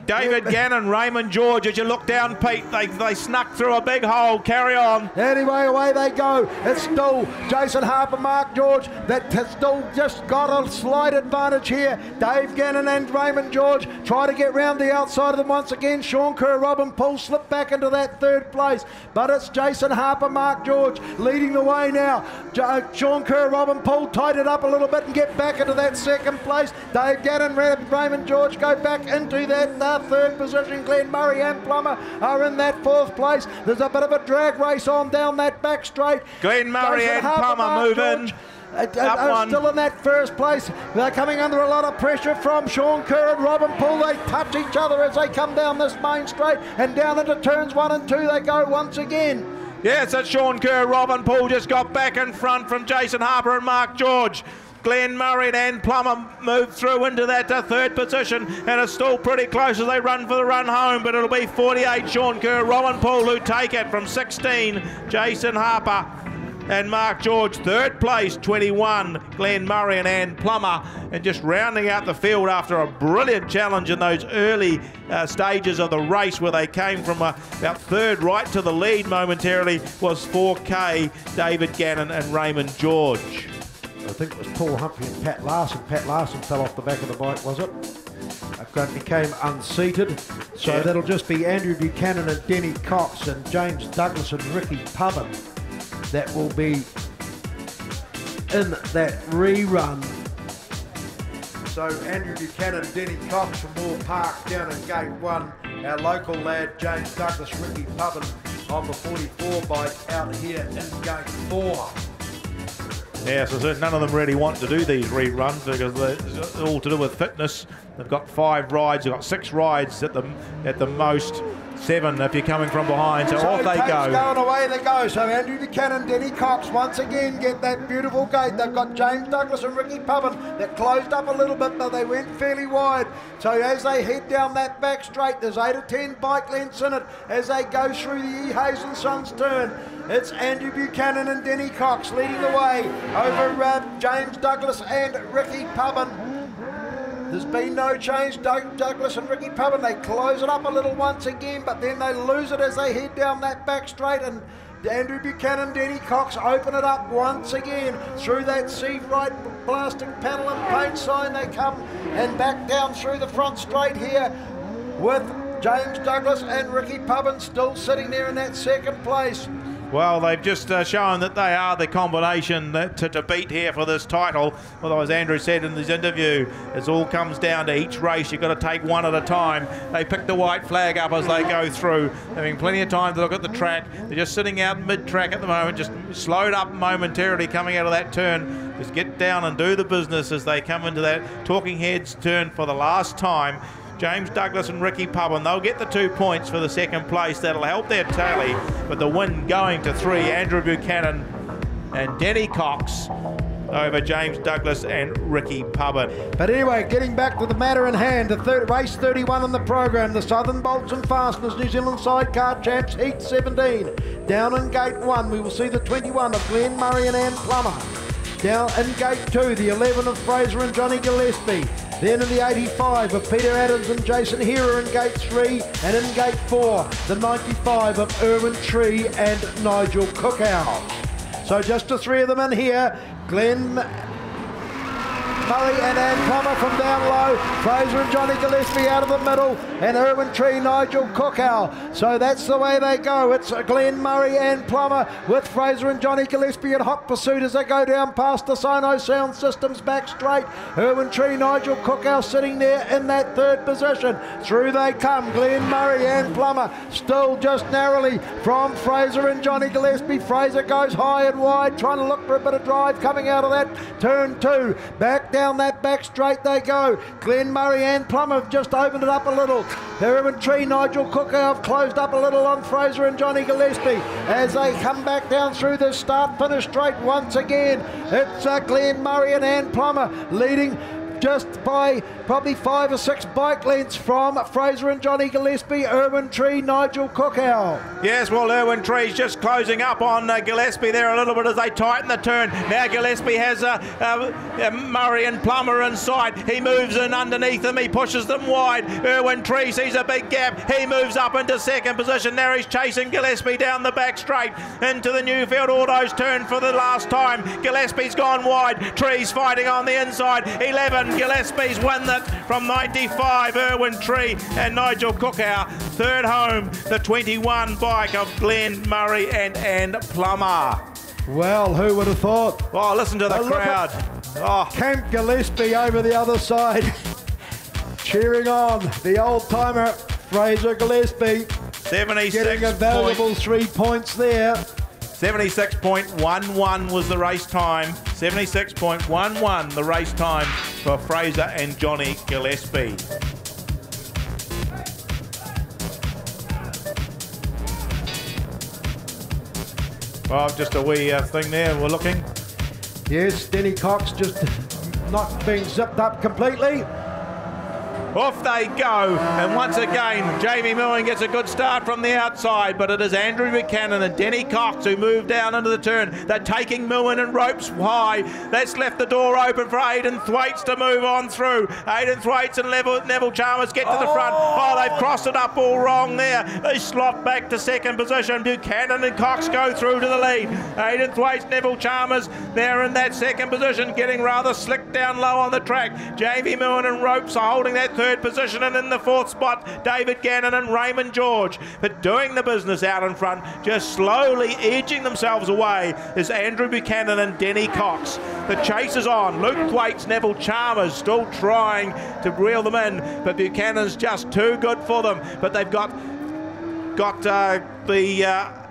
David Gannon, Raymond George, as you look down, Pete, they snuck through a big hole. Carry on. Anyway, away they go. It's still Jason Harper, Mark George that has still just got a slight advantage here. Dave Gannon and Raymond George try to get round the outside of them once again. Sean Kerr, Robin Poole slip back into that third place, but it's Jason Harper, Mark George leading the way now. Sean Kerr, Robin Poole tied it up a little bit and get back into that second place. Dave Gannon, Raymond George go back into that third position. Glenn Murray and Plummer are in that fourth place. There's a bit of a drag race on down that back straight. Glenn Murray and Plummer moving. Still in that first place. They're coming under a lot of pressure from Sean Kerr and Robin Poole. They touch each other as they come down this main straight, and down into turns 1 and 2 they go once again. Yes, it's Sean Kerr. Robin Poole just got back in front from Jason Harper and Mark George. Glenn Murray and Plummer move through into that third position, and it's still pretty close as they run for the run home, but it'll be 48 Sean Kerr, Robin Poole who take it from 16 Jason Harper and Mark George. Third place, 21 Glenn Murray and Ann Plummer, and just rounding out the field after a brilliant challenge in those early stages of the race where they came from about third right to the lead momentarily was 4K David Gannon and Raymond George. I think it was Paul Humphrey and Pat Larson. Pat Larson fell off the back of the bike, was it? Became unseated. So that'll just be Andrew Buchanan and Denny Cox and James Douglas and Ricky Pubbin that will be in that rerun. So Andrew Buchanan, Denny Cox from Moore Park down in Gate 1. Our local lad James Douglas, Ricky Pubbin on the 44 bike out here in Gate 4. Yeah, so none of them really want to do these reruns because it's all to do with fitness. They've got 5 rides, they've got 6 rides at the most, 7 if you're coming from behind, so off they go. Going away they go. So Andrew Buchanan, Denny Cox once again get that beautiful gate. They've got James Douglas and Ricky Pubbin that closed up a little bit, but they went fairly wide. So as they head down that back straight, there's 8 or 10 bike lengths in it as they go through the E. Hayes and Sons turn. It's Andrew Buchanan and Denny Cox leading the way over James Douglas and Ricky Pubbin. There's been no change. Douglas and Ricky Pubbin, they close it up a little once again, but then they lose it as they head down that back straight, and Andrew Buchanan, Denny Cox open it up once again through that seed right plastic panel and paint sign. They come and back down through the front straight here with James Douglas and Ricky Pubbin still sitting there in that second place. Well, they've just shown that they are the combination to beat here for this title. Although, as Andrew said in his interview, it all comes down to each race. You've got to take one at a time. They pick the white flag up as they go through. Having plenty of time to look at the track. They're just sitting out mid-track at the moment, just slowed up momentarily coming out of that turn. Just get down and do the business as they come into that Talking Heads turn for the last time. James Douglas and Ricky Pubbin, they'll get the 2 points for the second place. That'll help their tally, but the win going to 3, Andrew Buchanan and Denny Cox over James Douglas and Ricky Pubbin. But anyway, getting back to the matter in hand, the race 31 in the program, the Southern Bolts and Fasteners New Zealand Sidecar Champs Heat 17. Down in Gate 1, we will see the 21 of Glenn Murray and Ann Plummer. Down in Gate 2, the 11 of Fraser and Johnny Gillespie. Then in the 85 of Peter Adams and Jason Hearer in Gate 3, and in Gate 4, the 95 of Erwin Tree and Nigel Cookout. So just the 3 of them in here. Glenn Murray and Ann Plummer from down low, Fraser and Johnny Gillespie out of the middle, and Erwin Tree, Nigel Cookow. So that's the way they go. It's Glenn Murray and Plummer with Fraser and Johnny Gillespie in hot pursuit as they go down past the Sono Sound Systems back straight. Erwin Tree, Nigel Cookow sitting there in that third position. Through they come, Glenn Murray and Plummer still just narrowly from Fraser and Johnny Gillespie. Fraser goes high and wide, trying to look for a bit of drive coming out of that turn 2. Back down that back straight they go. Glenn Murray and Plummer have just opened it up a little. Erwin Tree, Nigel Cookow have closed up a little on Fraser and Johnny Gillespie as they come back down through the start-finish straight once again. It's Glenn Murray and Ann Plummer leading just by probably 5 or 6 bike lengths from Fraser and Johnny Gillespie, Irwin Tree, Nigel Cookow. Yes, well, Irwin Tree's just closing up on Gillespie there a little bit as they tighten the turn. Now Gillespie has Murray and Plummer in sight. He moves in underneath them. He pushes them wide. Irwin Tree sees a big gap. He moves up into second position. Now he's chasing Gillespie down the back straight into the Newfield Autos turn for the last time. Gillespie's gone wide. Tree's fighting on the inside. 11. Gillespie's won that from 95. Irwin Tree and Nigel Cookow. Third home, the 21 bike of Glenn Murray and Plummer. Well, who would have thought? Oh, listen to the crowd. Oh. Camp Gillespie over the other side, cheering on the old-timer Fraser Gillespie. 76 getting a valuable 3 points there. 76.11 was the race time. 76.11 the race time for Fraser and Johnny Gillespie. Well, just a wee thing there, we're looking. Yes, Denny Cox just not being zipped up completely. Off they go, and once again, Jamie Millen gets a good start from the outside, but it is Andrew Buchanan and Denny Cox who move down into the turn. They're taking Millen and ropes high. That's left the door open for Aidan Thwaites to move on through. Aidan Thwaites and Neville Chalmers get to the front. Oh, they've crossed it up all wrong there. They slot back to second position. Buchanan and Cox go through to the lead. Aidan Thwaites, Neville Chalmers, they're in that second position, getting rather slick down low on the track. Jamie Millen and ropes are holding that third position, and in the fourth spot, David Gannon and Raymond George. But doing the business out in front, just slowly edging themselves away, is Andrew Buchanan and Denny Cox. The chase is on. Luke Thwaites, Neville Chalmers still trying to reel them in, but Buchanan's just too good for them. But they've got the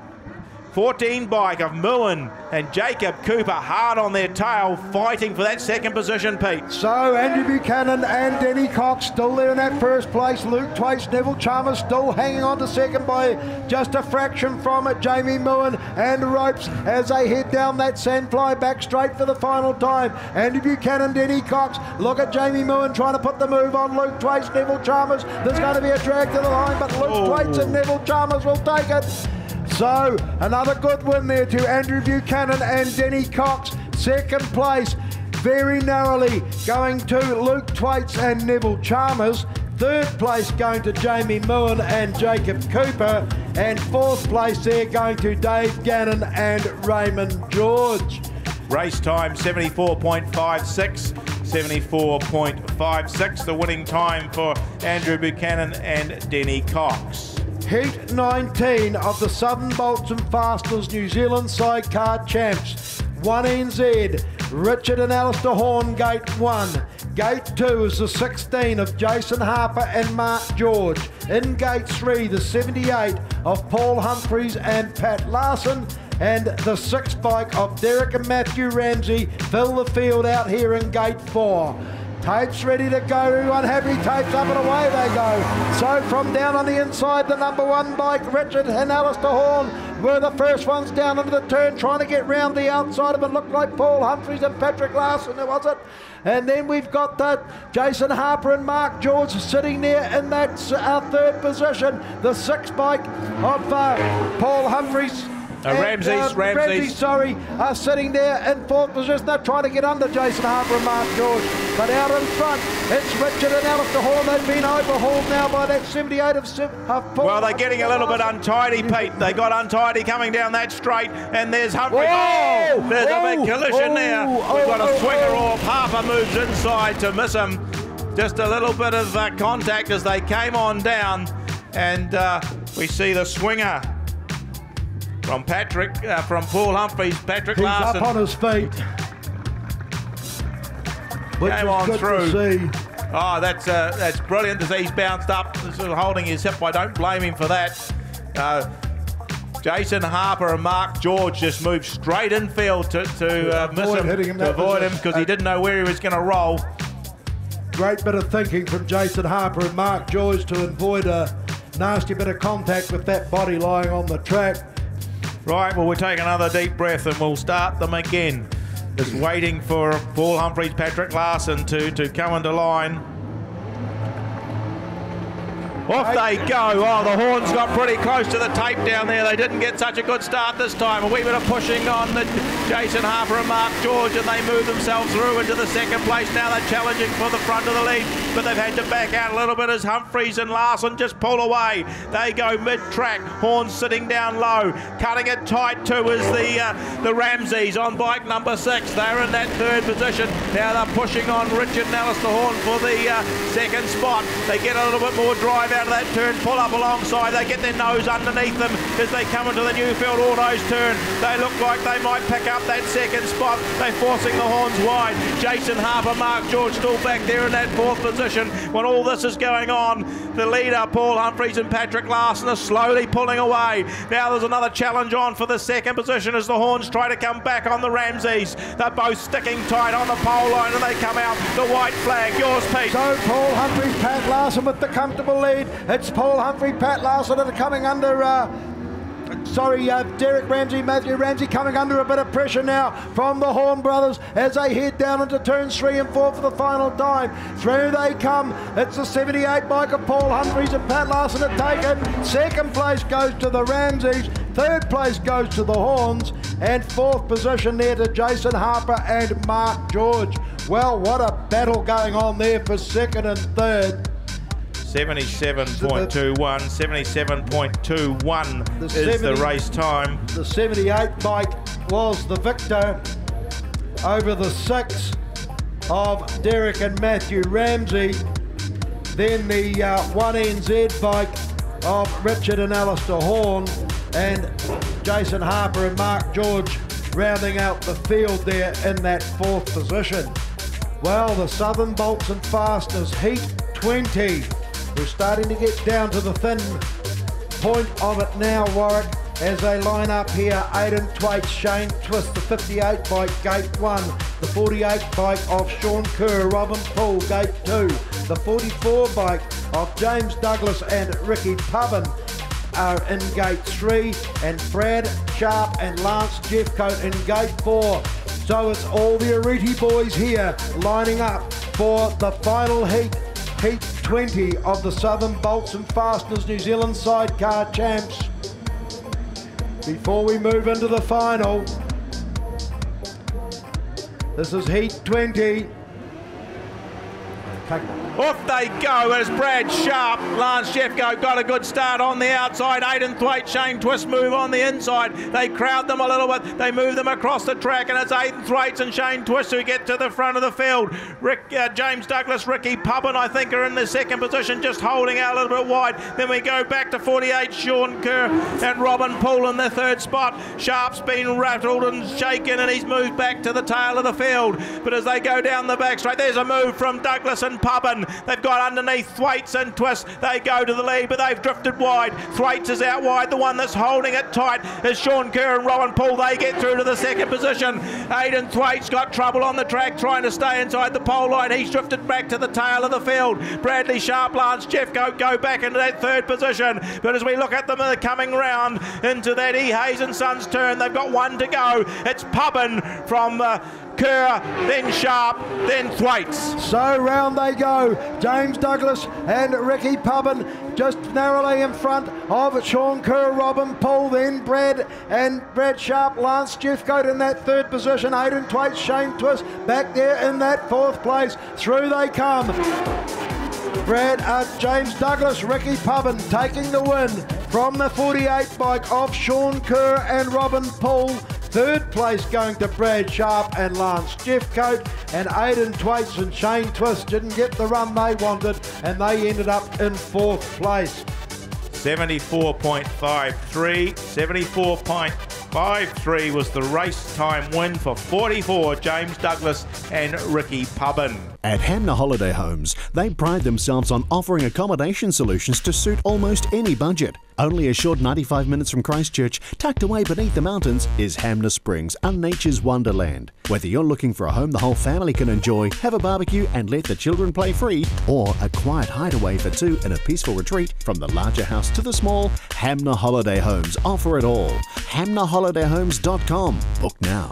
14 bike of Millen and Jacob Cooper hard on their tail, fighting for that second position, Pete. So Andrew Buchanan and Denny Cox still there in that first place. Luke Thwaites, Neville Chalmers still hanging on to second by just a fraction from it. Jamie Millen and ropes as they head down that sandfly back straight for the final time. Andrew Buchanan, Denny Cox. Look at Jamie Millen trying to put the move on Luke Thwaites, Neville Chalmers. There's going to be a drag to the line, but Luke Thwaites and Neville Chalmers will take it. So, another good win there to Andrew Buchanan and Denny Cox. Second place, very narrowly, going to Luke Thwaites and Neville Chalmers. Third place going to Jamie Millen and Jacob Cooper. And fourth place there going to Dave Gannon and Raymond George. Race time 74.56. 74.56, the winning time for Andrew Buchanan and Denny Cox. Heat 19 of the Southern Bolts and Fasteners New Zealand Sidecar Champs. 1 NZ, Richard and Alistair Horn, Gate 1. Gate 2 is the 16 of Jason Harper and Mark George. In Gate 3, the 78 of Paul Humphreys and Pat Larson. And the 6 bike of Derek and Matthew Ramsey fill the field out here in Gate 4. Tapes ready to go, everyone happy, tapes up and away they go. So from down on the inside, the number 1 bike, Richard and Alistair Horn, were the first ones down into the turn, trying to get round the outside of it. Looked like Paul Humphreys and Patrick Larson, was it? And then we've got that Jason Harper and Mark George sitting there in that third position. The 6 bike of Paul Humphreys. Ramsey are sitting there in fourth position. They're trying to get under Jason Harper and Mark George. But out in front, it's Richard and Alistair Horn. They've been overhauled now by that 78 of Paul. Well, they're getting a little bit untidy, Pete. They got untidy coming down that straight, and there's Humphrey. Oh, there's a big collision there. We've got a swinger off. Harper moves inside to miss him. Just a little bit of contact as they came on down, and we see the swinger from Paul Humphreys, Patrick Larson. He's up on his feet. Came on through. Oh, that's brilliant to see. He's bounced up, sort of holding his hip. I don't blame him for that. Jason Harper and Mark George just moved straight infield to miss him, to avoid him, because he didn't know where he was going to roll. Great bit of thinking from Jason Harper and Mark George to avoid a nasty bit of contact with that body lying on the track. Right, well, we'll take another deep breath and we'll start them again. is waiting for Paul Humphreys, Patrick Larson to come into line. Off they go. Oh, the horns got pretty close to the tape down there. They didn't get such a good start this time. A wee bit of pushing on the Jason Harper and Mark George, and they move themselves through into the second place. Now they're challenging for the front of the lead, but they've had to back out a little bit as Humphreys and Larson just pull away. They go mid-track. Horns sitting down low. Cutting it tight too is the Ramseys on bike number 6. They're in that third position. Now they're pushing on Richard and Alistair Horn for the second spot. They get a little bit more drive out of that turn, pull up alongside. They get their nose underneath them as they come into the Newfield Autos turn. They look like they might pick up that second spot. They're forcing the horns wide. Jason Harper, Mark George still back there in that fourth position. When all this is going on, the leader, Paul Humphreys and Patrick Larson, are slowly pulling away. Now there's another challenge on for the second position as the horns try to come back on the Ramseys. They're both sticking tight on the pole line and they come out. The white flag, yours, Pete. So Paul Humphreys, Pat Larson with the comfortable lead. It's Paul Humphrey, Pat Larson that are coming under, Derek Ramsey, Matthew Ramsey coming under a bit of pressure now from the Horn brothers as they head down into turns 3 and 4 for the final time. Through they come. It's the 78 bike of Paul Humphreys and Pat Larson to take it. Second place goes to the Ramseys. Third place goes to the Horns. And fourth position there to Jason Harper and Mark George. Well, what a battle going on there for second and third. 77.21, 77.21 is the race time. The 78 bike was the victor over the 6 of Derek and Matthew Ramsey. Then the 1NZ bike of Richard and Alistair Horn, and Jason Harper and Mark George rounding out the field there in that fourth position. Well, the Southern Bolts and Fasteners Heat 20. We're starting to get down to the thin point of it now, Warwick, as they line up here. Aidan Twaite, Shane Twist, the 58 bike, gate 1. The 48 bike of Sean Kerr, Robin Poole, gate 2. The 44 bike of James Douglas and Ricky Pubbin are in gate 3. And Brad Sharp and Lance Jeffcoat in gate 4. So it's all the Oreti boys here lining up for the final heat. Heat 20 of the Southern Bolts and Fasteners New Zealand Sidecar Champs. Before we move into the final, this is Heat 20. Off they go as Brad Sharp, Lance Jeffco got a good start on the outside. Aidan Thwaite, Shane Twist move on the inside. They crowd them a little bit. They move them across the track, and it's Aidan Thwaite and Shane Twist who get to the front of the field. James Douglas, Ricky Pubbin, I think, are in the second position, just holding out a little bit wide. Then we go back to 48, Sean Kerr and Robin Poole in the third spot. Sharp's been rattled and shaken, and he's moved back to the tail of the field. But as they go down the back straight, there's a move from Douglas and Pubbin. They've got underneath Thwaites and Twist. They go to the lead, but they've drifted wide. Thwaites is out wide. The one that's holding it tight is Sean Kerr and Robin Poole. They get through to the second position. Aidan Thwaites got trouble on the track trying to stay inside the pole line. He's drifted back to the tail of the field. Bradley Sharp, Lance Jeffco go back into that third position. But as we look at them in the coming round into that E. Hayes and Sons turn, they've got one to go. It's Pubbin from Kerr, then Sharp, then Thwaites. So round they go. James Douglas and Ricky Pubbin just narrowly in front of Sean Kerr, Robin Poole, then Brad Sharp, Lance Jeffcoat in that third position. Aidan Twaite, Shane Twist back there in that fourth place. Through they come. James Douglas, Ricky Pubbin taking the win from the 48 bike of Sean Kerr and Robin Poole. Third place going to Brad Sharp and Lance Jeffcoat, and Aidan Twaite and Shane Twist didn't get the run they wanted, and they ended up in fourth place. 74.53, 74.53 was the race time win for 44, James Douglas and Ricky Pubbin. At Hamner Holiday Homes, they pride themselves on offering accommodation solutions to suit almost any budget. Only a short 95 minutes from Christchurch, tucked away beneath the mountains, is Hamner Springs, a nature's wonderland. Whether you're looking for a home the whole family can enjoy, have a barbecue and let the children play free, or a quiet hideaway for two in a peaceful retreat, from the larger house to the small, Hamner Holiday Homes offer it all. HamnerHolidayHomes.com. Book now.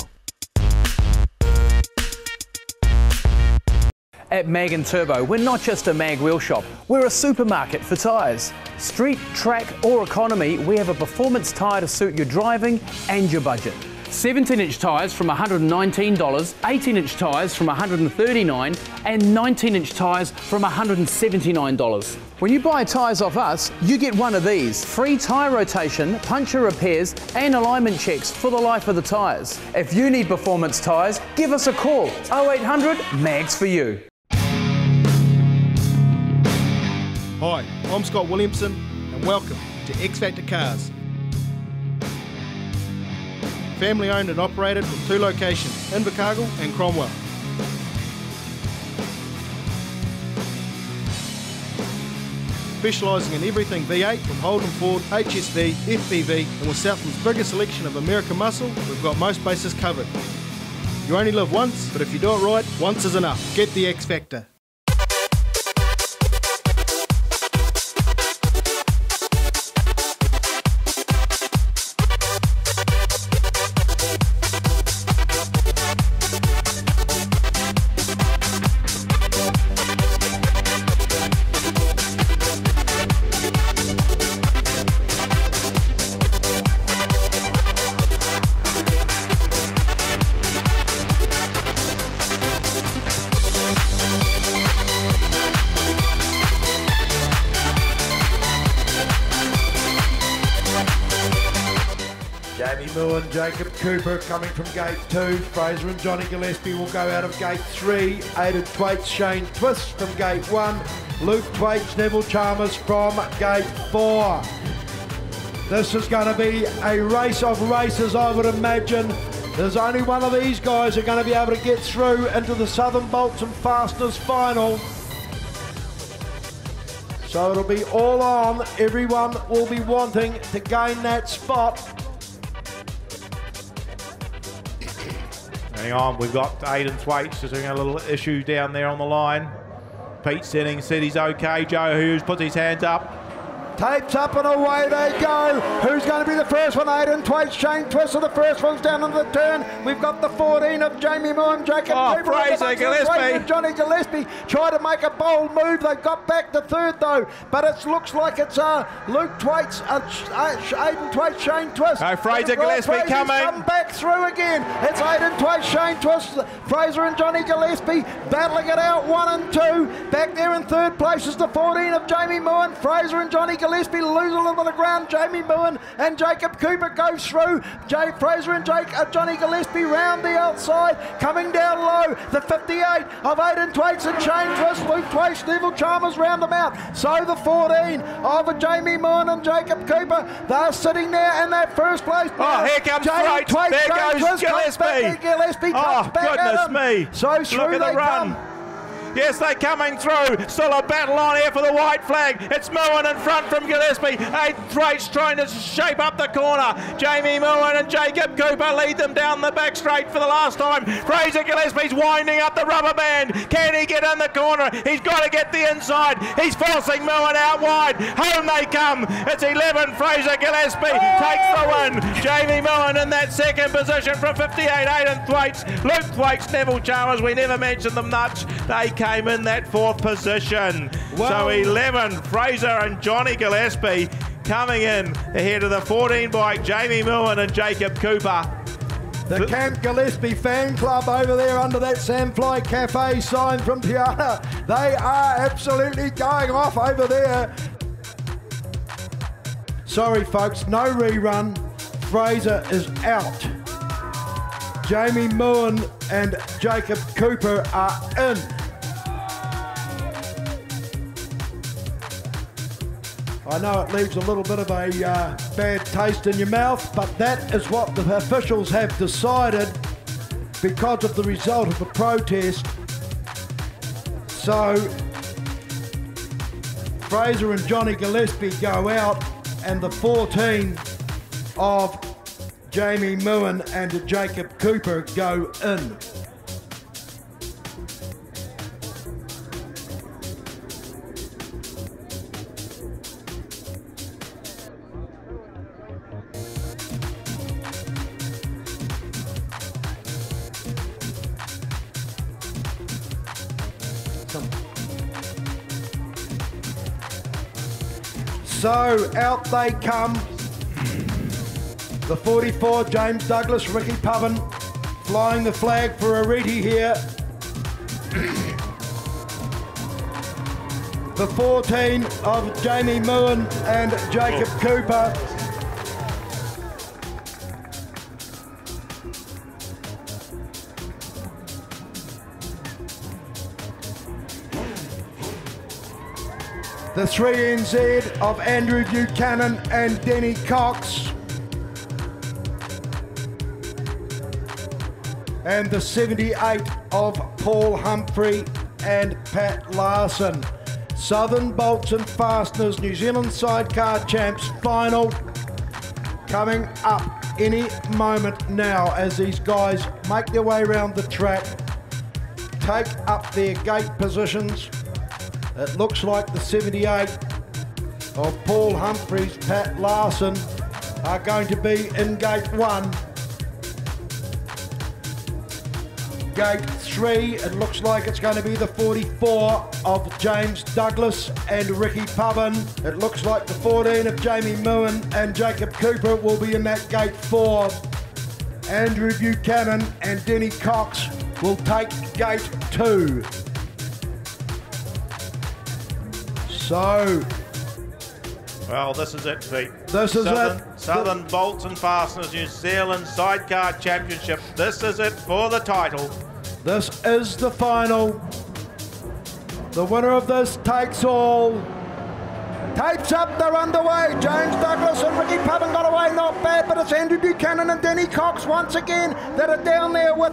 At Mag and Turbo, we're not just a mag wheel shop, we're a supermarket for tyres. Street, track or economy, we have a performance tyre to suit your driving and your budget. 17-inch tyres from $119, 18-inch tyres from $139 and 19-inch tyres from $179. When you buy tyres off us, you get one of these. Free tyre rotation, puncture repairs and alignment checks for the life of the tyres. If you need performance tyres, give us a call. 0800 MAGS for you. Hi, I'm Scott Williamson and welcome to X Factor Cars. Family owned and operated with 2 locations, Invercargill and Cromwell. Specialising in everything V8 from Holden Ford, HSV, FPV and with Southland's biggest selection of American muscle, we've got most bases covered. You only live once, but if you do it right, once is enough. Get the X Factor. Jacob Cooper coming from gate 2. Fraser and Johnny Gillespie will go out of gate 3. Aidan Thwaites, Shane Twist from gate 1. Luke Thwaites, Neville Chalmers from gate 4. This is going to be a race of races, I would imagine. There's only one of these guys who are going to be able to get through into the Southern Bolts and Fasteners final. So it'll be all on. Everyone will be wanting to gain that spot. Hang on, we've got Aidan Thwaites just having a little issue down there on the line. Pete Sennings said he's okay. Joe Hughes puts his hands up. Tapes up and away they go. Who's going to be the first one? Aidan Thwaites, Shane Twist are the first ones down on the turn. We've got the 14 of Jamie Moore and Jacob Cooper. Fraser Gillespie. Johnny Gillespie tried to make a bold move. They got back to third though, but it looks like it's Luke Thwaites, Aidan Thwaites, Shane Twist. Oh, Fraser Gillespie coming. Come back through again. It's Aidan Thwaites, Shane Twist, Fraser and Johnny Gillespie battling it out 1 and 2. Back there in third place is the 14 of Jamie Moore and Fraser and Johnny Gillespie lose a little on the ground. Jamie Moore and Jacob Cooper goes through. Fraser and Johnny Gillespie round the outside. Coming down low, the 58 of Aidan Thwaites and Shane Twist. Luke Thwaites, Neville Chalmers round them out. So the 14 of Jamie Moore and Jacob Cooper. They're sitting there in that first place. Oh, here comes Thwaites. There goes Gillespie. Gillespie oh, goodness me. So through look at the run. Yes, they're coming through. Still a battle on here for the white flag. It's Moen in front from Gillespie. Aidan Thwaites trying to shape up the corner. Jamie Moen and Jacob Cooper lead them down the back straight for the last time. Fraser Gillespie's winding up the rubber band. Can he get in the corner? He's got to get the inside. He's forcing Moen out wide. Home they come. It's 11. Fraser Gillespie takes the win. Jamie Moen in that second position from 58. Aidan Thwaites, Luke Thwaites, Neville Chalmers. We never mentioned them much. They came in that fourth position. Wow. So 11, Fraser and Johnny Gillespie coming in ahead of the 14 bike, Jamie Moen and Jacob Cooper. The Camp Gillespie fan club over there under that Samfly Cafe sign from Tiana. They are absolutely going off over there. Sorry folks, no rerun. Fraser is out. Jamie Moen and Jacob Cooper are in. I know it leaves a little bit of a bad taste in your mouth, but that is what the officials have decided because of the result of the protest. So Fraser and Johnny Gillespie go out and the 14 of Jamie Moen and Jacob Cooper go in. them. So out they come. The 44, James Douglas, Ricky Pubbin, flying the flag for Oreti here. The 14 of Jamie Moon and Jacob Cooper. The 3 NZ of Andrew Buchanan and Denny Cox. And the 78 of Paul Humphrey and Pat Larson. Southern Bolts and Fasteners New Zealand Sidecar Champs final coming up any moment now as these guys make their way around the track, take up their gate positions. It looks like the 78 of Paul Humphreys, Pat Larson are going to be in gate 1. Gate 3, it looks like it's going to be the 44 of James Douglas and Ricky Pubbin. It looks like the 14 of Jamie Moon and Jacob Cooper will be in that gate 4. Andrew Buchanan and Denny Cox will take gate 2. So, well, this is it, Pete. This is it. Southern Bolts and Fasteners New Zealand Sidecar Championship. This is it for the title. This is the final. The winner of this takes all. Tapes up, they're underway. James Douglas and Ricky Pubbin got away, not bad, but it's Andrew Buchanan and Denny Cox once again that are down there with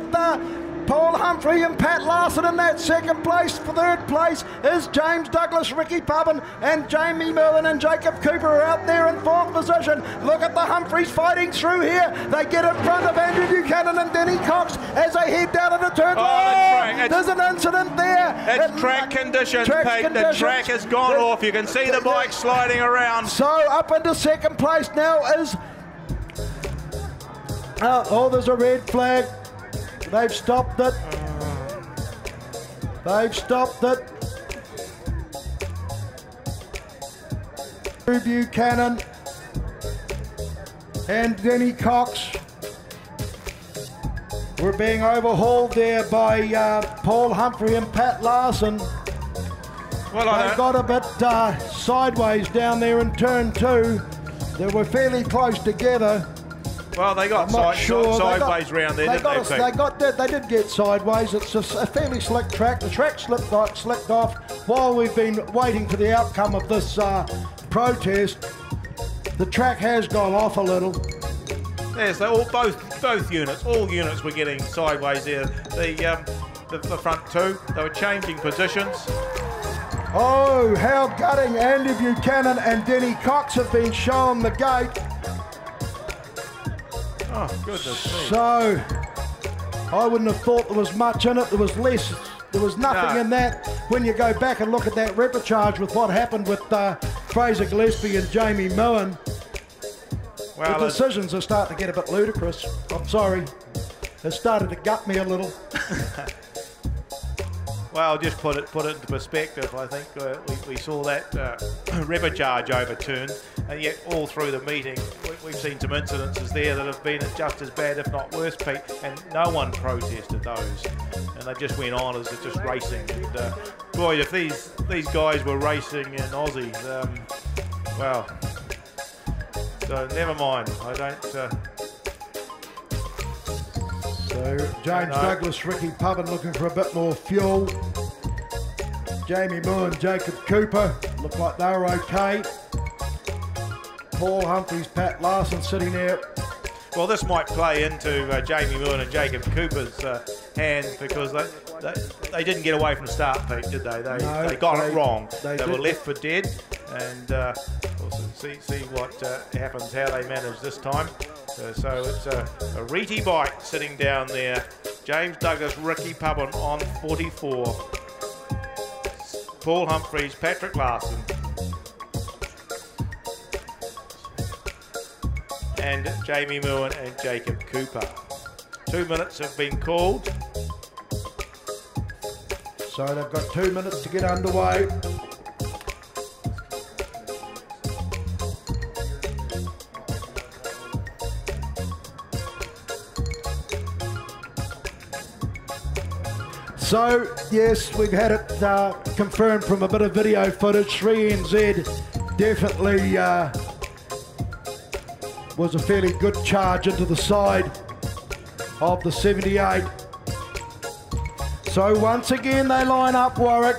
Paul Humphrey and Pat Larson in that second place. For third place is James Douglas, Ricky Pubbin and Jamie Merlin and Jacob Cooper are out there in fourth position. Look at the Humphreys fighting through here. They get in front of Andrew Buchanan and Denny Cox as they head down into turn. There's an incident there. It's track conditions, Pete. The track has gone off. You can see the bike sliding around. So up into second place now is... there's a red flag. They've stopped it. They've stopped it. Buchanan and Denny Cox were being overhauled there by Paul Humphrey and Pat Larson. Well, they got a bit sideways down there in turn 2. They were fairly close together. Well, they got sideways round there, didn't they? They did get sideways. It's a fairly slick track. The track slipped off while we've been waiting for the outcome of this protest. The track has gone off a little. Yes, both units, all units were getting sideways there. The front 2, they were changing positions. Oh, how gutting! Andy Buchanan and Denny Cox have been shown the gate. Oh, goodness me. So, I wouldn't have thought there was much in it. There was less. There was nothing in that. When you go back and look at that reportage with what happened with Fraser Gillespie and Jamie Moen, the decisions are starting to get a bit ludicrous. I'm sorry. It started to gut me a little. Well, just put it into perspective. I think we saw that reportage overturned, and yet all through the meeting we've seen some incidences there that have been just as bad, if not worse, Pete, and no one protested those, and they just went on as just racing. And boy, if these guys were racing in Aussie, well, so never mind. I don't. So James Douglas, Ricky Pubbin looking for a bit more fuel. Jamie Moore and Jacob Cooper look like they were okay. Paul Humphreys, Pat Larson sitting there. Well, this might play into Jamie Moore and Jacob Cooper's hands because they didn't get away from the start, Pete, did they? They got it wrong. They were left for dead, and we'll see what happens, how they manage this time. So it's a Oreti bike sitting down there. James Douglas, Ricky Pubbin on 44. Paul Humphreys, Patrick Larson. And Jamie Moon and Jacob Cooper. 2 minutes have been called. So they've got 2 minutes to get underway. So, yes, we've had it confirmed from a bit of video footage. 3NZ definitely was a fairly good charge into the side of the 78. So once again they line up, Warwick.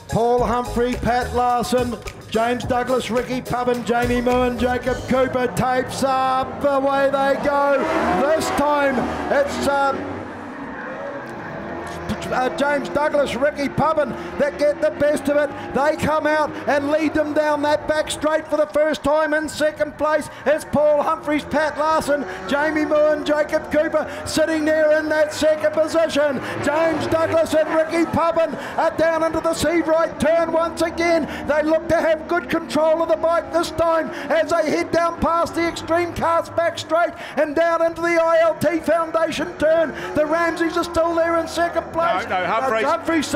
Paul Humphrey, Pat Larson, James Douglas, Ricky Pubbin, Jamie Moon, Jacob Cooper, tapes up, away they go. This time it's James Douglas, Ricky Pubbin that get the best of it. They come out and lead them down that back straight for the first time. In second place is Paul Humphreys, Pat Larson, Jamie Moore and Jacob Cooper sitting there in that second position. James Douglas and Ricky Pubbin are down into the seed right turn once again. They look to have good control of the bike this time as they head down past the Extreme Cast back straight and down into the ILT Foundation turn. The Ramseys are still there in second place. Humphreys,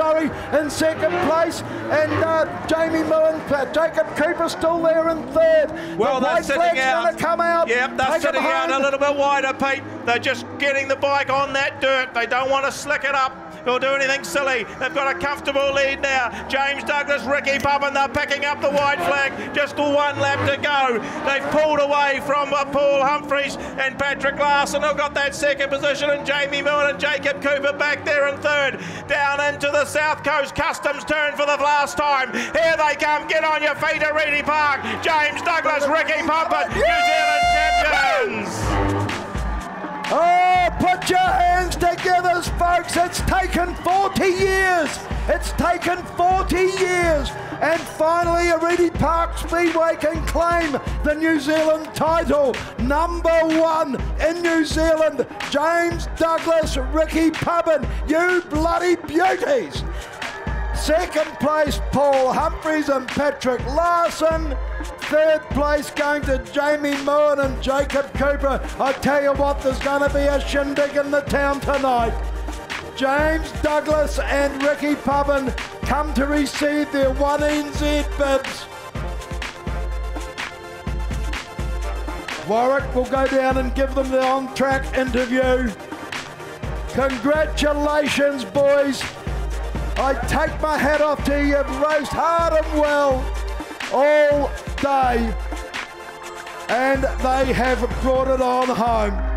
in second place, and Jamie Moore and Jacob Cooper still there in third. Well, the they're sitting out. Come out. Yep, they're sitting out a little bit wider, Pete. They're just getting the bike on that dirt. They don't want to slick it up or do anything silly. They've got a comfortable lead now. James Douglas, Ricky Pubbin, they're picking up the white flag. Just 1 lap to go. They've pulled away from Paul Humphreys and Patrick Larson, who got that second position, and Jamie Moore and Jacob Cooper back there in third. Down into the South Coast Customs turn for the last time. Here they come. Get on your feet, Oreti Park. James Douglas, Ricky Pubbin, New Zealand champions. Oh, put your hands together, folks. It's taken 40 years. It's taken 40 years. And finally, Oreti Park Speedway can claim the New Zealand title. #1 in New Zealand, James Douglas, Ricky Pubbin. You bloody beauties. Second place, Paul Humphreys and Patrick Larson. Third place going to Jamie Moore and Jacob Cooper. I tell you what, there's going to be a shindig in the town tonight. James Douglas and Ricky Pubbin come to receive their 1NZ bibs. Warwick will go down and give them the on-track interview. Congratulations, boys. I take my hat off to you. You've raced hard and well all day, and they have brought it on home.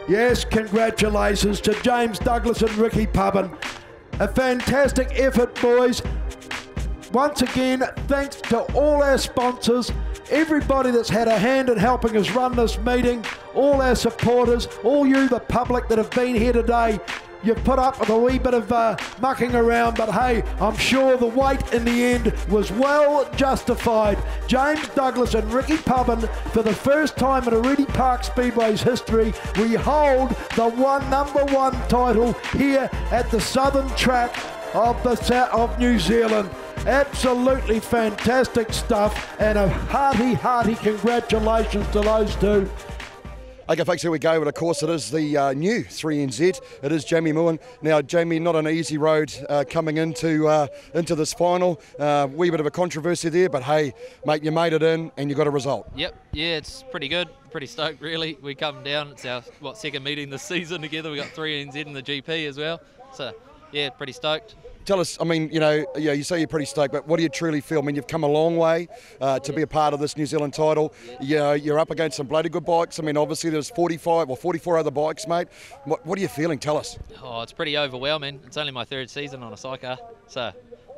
Yes, congratulations to James Douglas and Ricky Pubbin. A fantastic effort, boys. Once again, thanks to all our sponsors, everybody that's had a hand in helping us run this meeting, all our supporters, all you, the public that have been here today. You've put up with a wee bit of mucking around, but hey, I'm sure the wait in the end was well justified. James Douglas and Ricky Pubbin, for the first time in Oreti Park Speedway's history, we hold the #1 title here at the southern track of New Zealand. Absolutely fantastic stuff, and a hearty congratulations to those two. Okay, folks, here we go. But of course, it is the new 3NZ. It is Jamie Muin. Now, Jamie, not an easy road coming into this final. Wee bit of a controversy there, but hey, mate, you made it in and you got a result. Yep, yeah, it's pretty good. Pretty stoked, really. We come down. It's our second meeting this season together. We got 3NZ in the GP as well. So yeah, pretty stoked. Tell us, I mean, you say you're pretty stoked, but what do you truly feel? I mean, you've come a long way to be a part of this New Zealand title. You're up against some bloody good bikes. I mean, obviously there's 45 or 44 other bikes, mate. What are you feeling? Tell us. Oh, it's pretty overwhelming. It's only my third season on a sidecar, so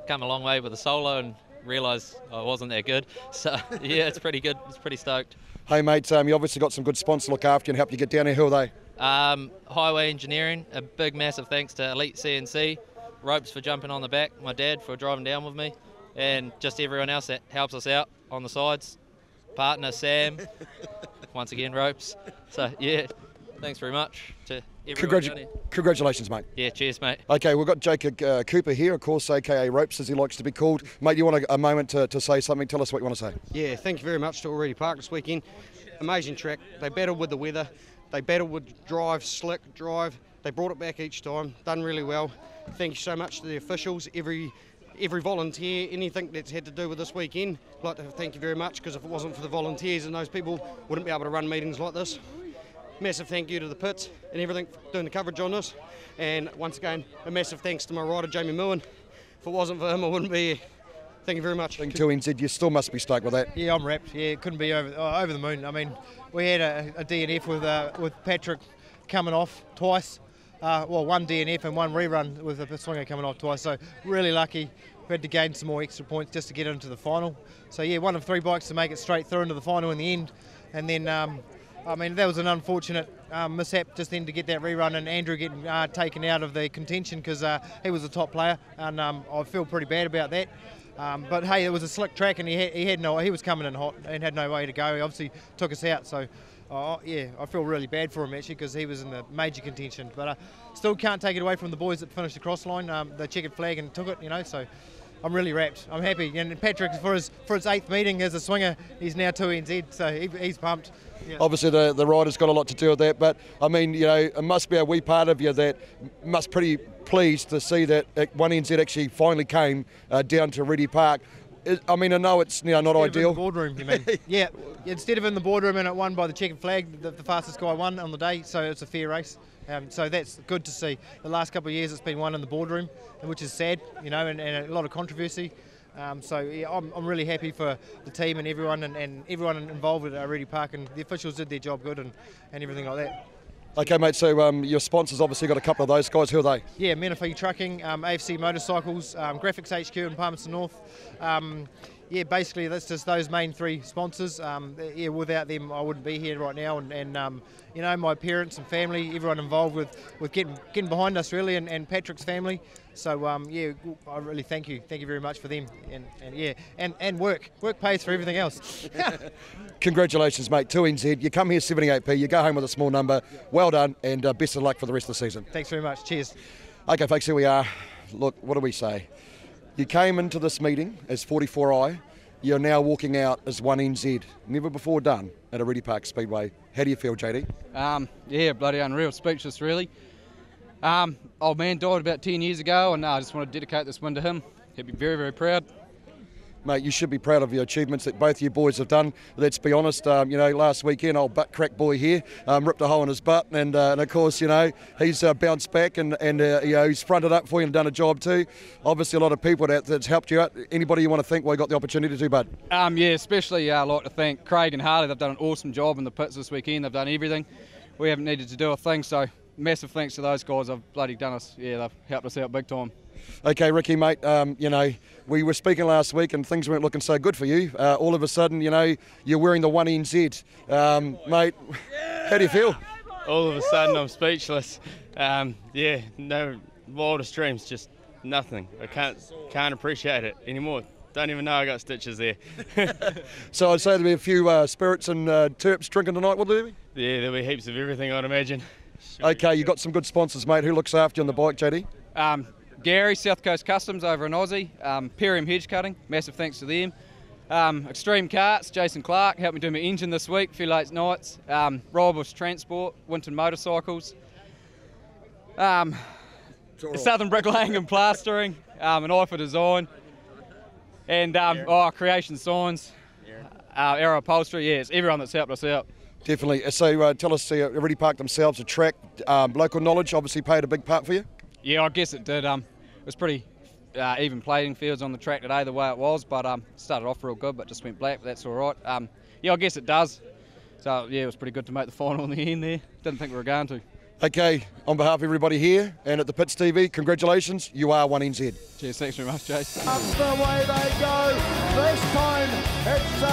come a long way with a solo and realised I wasn't that good. So yeah, it's pretty good. It's pretty stoked. Hey, mate, you obviously got some good sponsors to look after you and help you get down here. Who are they? Highway Engineering. A big, massive thanks to Elite CNC. Ropes for jumping on the back, my dad for driving down with me, and just everyone else that helps us out on the sides. Partner Sam, once again Ropes. So yeah, thanks very much to everyone down here. Congratulations, mate. Yeah, cheers, mate. Okay, we've got Jacob Cooper here, of course, aka Ropes as he likes to be called. Mate, you want a moment to say something? Tell us what you want to say. Yeah, thank you very much to Oreti Park this weekend. Amazing track. They battled with the weather. They battled with slick drive. They brought it back each time. Done really well. Thank you so much to the officials, every volunteer, anything that's had to do with this weekend. I'd like to thank you very much, because if it wasn't for the volunteers and those people, wouldn't be able to run meetings like this. Massive thank you to the pits and everything for doing the coverage on this. And once again, a massive thanks to my rider, Jamie Muin. If it wasn't for him, I wouldn't be here. Thank you very much. 2NZ, you still must be stoked with that. Yeah, I'm wrapped. Yeah, couldn't be over the moon. I mean, we had a DNF with Patrick coming off twice. One DNF and one rerun with the swinger coming off twice. So really lucky. We had to gain some more extra points just to get into the final. So yeah, one of 3 bikes to make it straight through into the final in the end. And then, I mean, that was an unfortunate mishap just then to get that rerun and Andrew getting taken out of the contention because he was a top player, and I feel pretty bad about that. But hey, it was a slick track and he was coming in hot and had no way to go. He obviously took us out. So. Yeah, I feel really bad for him actually because he was in the major contention. But still can't take it away from the boys that finished the cross line. They checkered flag and took it, so I'm really wrapped. I'm happy. And Patrick, for his 8th meeting as a swinger, he's now 2NZ, so he's pumped. Yeah. Obviously the rider's got a lot to do with that, but I mean, it must be a wee part of you that must pretty pleased to see that 1NZ actually finally came down to Oreti Park. I mean, I know it's not ideal. In the boardroom, you mean? Yeah, instead of in the boardroom and it won by the checkered flag, the fastest guy won on the day, so it's a fair race. So that's good to see. The last couple of years it's been won in the boardroom, which is sad, and a lot of controversy. So yeah, I'm really happy for the team and everyone and everyone involved at Oreti Park, and the officials did their job good and everything like that. Okay, mate, so your sponsors obviously got a couple of those guys. Who are they? Yeah, Menifee Trucking, AFC Motorcycles, Graphics HQ in Palmerston North. Yeah, basically that's just those main 3 sponsors. Yeah, without them I wouldn't be here right now, and my parents and family, everyone involved with getting behind us really, and Patrick's family. So yeah, I really thank you very much for them, and work pays for everything else. Congratulations, mate. 2NZ, you come here 78p, you go home with a small number. Well done, and best of luck for the rest of the season. Thanks very much. Cheers. Okay, folks, here we are. Look, what do we say? You came into this meeting as 44i. You're now walking out as 1NZ. Never before done at Oreti Park Speedway. How do you feel, JD? Yeah, bloody unreal. Speechless, really. Old man died about 10 years ago, and I just want to dedicate this win to him. He'd be very, very proud. Mate, you should be proud of your achievements that both you boys have done. Let's be honest, last weekend, old butt crack boy here ripped a hole in his butt, and of course, he's bounced back and he's fronted up for you and done a job too. Obviously, a lot of people that's helped you out. Anybody you want to thank while you got the opportunity to, bud? Yeah, especially I'd like to thank Craig and Harley. They've done an awesome job in the pits this weekend. They've done everything. We haven't needed to do a thing, so massive thanks to those guys. They've bloody done us. Yeah, they've helped us out big time. Okay, Ricky, mate, we were speaking last week and things weren't looking so good for you. All of a sudden, you're wearing the 1NZ. Mate, how do you feel? All of a sudden, I'm speechless. Yeah, no wildest dreams, just nothing. I can't appreciate it anymore. Don't even know I got stitches there. So I'd say there'll be a few spirits and terps drinking tonight, will there be? Yeah, there'll be heaps of everything, I'd imagine. Okay, you got some good sponsors, mate. Who looks after you on the bike, JD? Gary, South Coast Customs over in Aussie, Perium Hedge Cutting, massive thanks to them. Extreme Karts, Jason Clark helped me do my engine this week, a few late nights. Royal Transport, Winton Motorcycles. Southern Bricklaying and Plastering, an eye for design. And Creation Signs, Aero Upholstery, yes, everyone that's helped us out. Definitely. So tell us, Oreti Park themselves, a track, local knowledge obviously played a big part for you? Yeah, I guess it did. It was pretty even playing fields on the track today the way it was, but started off real good but just went black, but that's all right. Yeah, I guess it does. So yeah, it was pretty good to make the final in the end there. Didn't think we were going to. Okay, on behalf of everybody here and at the Pits TV, congratulations, you are 1NZ. Cheers, thanks very much, Jason. Up the way they go. This time it's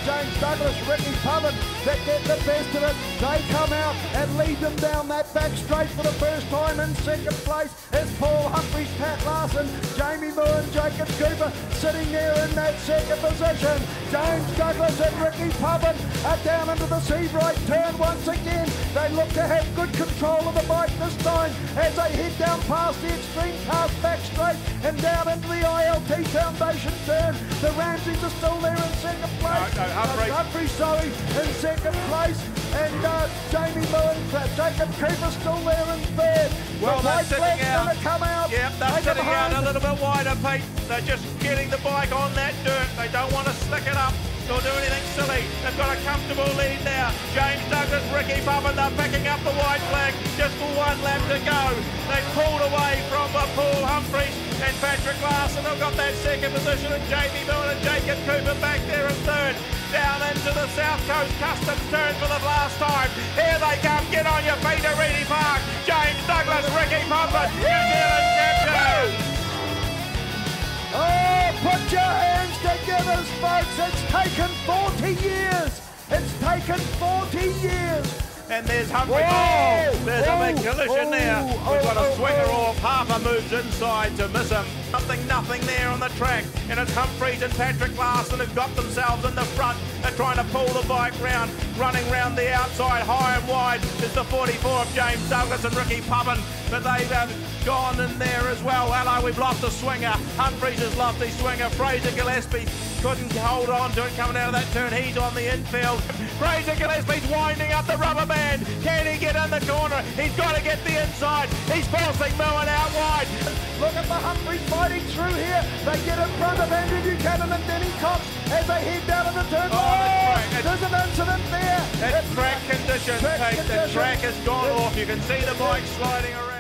James Douglas, Ricky Pubbin that get the best of it. They come out and lead them down that back straight for the first time. In second place is Paul Humphries, Pat Larson, Jamie Moore and Jacob Cooper sitting there in that second position. James Douglas and Ricky Pubbin are down into the Seabright turn once again. They look to have good control of the bike this time as they head down past the Extreme Cars back straight and down into the ILT Foundation turn. The Ramseys are still there in second place. Humphries, sorry, in second place, and Jamie Moore and Jacob Cooper still there in third. Well, they're sitting out. Come out. Yep, they're sitting out a little bit wider, Pete. They're just getting the bike on that dirt. They don't want to slick it up or do anything silly. They've got a comfortable lead now. James Douglas, Ricky Pubbin, they're picking up the white flag just for one lap to go. They've pulled away from Paul Humphries and Patrick Larson. They've got that second position, and Jamie Moore and Jacob Cooper back there in third. Down into the South Coast Customs turn for the last time. Here they come. Get on your feet, Oreti Park. James Douglas, Ricky Pubbin, New Zealand champion. Oh, put your hands together, folks. It's taken 40 years. It's taken 40 years. And there's Humphries. Oh, there's a big collision there. We've got a swinger off. Harper moves inside to miss him. Nothing there on the track. And it's Humphries and Patrick Larson who've got themselves in the front. They're trying to pull the bike round. Running round the outside, high and wide, is the 44 of James Douglas and Ricky Pubbin. But they've gone in there as well. Hello, we've lost a swinger. Humphries has lost his swinger. Fraser Gillespie couldn't hold on to it coming out of that turn. He's on the infield. Fraser Gillespie's winding up the rubber band. Can he get in the corner? He's got to get the inside. He's forcing Moen out wide. Look at the Humphries fighting through here. They get in front of Andrew Buchanan and Denny Cox as they head down to the turn. There's an incident there. It's track conditions, Kate. The track has gone off. You can see the bike sliding around.